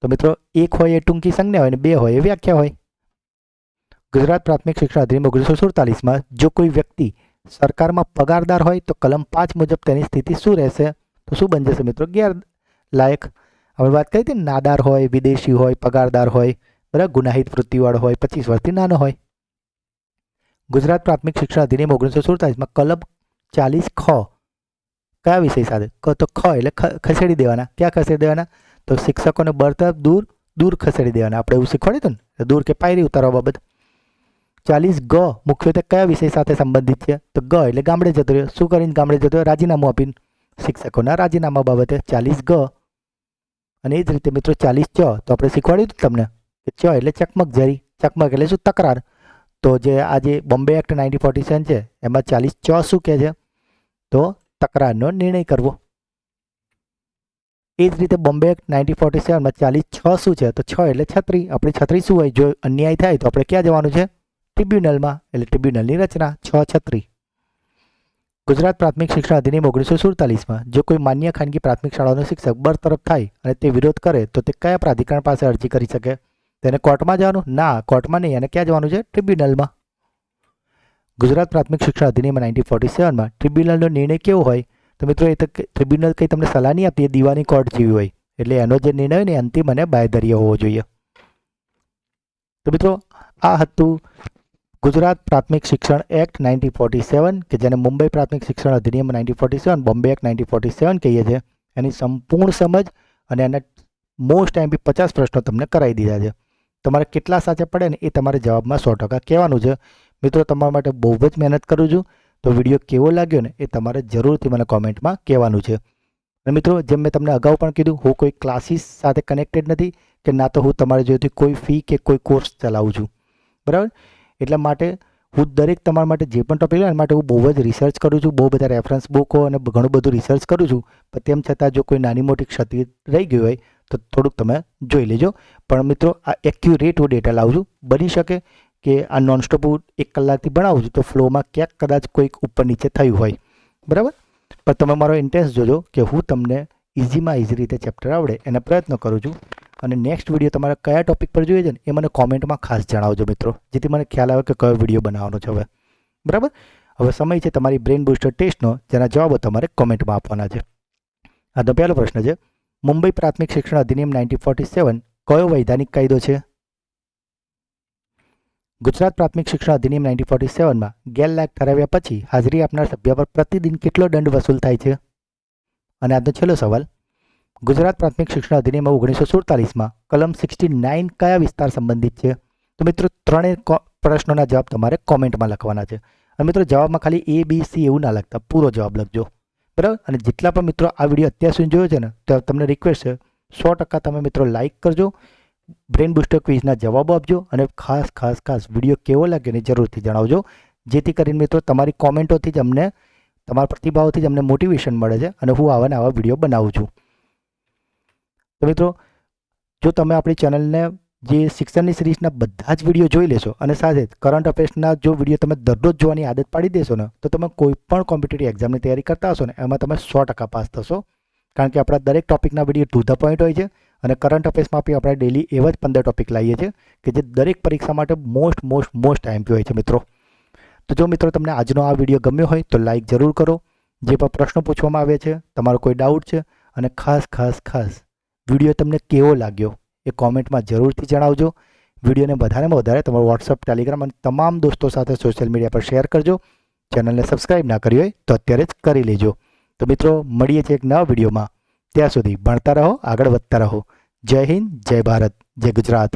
Speaker 1: તો મિત્રો, 1 હોય એ ટૂંકી સંજ્ઞા હોય અને 2 હોય એ વ્યાખ્યા હોય. ગુજરાત પ્રાથમિક શિક્ષણ અધિનિયમ 1947માં જો કોઈ વ્યક્તિ સરકારમાં પગારદાર હોય તો કલમ 5 મુજબ તેની સ્થિતિ શું રહેશે? તો શું બની જશે મિત્રો? ગેરલાયક. હવે વાત કરી હતી, નાદાર હોય, વિદેશી હોય, પગારદાર હોય, બરાબર, ગુનાહિત વૃત્તિવાળો હોય, 25 વર્ષથી નાનો હોય. ગુજરાત પ્રાથમિક શિક્ષણ અધિનિયમ 1947માં કલમ 40 ખ કયા વિષય સાથે? તો ખ એટલે ખસેડી દેવાના. ક્યાં ખસેડી દેવાના? તો શિક્ષકોને બળતરફ દૂર ખસેડી દેવાના. આપણે એવું શીખવાડ્યું હતું ને, દૂર કે પાયરી ઉતારવા બાબત. 40 ગ મુખ્યત્વે કયા વિષય સાથે સંબંધિત છે? તો ગ એટલે ગામડે જતો રહ્યો. શું કરીને ગામડે જતો રહ્યો? રાજીનામું આપીને. શિક્ષકોના રાજીનામા બાબતે 40 ગ. અને એ જ રીતે મિત્રો 40 ચ તો આપણે શીખવાડ્યું હતું તમને કે ચ એટલે ચકમક જરી. ચકમક એટલે શું? તકરાર. તો જે આજે બોમ્બે એક્ટ 1947 છે એમાં 40 ચ શું કહે છે? તો તકરારનો નિર્ણય કરવો. એ જ રીતે બોમ્બે એક્ટ 1947માં 40 છ શું છે? તો 6 એટલે છત્રી. આપણી છત્રી શું હોય? જો અન્યાય થાય તો આપણે ક્યાં જવાનું છે? ટ્રિબ્યુનલમાં. એટલે ટ્રિબ્યુનલની રચના 6 છત્રી. ગુજરાત પ્રાથમિક શિક્ષણ અધિનિયમ 1947માં જો કોઈ માન્ય ખાનગી પ્રાથમિક શાળાનો શિક્ષક બરતરફ થાય અને તે વિરોધ કરે તો તે કયા પ્રાધિકરણ પાસે અરજી કરી શકે? તેને કોર્ટમાં જવાનું? ના, કોર્ટમાં નહીં. અને ક્યાં જવાનું છે? ટ્રિબ્યુનલમાં. ગુજરાત પ્રાથમિક શિક્ષણ અધિનિયમ 1947માં ટ્રિબ્યુનલનો નિર્ણય કેવો હોય? તો મિત્રો, એ તો ટ્રિબ્યુનલ કંઈ તમને સલાહ નહીં આપતી, એ દીવાની કોર્ટ જેવી હોય. એટલે એનો જે નિર્ણય હોય ને અંતિમ અને બાંયધર્ય હોવો જોઈએ. તો મિત્રો, આ હતું ગુજરાત પ્રાથમિક શિક્ષણ એક્ટ 1947 કે જેને મુંબઈ પ્રાથમિક શિક્ષણ અધિનિયમ 1947, બોમ્બે એક્ટ 1947 કહીએ છીએ. એની સંપૂર્ણ સમજ અને એના મોસ્ટ એમપી 50 પ્રશ્નો તમને કરાવી દીધા છે. તમારે કેટલા સાચા પડે ને એ તમારે જવાબમાં 100% કહેવાનું છે. મિત્રો, તમારા માટે બહુ જ મહેનત કરું છું. તો વિડીયો કેવો લાગ્યો ને એ તમારે જરૂરથી મને કોમેન્ટમાં કહેવાનું છે. અને મિત્રો, જેમ મેં તમને અગાઉ પણ કીધું, હું કોઈ ક્લાસીસ સાથે કનેક્ટેડ નથી કે ના તો હું તમારી જોડેથી કોઈ ફી કે કોઈ કોર્સ ચલાવું છું, બરાબર. એટલા માટે હું દરેક તમારા માટે જે પણ ટોપિક લે એના માટે હું બહુ જ રિસર્ચ કરું છું, બહુ બધા રેફરન્સ બુકો અને ઘણું બધું રિસર્ચ કરું છું. પણ તેમ છતાં જો કોઈ નાની મોટી ક્ષતિ રહી ગઈ હોય તો થોડુંક તમે જોઈ લેજો. પણ મિત્રો, આ એક્યુરેટ હું ડેટા લાવું છું. બની શકે કે આ નોનસ્ટોપ હું 1 કલાકથી ભણાવું છું તો ફ્લોમાં ક્યાંક કદાચ કોઈક ઉપર નીચે થયું હોય, બરાબર. પણ તમે મારો ઇન્ટેન્સ જોજો કે હું તમને ઇઝીમાં ઇઝી રીતે ચેપ્ટર આવડે એના પ્રયત્ન કરું છું. અને નેક્સ્ટ વિડીયો તમારે કયા ટોપિક પર જોઈએ છે ને એ મને કોમેન્ટમાં ખાસ જણાવજો મિત્રો, જેથી મને ખ્યાલ આવે કે કયો વિડીયો બનાવવાનો છે હવે, બરાબર. હવે સમય છે તમારી બ્રેન બૂસ્ટર ટેસ્ટનો, જેના જવાબો તમારે કોમેન્ટમાં આપવાના છે. આજનો પહેલો પ્રશ્ન છે, મુંબઈ પ્રાથમિક શિક્ષણ અધિનિયમ 1947 કયો વૈધાનિક કાયદો છે? ગુજરાત પ્રાથમિક શિક્ષણ અધિનિયમ 1947માં ગેરલાયક ઠરાવ્યા પછી હાજરી આપનાર સભ્ય પર પ્રતિદિન કેટલો દંડ વસૂલ થાય છે? અને આજનો છેલ્લો સવાલ, ગુજરાત પ્રાથમિક શિક્ષણ અધિનિયમ 1947માં કલમ 69 કયા વિસ્તાર સંબંધિત છે? તો મિત્રો ત્રણેય પ્રશ્નોના જવાબ તમારે કોમેન્ટમાં લખવાના છે. અને મિત્રો જવાબમાં ખાલી ABC એવું ના લખતા, પૂરો જવાબ લખજો, બરાબર. અને જેટલા પણ મિત્રો આ વિડીયો અત્યાર સુધી જોયો છે ને, તો તમને રિક્વેસ્ટ છે 100% તમે મિત્રો લાઇક કરજો, બ્રેન બૂસ્ટર ક્વિઝના જવાબો આપજો, અને ખાસ વિડીયો કેવો લાગ્યો ને જરૂરથી જણાવજો, જેથી કરીને મિત્રો તમારી કોમેન્ટોથી જ અમને, તમારા પ્રતિભાવોથી જ અમને મોટિવેશન મળે છે અને હું આવા વિડીયો બનાવું છું. તો મિત્રો જો તમે આપણી ચેનલને જે શિક્ષણની સિરીઝના બધા જ વિડીયો જોઈ લેશો અને સાથે કરંટ અફેર્સના જો વિડીયો તમે દરરોજ જોવાની આદત પાડી દેશો ને, તો તમે કોઈ પણ કોમ્પિટિટિવ એક્ઝામની તૈયારી કરતા હશો ને, એમાં તમે 100% પાસ થશો. કારણ કે આપણા દરેક ટોપિકના વિડીયો ટુ ધ પોઈન્ટ હોય છે અને કરંટ અફેર્સમાં બી આપણે ડેલી એવા જ 15 ટોપિક લાવીએ છીએ કે જે દરેક પરીક્ષા માટે મોસ્ટ આઈએમપી હોય છે મિત્રો. તો જો મિત્રો તમને આજનો આ વિડીયો ગમ્યો હોય તો લાઇક જરૂર કરો. જે પણ પ્રશ્નો પૂછવામાં આવ્યા છે, તમારો કોઈ ડાઉટ છે, અને ખાસ વિડીયો તમને કેવો લાગ્યો એ કોમેન્ટમાં જરૂરથી જણાવજો. વિડીયોને વધારેમાં વધારે તમારો વોટ્સઅપ, ટેલિગ્રામ અને તમામ દોસ્તો સાથે સોશિયલ મીડિયા પર શેર કરજો. ચેનલને સબસ્ક્રાઈબ ના કરી હોય તો અત્યારે જ કરી લેજો. તો મિત્રો મળીએ છીએ એક નવા વિડીયોમાં. ત્યાં સુધી ભણતા રહો, આગળ વધતા રહો. જય હિન્દ, જય ભારત, જય ગુજરાત.